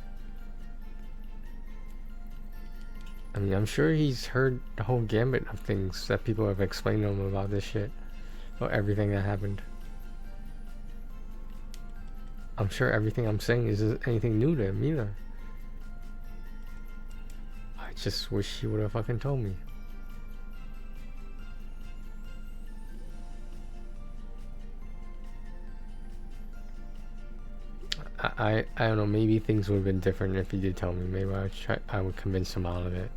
I mean, I'm sure he's heard the whole gambit of things that people have explained to him about this shit, about everything that happened. I'm sure everything I'm saying isn't anything new to him either. I just wish he would have fucking told me. I don't know, maybe things would have been different if he did tell me. Maybe I would convince him out of it.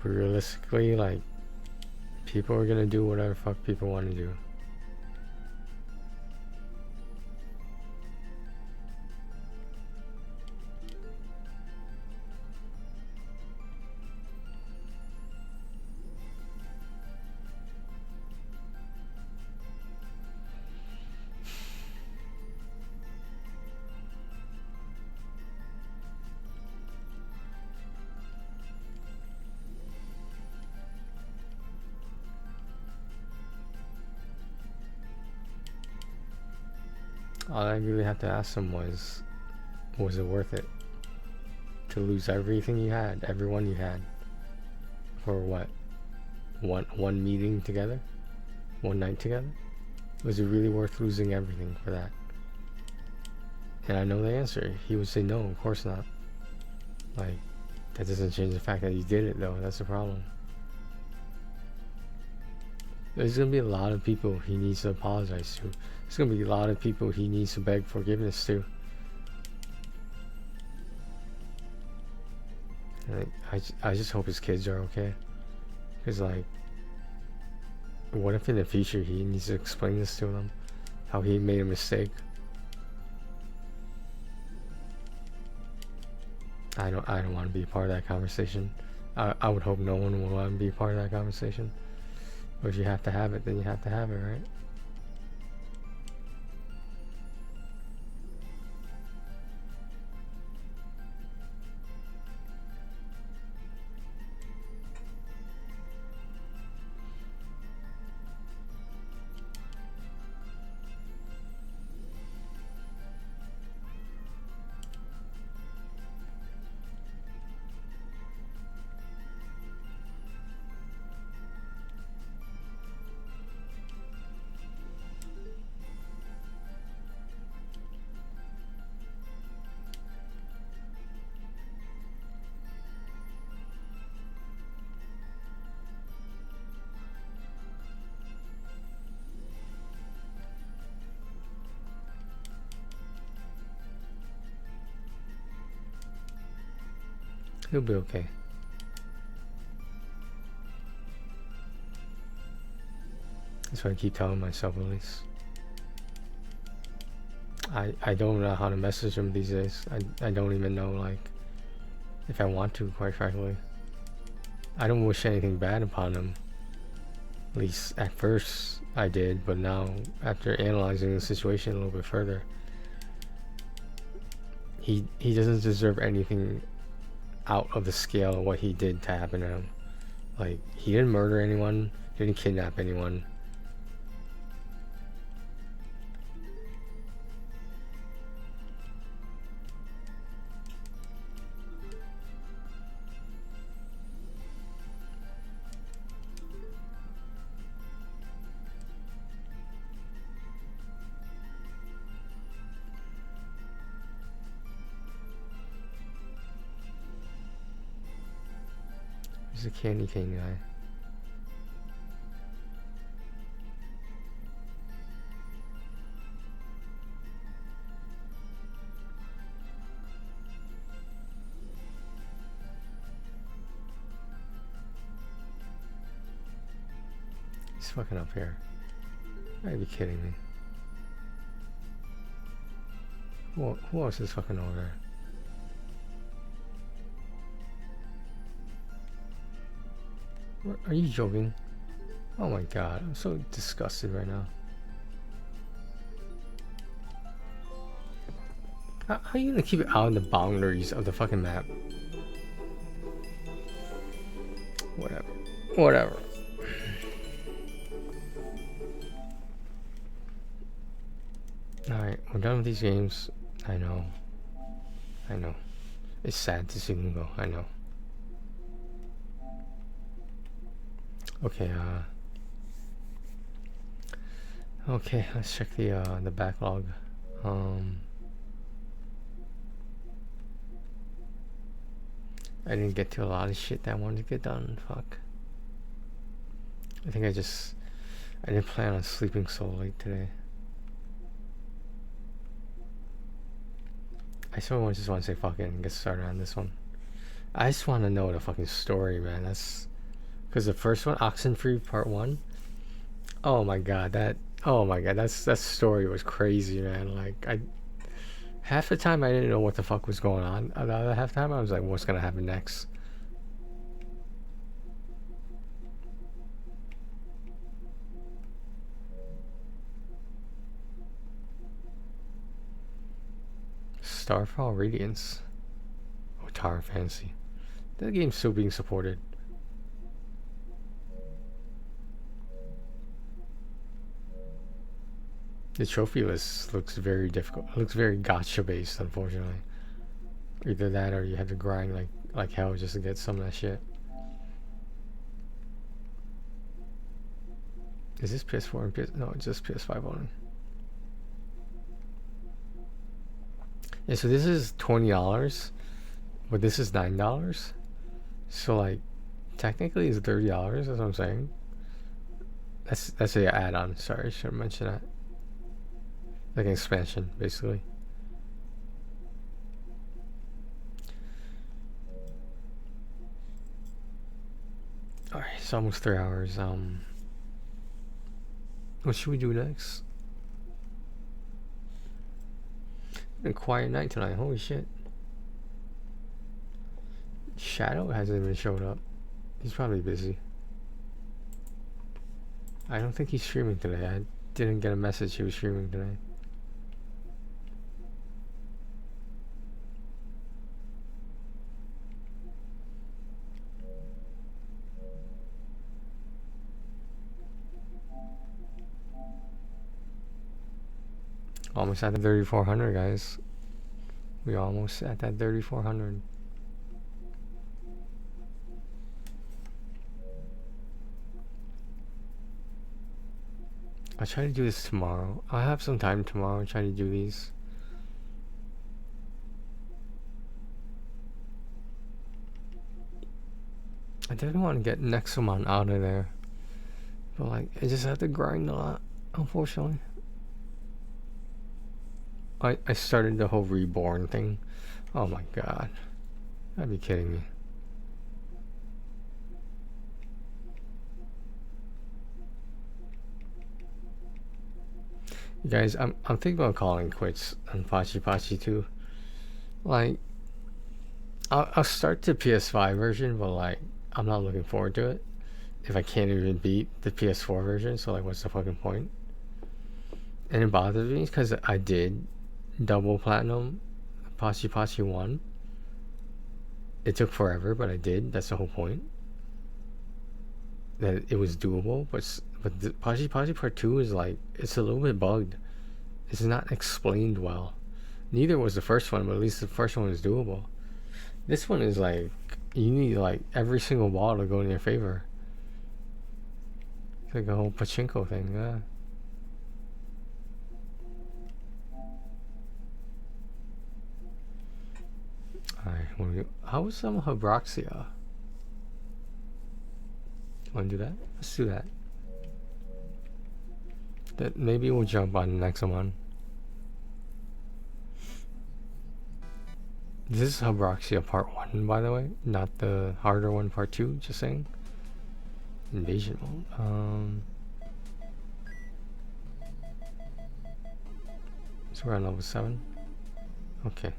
But realistically, like, people are gonna do whatever fuck people want to do. All I really had to ask him was it worth it to lose everything you had, everyone you had, for what? One meeting together? One night together? Was it really worth losing everything for that? And I know the answer. He would say no, of course not. Like, that doesn't change the fact that he did it though, that's the problem. There's gonna be a lot of people he needs to apologize to. There's gonna be a lot of people he needs to beg forgiveness to. And I just hope his kids are okay. Cause like, what if in the future he needs to explain this to them? How he made a mistake? I don't want to be a part of that conversation. I would hope no one will want to be a part of that conversation. But if you have to have it, then you have to have it, right? He'll be okay. That's what I keep telling myself, at least. I don't know how to message him these days. I don't even know, like, if I want to, quite frankly. I don't wish anything bad upon him. At least at first I did, but now after analyzing the situation a little bit further, he doesn't deserve anything out of the scale of what he did to happen to him. Like, he didn't murder anyone, didn't kidnap anyone. He's a candy cane guy. He's fucking up here. You gotta be kidding me. Who else is fucking over there? Are you joking? Oh my god, I'm so disgusted right now. How are you gonna keep it out of the boundaries of the fucking map? Whatever. Whatever. Alright, we're done with these games. I know. I know. It's sad to see them go. I know. Okay, okay, let's check the backlog. I didn't get to a lot of shit that I wanted to get done. Fuck. I think I didn't plan on sleeping so late today. I just want to say fuck it and get started on this one. I just want to know the fucking story, man. That's because the first one, Oxenfree Part 1. Oh my god, that story was crazy, man. Like, half the time I didn't know what the fuck was going on. The other half the time I was like, what's gonna happen next? Starfall Radiance. Oh, Tower Fantasy. That game's still being supported. The trophy list looks very difficult. It looks very gacha based, unfortunately. Either that or you have to grind like hell just to get some of that shit. Is this PS4 and PS? No, it's just PS5 only. Yeah, so this is $20, but this is $9. So like, technically it's $30. That's what I'm saying. That's the add-on. Sorry, I should have mentioned that. Like an expansion, basically. Alright, it's almost 3 hours. What should we do next? Been a quiet night tonight, holy shit. Shadow hasn't even showed up. He's probably busy. I don't think he's streaming today. I didn't get a message he was streaming today. Almost at the 3,400, guys. We almost at that 3,400. I'll try to do this tomorrow. I'll have some time tomorrow and try to do these. I definitely want to get Nexomon out of there. But like, I just have to grind a lot, unfortunately. I started the whole reborn thing. Oh my god. I'd be kidding me. You guys, I'm thinking about calling quits on Pachi Pachi too. Like, I'll start the PS5 version, but like, I'm not looking forward to it. if I can't even beat the PS4 version, so like what's the fucking point? And it bothers me because I did double platinum Pachi Pachi 1. It took forever, but I did. That's the whole point. That it was doable, but the Pachi Pachi Part 2 is like, it's a little bit bugged. It's not explained well. Neither was the first one, but at least the first one was doable. This one is like, you need like every single ball to go in your favor. It's like a whole pachinko thing, yeah. Alright, how was some Hybroxia? Wanna do that? Let's do that. That maybe we'll jump on the next one. This is Hybroxia Part 1, by the way, not the harder one Part 2, just saying. Invasion mode. So we're on level 7. Okay.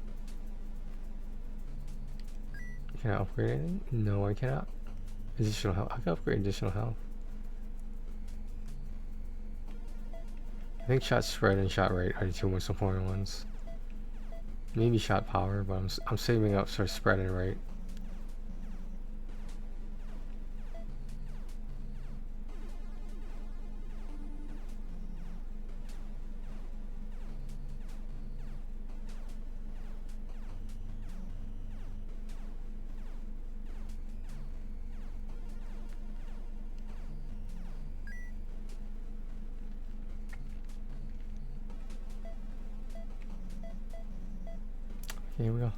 Can I upgrade anything? No, I cannot. Additional health. I can upgrade additional health. I think shot spread and shot rate are the two most important ones. Maybe shot power, but I'm saving up for spread and rate. Here we go.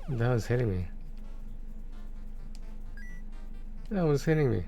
That was hitting me. That was hitting me.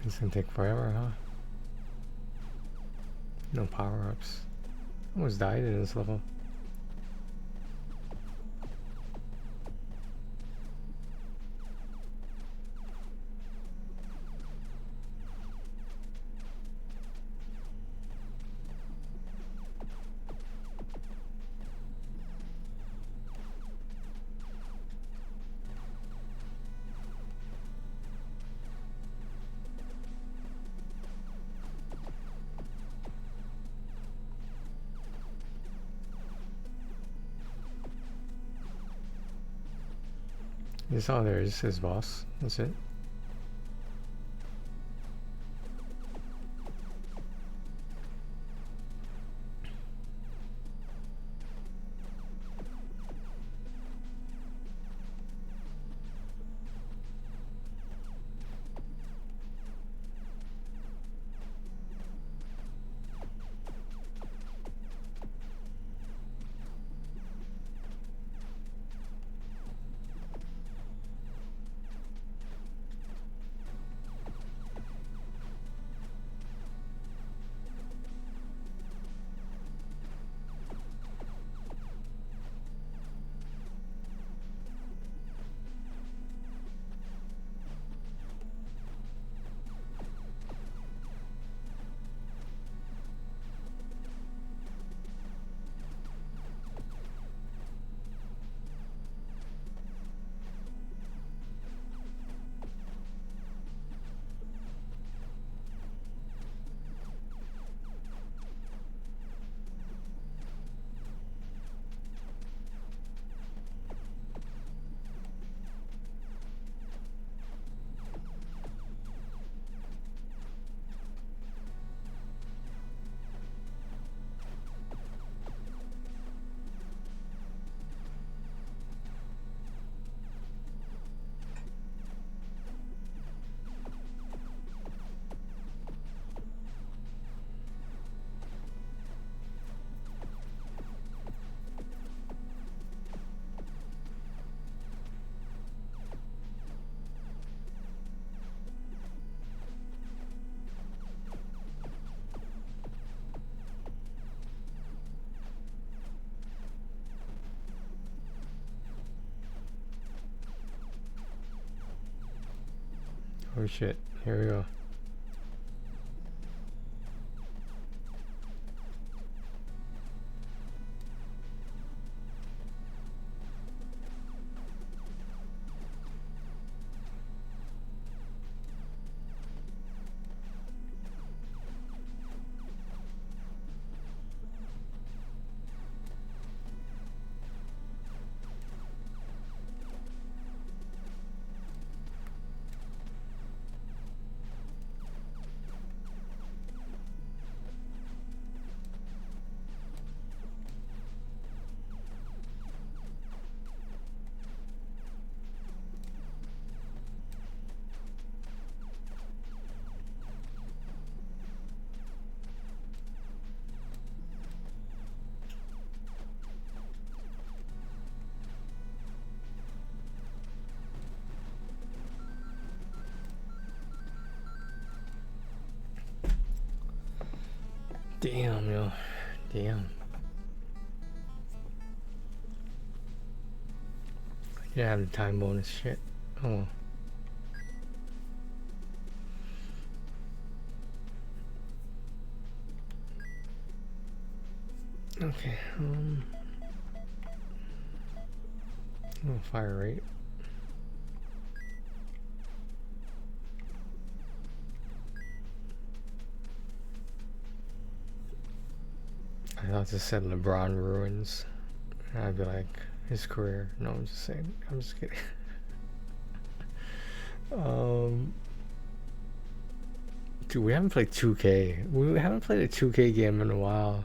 It's gonna take forever, huh? No power-ups. Almost died in this level. This all there is his boss. That's it. Oh shit, here we go. Damn, yo. Damn. You have the time bonus shit. Oh. Okay, oh, fire rate. I thought this said LeBron ruins. I'd be like, his career. No, I'm just saying. I'm just kidding. Dude, we haven't played 2K. We haven't played a 2K game in a while.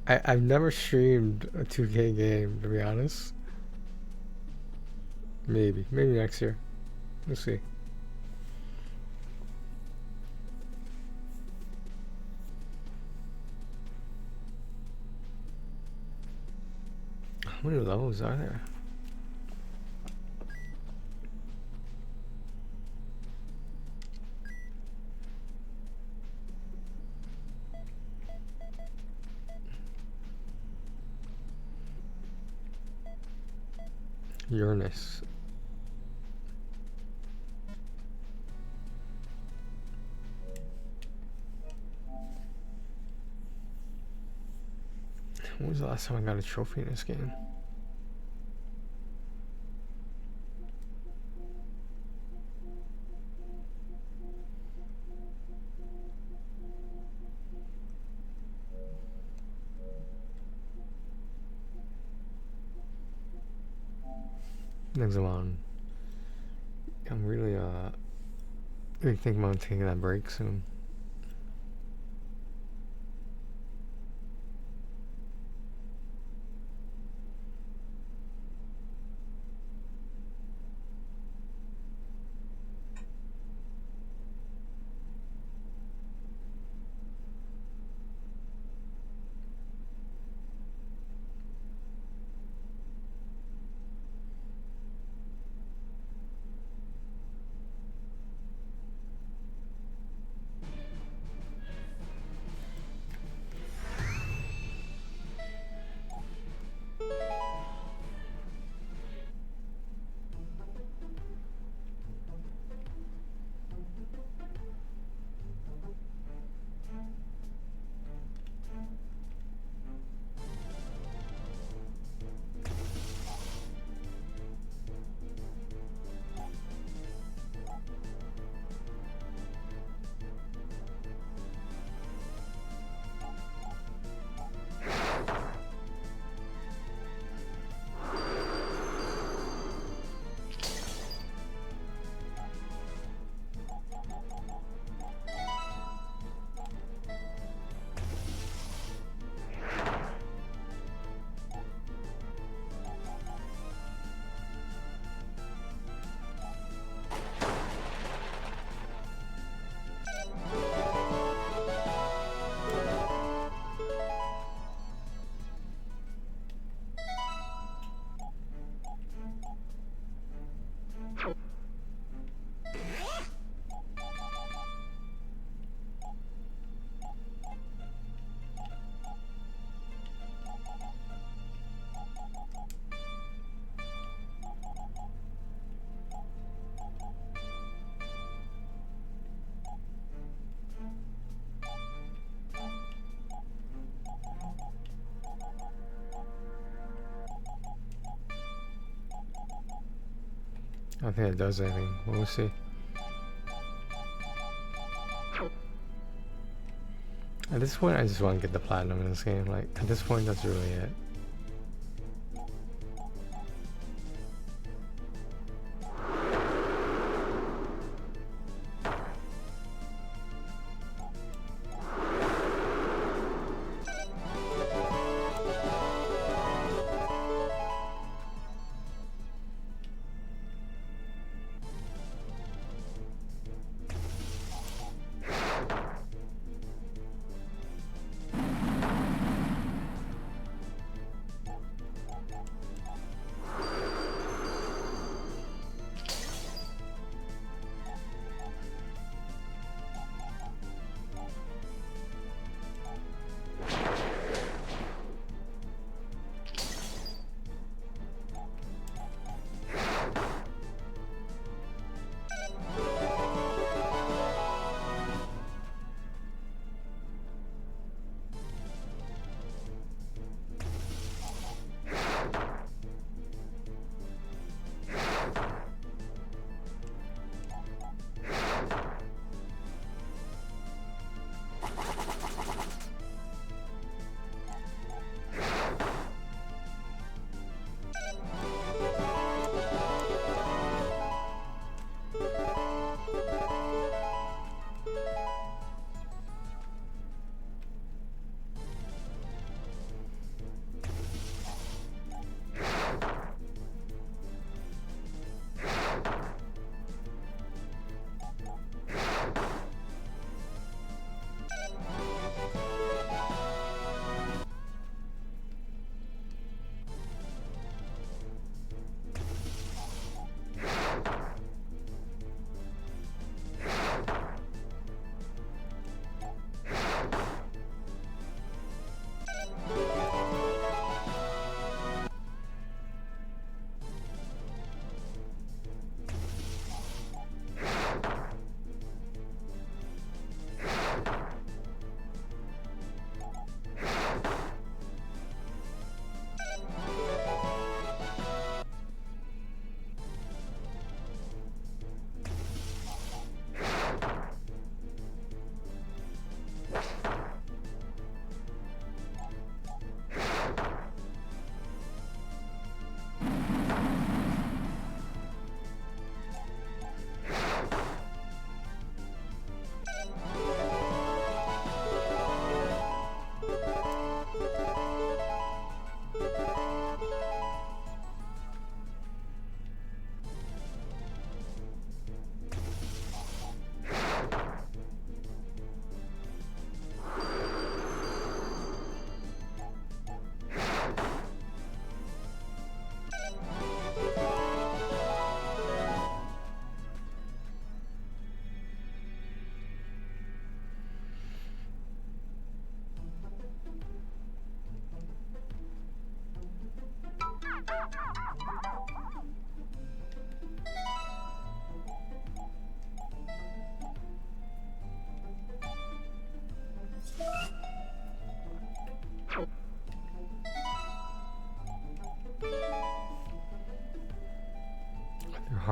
I've never streamed a 2K game, to be honest. Maybe next year. We'll see. How many levels are there? Uranus. When was the last time I got a trophy in this game? Next one. I'm really thinking about taking that break soon. I don't think it does anything. We'll see. At this point, I just want to get the platinum in this game. Like, at this point, that's really it.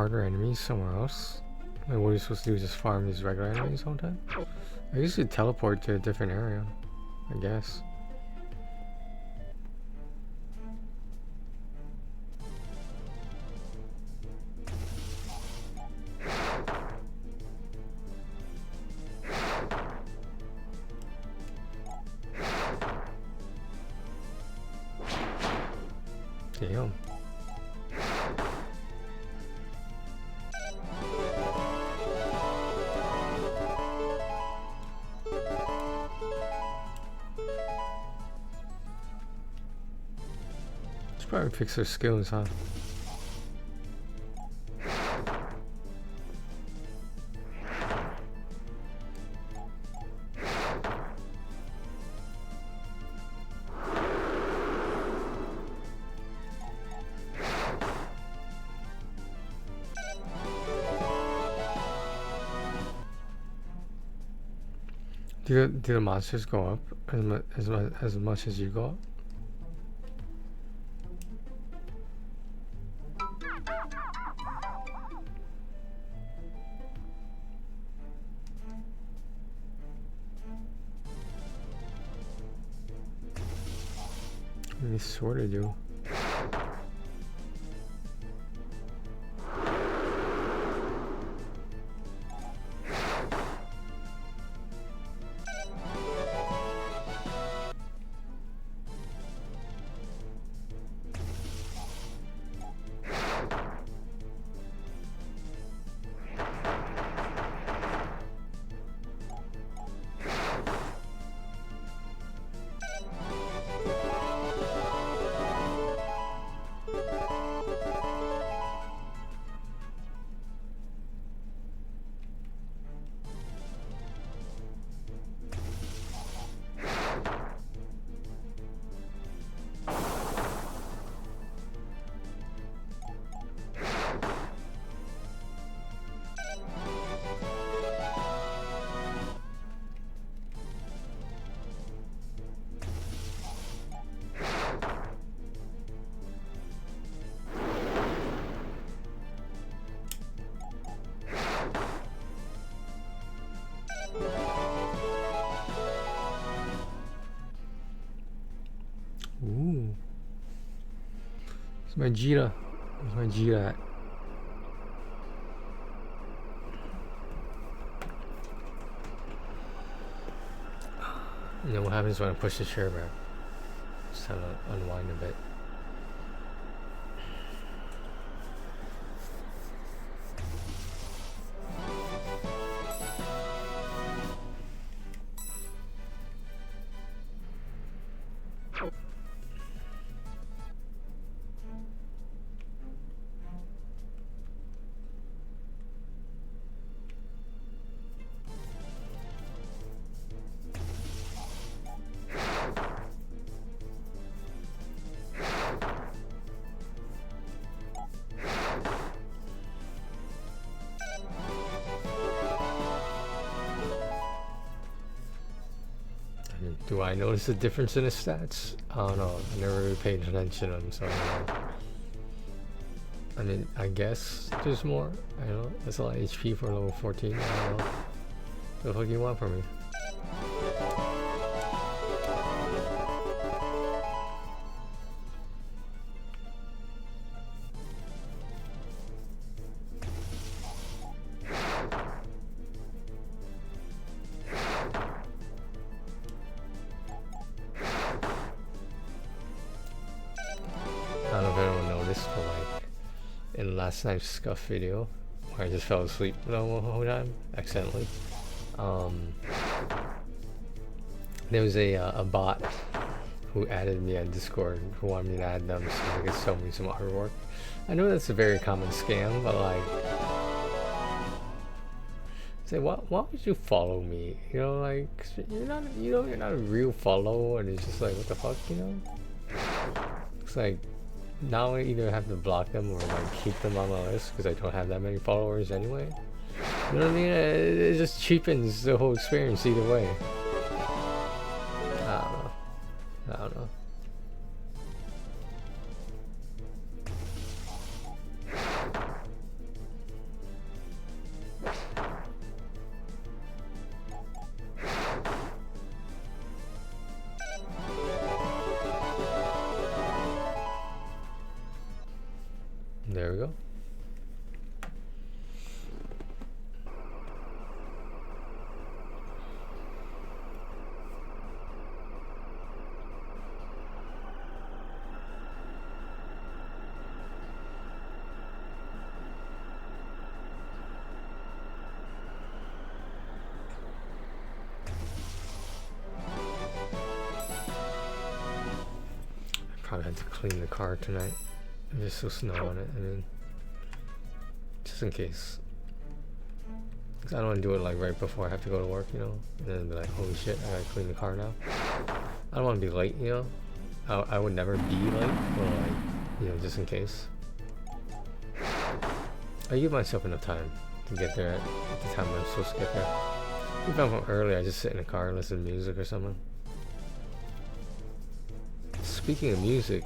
harder enemies somewhere else? Like, what are you supposed to do? Just farm these regular enemies all the time? I guess you teleport to a different area, I guess. Damn. Should probably fix their skills, huh? Do the monsters go up as much as you go up? They sort of do. Ooh. It's my Jira. Where's my Jira at? And then what happens when I push the chair back? Just have to unwind a bit. Do I notice a difference in his stats? I don't know. I never really paid attention to them, so I mean, I guess there's more. I don't know. That's a lot of HP for level 14. I don't know. What the fuck do you want from me? Last night's scuff video where I just fell asleep the whole time accidentally. There was a bot who added me on Discord who wanted me to add them so they could sell me some artwork. I know that's a very common scam, but like, say, why would you follow me? You know, like, you're not a real follower, and it's just like, what the fuck, you know? It's like, now I either have to block them or like keep them on my list because I don't have that many followers anyway. You know what I mean? It just cheapens the whole experience either way. I don't know. had to clean the car tonight. There's still snow on it. I mean, just in case. 'Cause I don't want to do it like right before I have to go to work, you know, and then be like, holy shit, I gotta clean the car now. I don't want to be late, you know. I would never be late, but like, you know, just in case. I give myself enough time to get there at the time I'm supposed to get there. If I'm home early, I just sit in the car and listen to music or something. Speaking of music,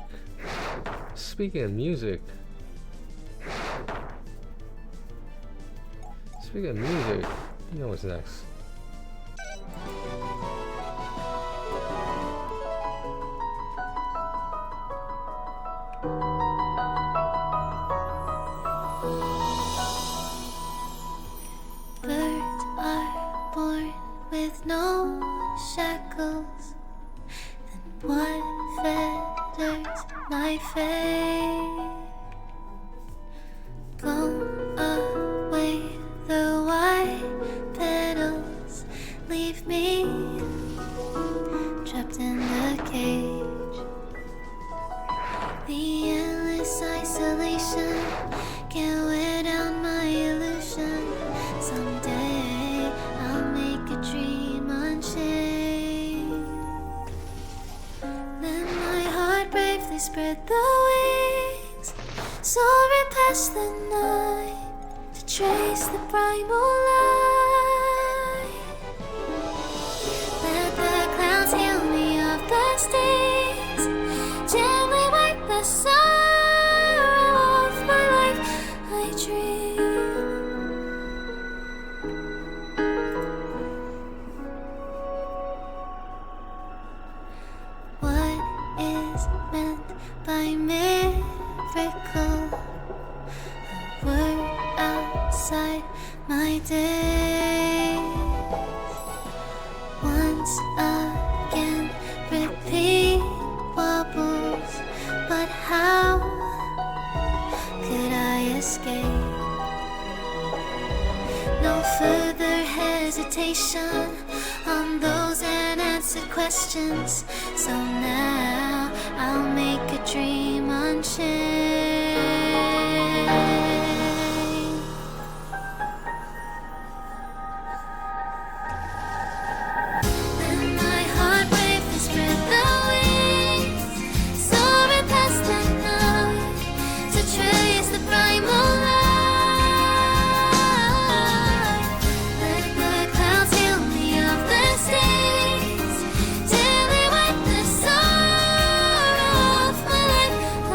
you know what's next. Birds are born with no shackles. Then what fetters my fate? Blown away the white petals, leave me trapped in the cage. The endless isolation can't wear down my illusion. Someday I'll make a dream unchained. Let my heart bravely spread the wings, soaring past the night to trace the primal light. Let the clouds heal me of the stings, gently wipe the sorrow of my life. I dream. What is meant by miracle? A word outside my days. Once again, repeat wobbles, but how could I escape? No further hesitation on those unanswered questions. So now I'll make a dream unchained. Then my heart bravely spread the wings, soaring past the night to trace the primal light. Let the clouds heal me of the stains, till they wipe the sorrow of my life. I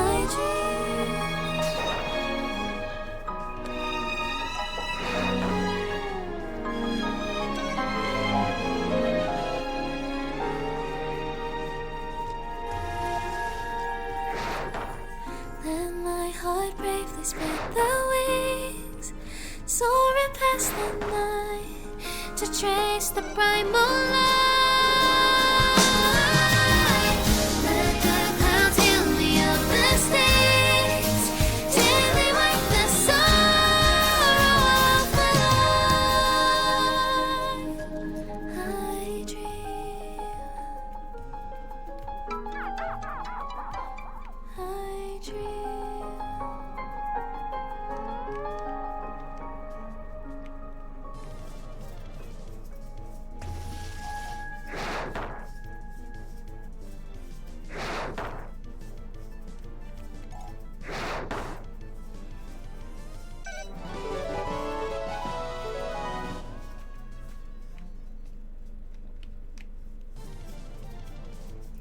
Let my heart bravely spread the wings, soaring past the night to trace the primal light. Let the clouds heal me of the stains, till they wipe the sorrow of my life. I dream. I dream.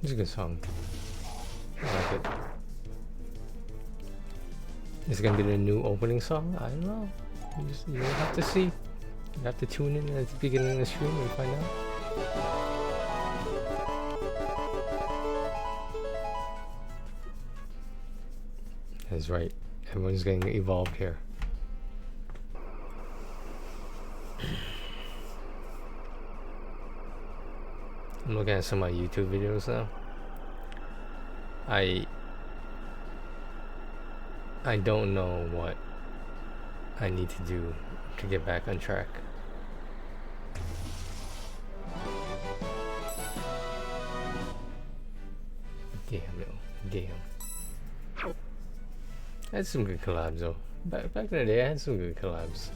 It's a good song. I like it. Is it gonna be the new opening song? I don't know. You have to see. You have to tune in at the beginning of the stream and find out. That's right. Everyone's getting evolved here. I'm looking at some of my YouTube videos now. I don't know what I need to do to get back on track. Damn, no. Damn. I had some good collabs though. Back in the day, I had some good collabs.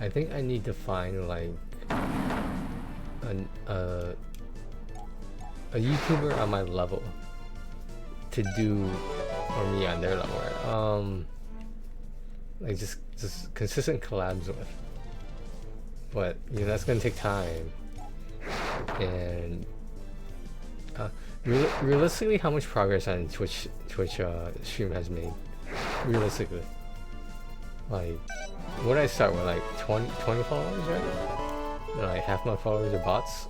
I think I need to find like a YouTuber on my level to do, or me on their level, like just consistent collabs with. But you know, that's gonna take time. And realistically, how much progress on Twitch stream has made? Realistically, like, what did I start with, like 20 followers, right? And like half my followers are bots.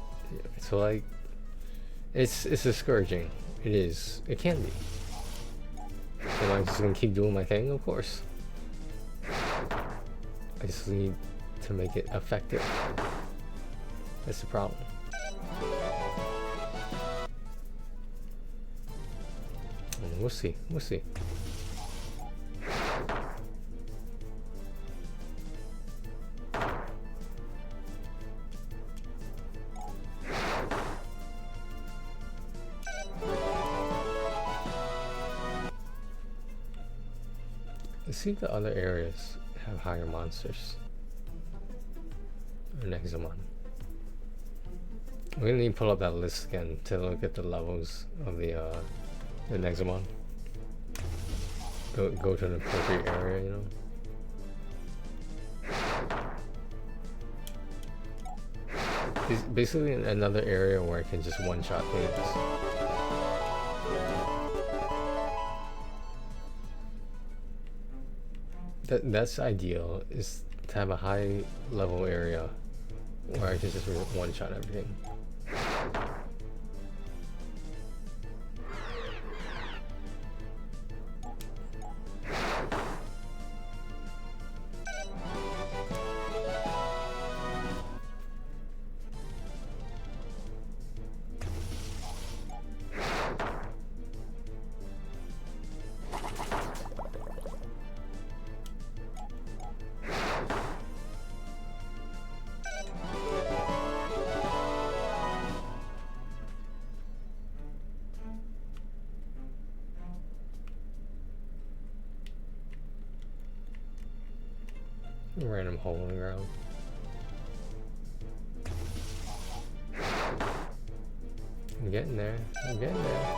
So like, it's discouraging. It is. It can be. Am I just gonna keep doing my thing? Of course. I just need to make it effective. That's the problem. We'll see. We'll see. Let's see if the other areas have higher monsters. Or Nexamon. We're gonna need to pull up that list again to look at the levels of the Nexamon. Go to an appropriate area, you know. Basically another area where I can just one-shot things. That's ideal, is to have a high level area where I can just one-shot everything. Random hole in the ground. I'm getting there. I'm getting there.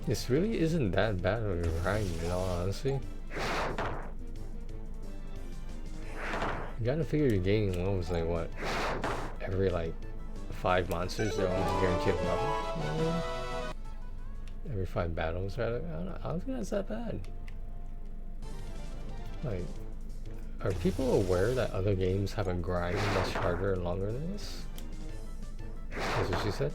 This really isn't that bad of a grind, in all honesty. You gotta figure you're gaining levels like what? Every like 5 monsters, they're almost guaranteed a level. Every 5 battles, rather. I don't think that's that bad. Like, are people aware that other games have a grind much harder and longer than this? That's what she said.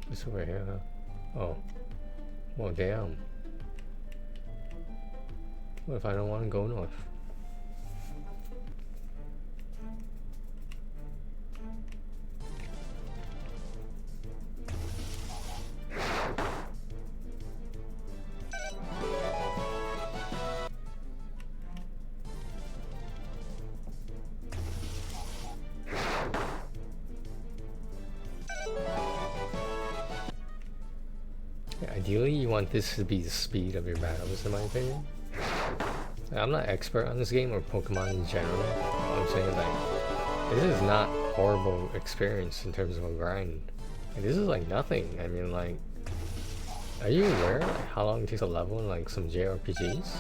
This over here, huh? Oh. Well, damn. What if I don't want to go north? Ideally, you want this to be the speed of your battles, in my opinion. I'm not expert on this game or Pokemon in general. I'm saying like this is not horrible experience in terms of a grind. Like, this is like nothing. I mean, like, are you aware like how long it takes a level in like some JRPGs?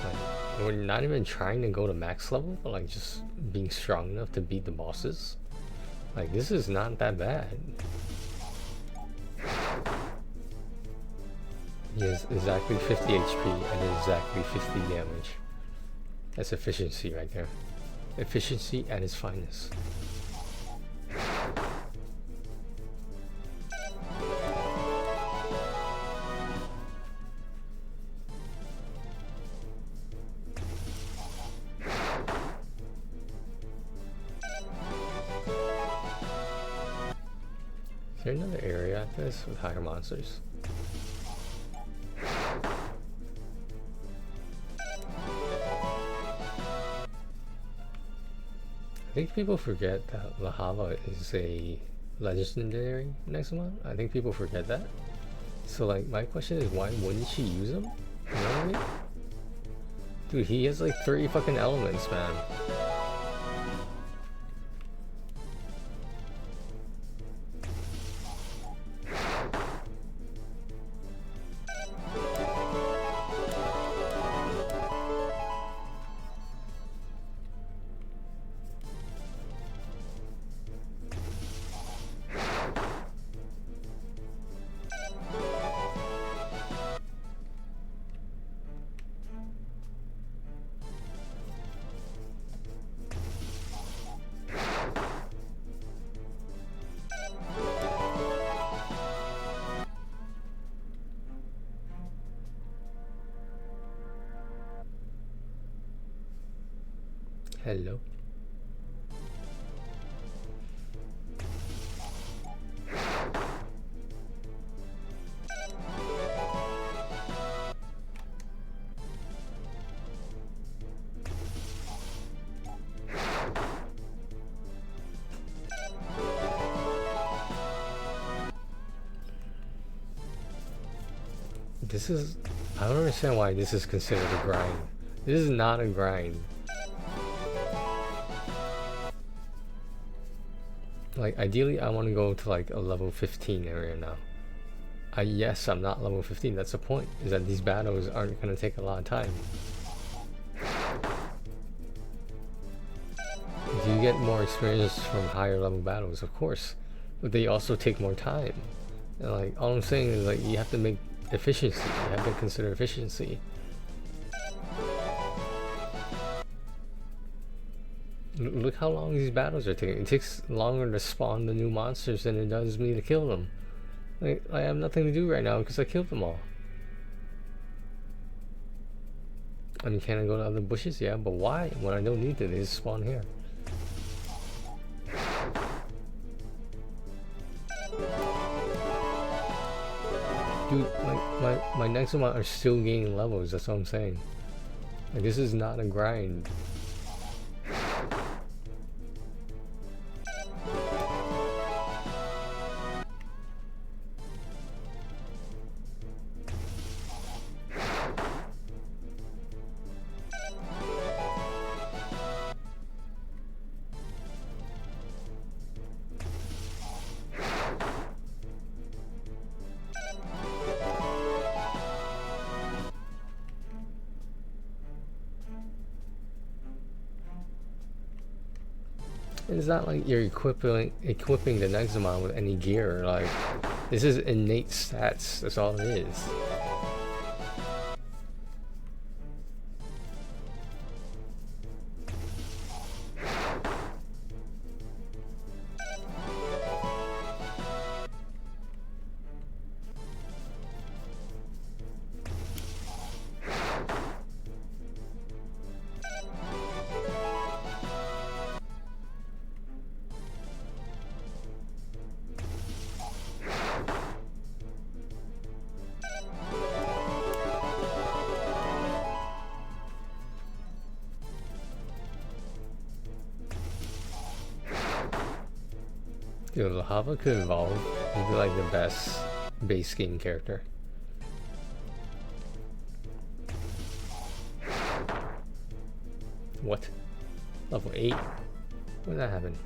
Like, we're not even trying to go to max level, but like just being strong enough to beat the bosses. Like, this is not that bad. He has exactly 50 HP and exactly 50 damage. That's efficiency right there. Efficiency at its finest. Is there another area at this with higher monsters? I think people forget that Lahava is a legendary Nexamon. I think people forget that. So like my question is, why wouldn't she use him? You know what I mean? Dude, he has like 30 fucking elements, man. Hello. This is... I don't understand why this is considered a grind. This is not a grind. Like, ideally, I want to go to like a level 15 area now. Yes, I'm not level 15. That's the point, is that these battles aren't going to take a lot of time. Do you get more experience from higher level battles? Of course. But they also take more time. And like, all I'm saying is like, you have to make efficiency. You have to consider efficiency. Look how long these battles are taking. It takes longer to spawn the new monsters than it does me to kill them. Like, I have nothing to do right now because I killed them all. I mean, can I go to other bushes? Yeah, but why? When I don't need to, they just spawn here. Dude, my Nexamon are still gaining levels, that's what I'm saying. Like, this is not a grind. It's not like you're equipping the Nexamon with any gear. Like, this is innate stats. That's all it is. Dude, Lahava could evolve. He'd be like the best base game character. What? Level 8? When did that happen?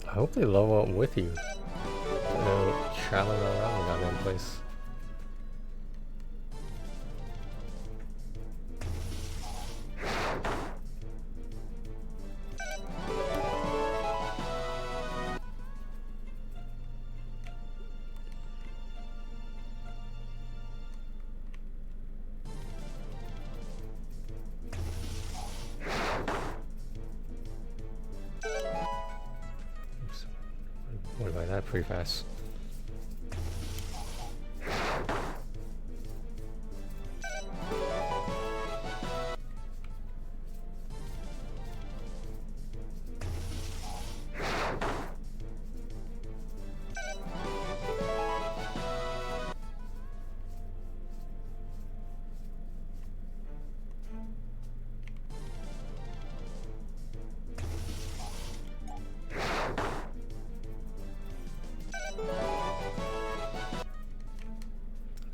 I hope they level up with you. They're traveling around the goddamn place. What about that pretty fast?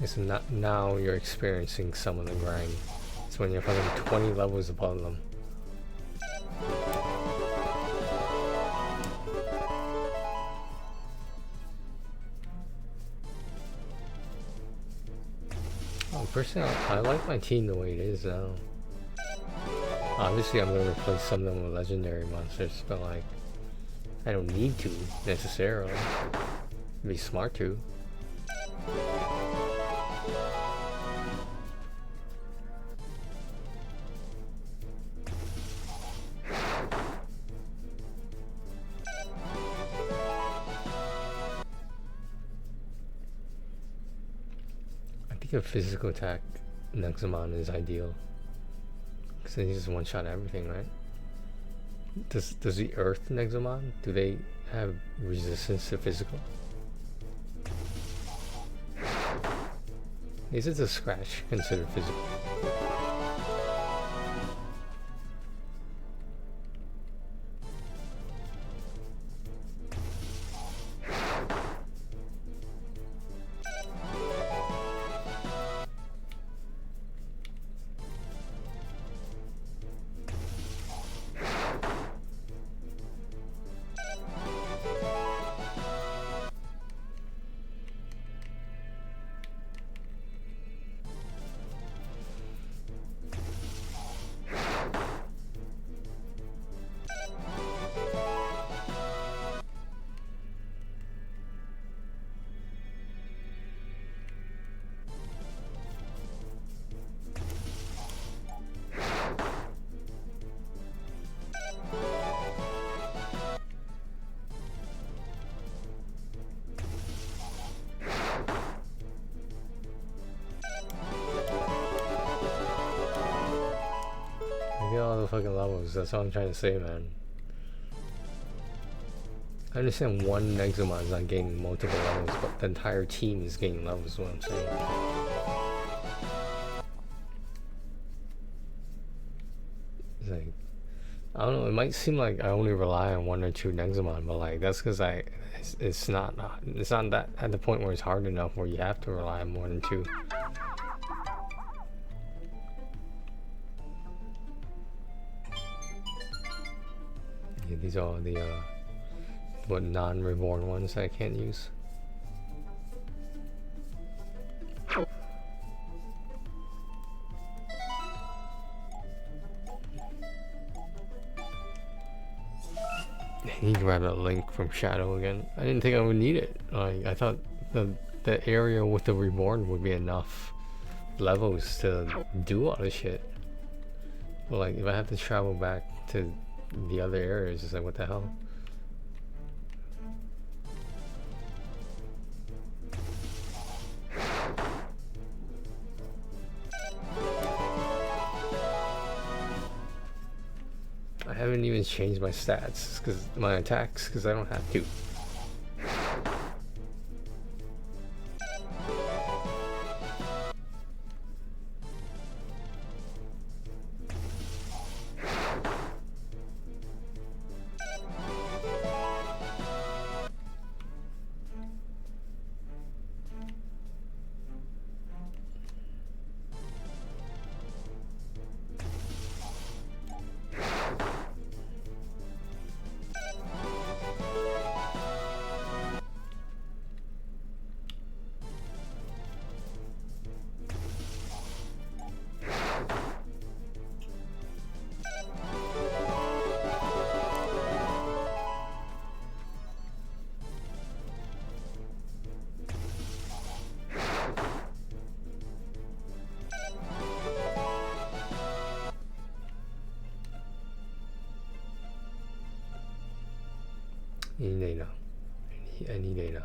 So now you're experiencing some of the grind. It's when you're fucking 20 levels above them. Personally, I like my team the way it is now. Obviously, I'm gonna replace some of them with legendary monsters, but like, I don't need to necessarily. It'd be smart to. A physical attack Nexamon is ideal because then you just one-shot everything, right? Does the Earth Nexamon, do they have resistance to physical? Is it a scratch considered physical? All the fucking levels, that's all I'm trying to say, man. I understand one Nexamon is not gaining multiple levels, but the entire team is gaining levels, is what I'm saying. It's like, I don't know, it might seem like I only rely on one or two Nexamon, but like, that's because it's not that at the point where it's hard enough where you have to rely on more than two. Yeah, these are the what non-reborn ones that I can't use. You can grab that link from Shadow again. I didn't think I would need it. Like, I thought the area with the reborn would be enough levels to do all this shit. But like, if I have to travel back to the other areas, it's like, what the hell? I haven't even changed my stats, because my attacks, because I don't have to. Any day now. Any day now.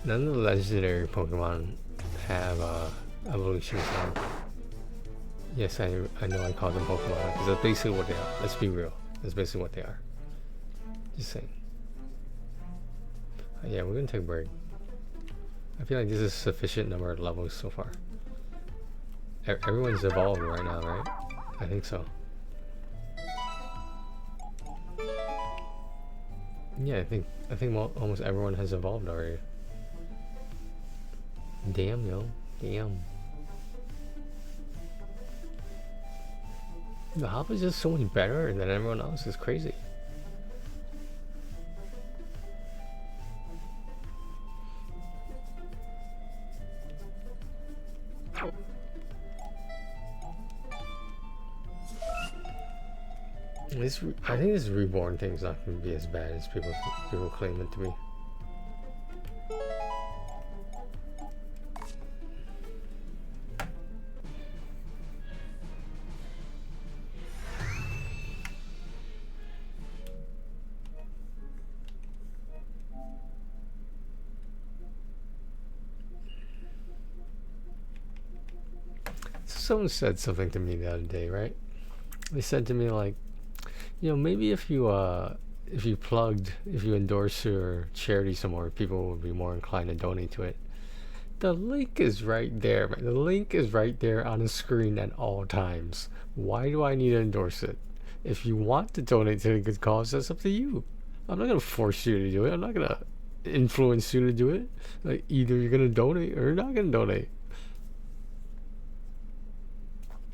None of the legendary Pokemon have evolutions now. Yes, I know I call them Pokemon because that's basically what they are. Let's be real. That's basically what they are. Just saying. Yeah, we're gonna take a break. I feel like this is a sufficient number of levels so far. Everyone's evolved right now, right? I think so. Yeah, I think almost everyone has evolved already. Damn, yo. Damn. The hop is just so much better than everyone else. It's crazy. I think this reborn thing's not going to be as bad as people claim it to be. Someone said something to me the other day, right? They said to me like, you know, maybe if you endorse your charity some more, people would be more inclined to donate to it. The link is right there, man. The link is right there on the screen at all times. Why do I need to endorse it? If you want to donate to a good cause, that's up to you. I'm not gonna force you to do it. I'm not gonna influence you to do it. Like, either you're gonna donate or you're not gonna donate.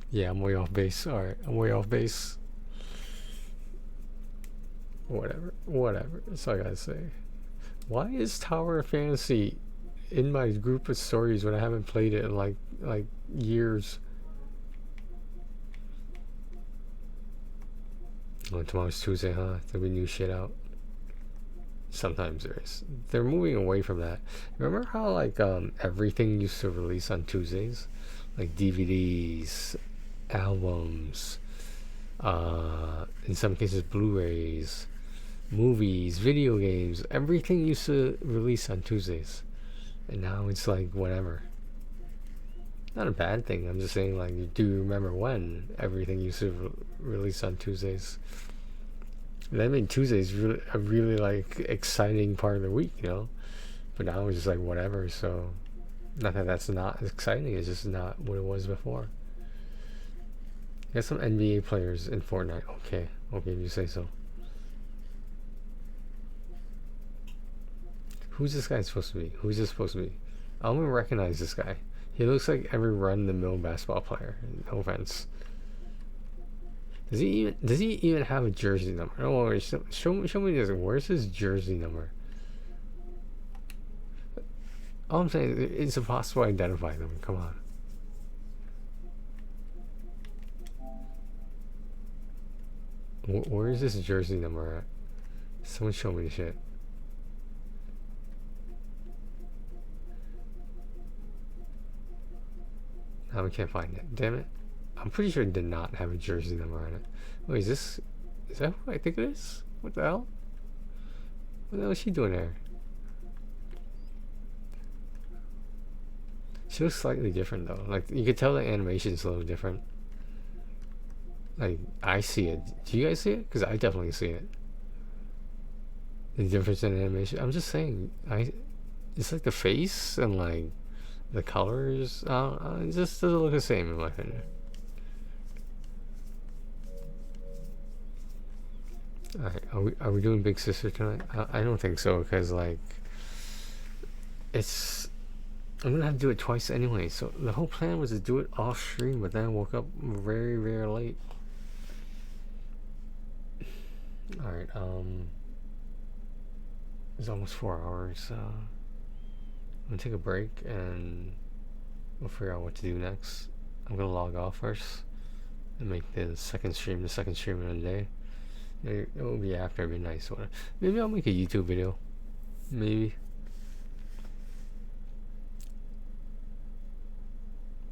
Yeah, I'm way off base. Alright, I'm way off base. Whatever. That's all I gotta say. Why is Tower of Fantasy in my group of stories when I haven't played it in like years? Oh, tomorrow's Tuesday, huh? There'll be new shit out. Sometimes there is. They're moving away from that. Remember how like everything used to release on Tuesdays? Like DVDs, albums, in some cases Blu-rays, movies, video games, everything used to release on Tuesdays. And now it's like whatever. Not a bad thing. I'm just saying, like, do you remember when everything used to release on Tuesdays? That made Tuesdays really a really like exciting part of the week, you know. But now it's just like whatever. So, not that that's not exciting. It's just not what it was before. Got some NBA players in Fortnite. Okay, you say so. Who's this guy supposed to be? Who's this supposed to be? I don't even recognize this guy. He looks like every run-of-the-mill basketball player. No offense. Does he even have a jersey number? Oh, wait, show me this. Where's his jersey number? All I'm saying is it's impossible to identify them. Come on. Where is this jersey number at? Someone show me the shit. Now we can't find it. Damn it. I'm pretty sure it did not have a jersey number on it. Wait, is that who I think it is? What the hell? What the hell is she doing there? She looks slightly different though. Like, you could tell the animation's a little different. Like, I see it. Do you guys see it? Because I definitely see it. The difference in animation. I'm just saying, it's like the face and like the colors. It just doesn't look the same in my opinion. Alright, are we doing Big Sister tonight? I don't think so, because like I'm gonna have to do it twice anyway. So the whole plan was to do it off stream, but then I woke up very, very late. Alright, it's almost 4 hours. I'm gonna take a break and We'll figure out what to do next. I'm gonna log off first and make the second stream of the day. It will be after midnight, so maybe I'll make a YouTube video. Maybe.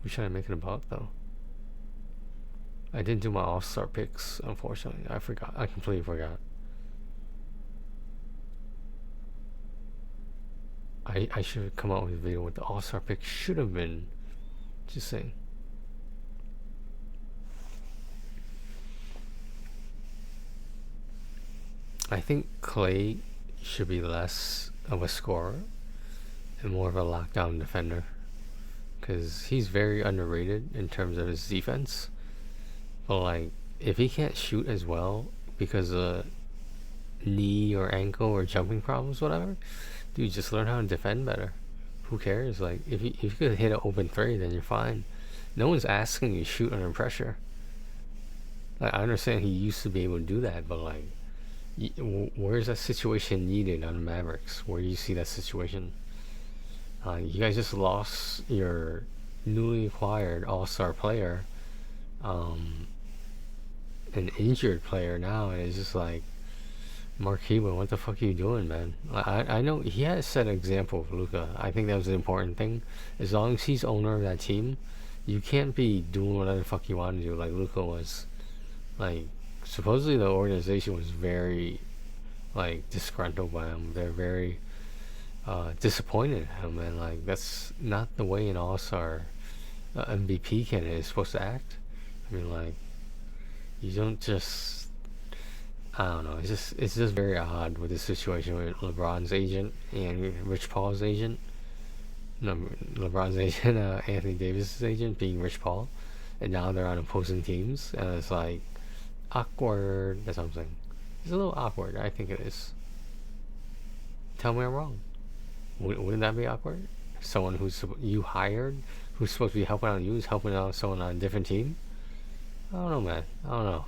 What should I make it about though? I didn't do my all-star picks, unfortunately. I forgot. I completely forgot. I should have come out with a video what the all-star pick should have been. Just saying. I think Clay should be less of a scorer and more of a lockdown defender, because he's very underrated in terms of his defense. But like, if he can't shoot as well because of knee or ankle or jumping problems, whatever, dude, just learn how to defend better. Who cares? Like, if you could hit an open three, then you're fine. No one's asking you to shoot under pressure. Like, I understand he used to be able to do that, but like, where's that situation needed on the Mavericks? Where do you see that situation? You guys just lost your newly acquired all-star player, an injured player now, and it's just like, Mark Cuban, what the fuck are you doing, man? I know he had a set example of Luka. I think that was the important thing. As long as he's owner of that team, you can't be doing whatever the fuck you want to do like Luka was. Like, supposedly the organization was very, like, disgruntled by him. They're very disappointed in him, and like, that's not the way an all-star MVP candidate is supposed to act. I mean, like, you don't just, I don't know, it's just very odd with the situation with LeBron's agent and Rich Paul's agent. No, LeBron's agent, Anthony Davis's agent being Rich Paul, and now they're on opposing teams, and it's like awkward. That's what I'm saying. It's a little awkward. I think it is. Tell me I'm wrong. Wouldn't that be awkward? Someone who's you hired, who's supposed to be helping out you, is helping out someone on a different team. I don't know, man. I don't know.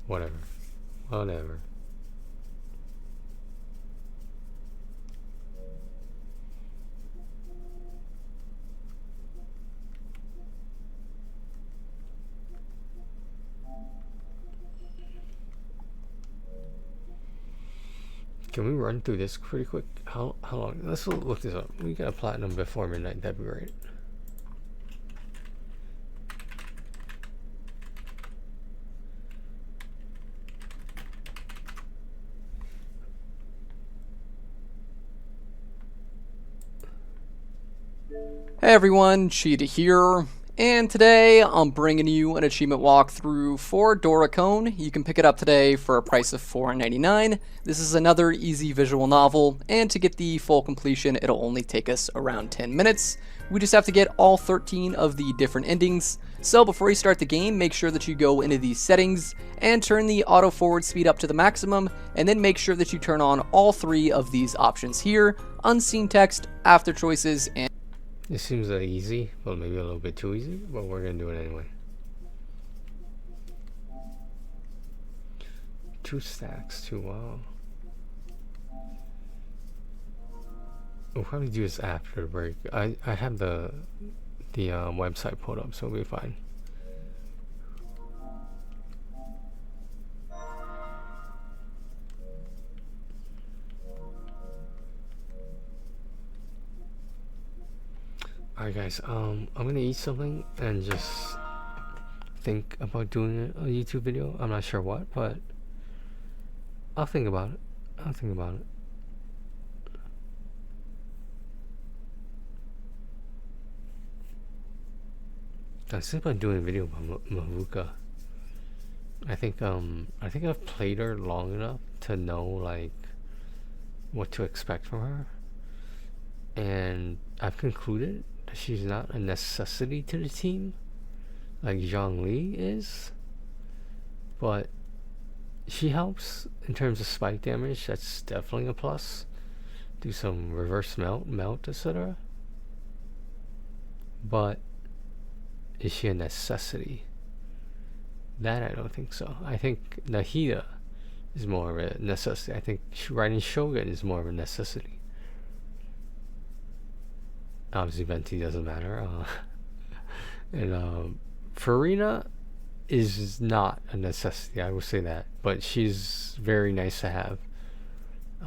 Whatever. Can we run through this pretty quick? How long? Let's look this up. We got a platinum before midnight. That'd be great. Hey everyone, Cheetah here, and today I'm bringing you an achievement walkthrough for Dora Cone. You can pick it up today for a price of $4.99. This is another easy visual novel, and to get the full completion, it'll only take us around 10 minutes. We just have to get all 13 of the different endings. So before you start the game, make sure that you go into these settings and turn the auto forward speed up to the maximum, and then make sure that you turn on all 3 of these options here: unseen text, after choices, and This seems easy, but maybe a little bit too easy, but we're gonna do it anyway. 2 stacks, 2, wow. We'll probably do this after the break. I have the website pulled up, so we'll be fine. Alright guys, I'm gonna eat something and just think about doing a YouTube video. I'm not sure what, but I'll think about it. I was thinking about doing a video about Mavuka. I think I've played her long enough to know like what to expect from her, and I've concluded that she's not a necessity to the team like Zhongli is, but she helps in terms of spike damage. That's definitely a plus. Do some reverse melt, etc. But is she a necessity? That I don't think so. I think Nahida is more of a necessity. I think riding Shogun is more of a necessity. obviously Venti doesn't matter. And Farina is not a necessity, I will say that, but she's very nice to have.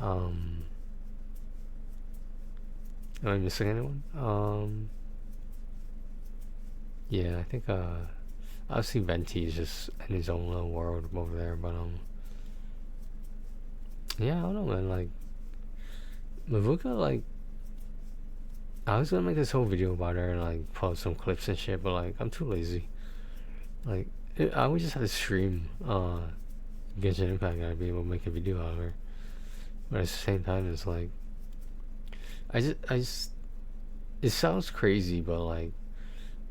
Am I missing anyone? Yeah, I think obviously Venti is just in his own little world over there, but yeah, I don't know, man. Like Mavuka, like I was gonna make this whole video about her and like post some clips and shit, but like I'm too lazy. Like I would just have to stream Genshin Impact and I'd be able to make a video out of her. But at the same time, it's like I just it sounds crazy, but like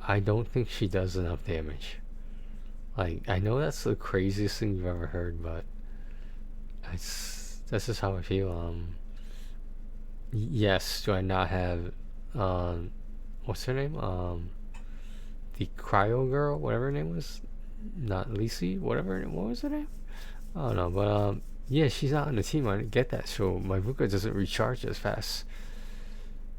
I don't think she does enough damage. Like I know that's the craziest thing you've ever heard, but that's just how I feel. Yes, do I not have what's her name? The cryo girl, whatever her name was, not Lisi, whatever. What was her name? I don't know, but yeah, she's not on the team. I get that, so my Vuka doesn't recharge as fast.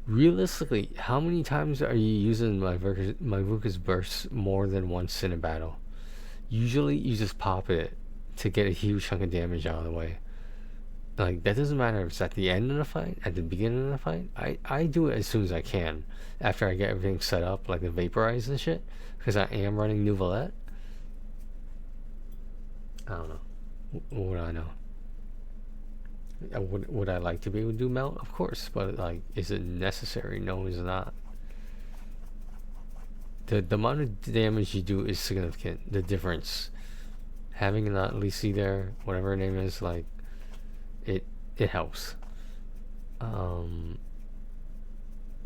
Realistically, how many times are you using my Vuka's burst more than once in a battle? Usually, you just pop it to get a huge chunk of damage out of the way. Like that doesn't matter if it's at the end of the fight, at the beginning of the fight. I do it as soon as I can, after I get everything set up, like the vaporize and shit, because I am running Nouvellette. I don't know. What do I know? Would I like to be able to do melt? Of course, but like, is it necessary? No, it's not. The amount of damage you do is significant. The difference, having not Lisi there, whatever her name is, like, it helps.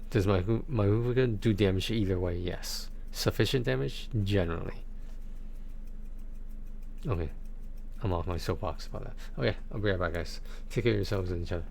Does my Uvuga do damage either way? Yes. Sufficient damage? Generally. Okay. I'm off my soapbox about that. Okay, I'll be right back, guys. Take care of yourselves and each other.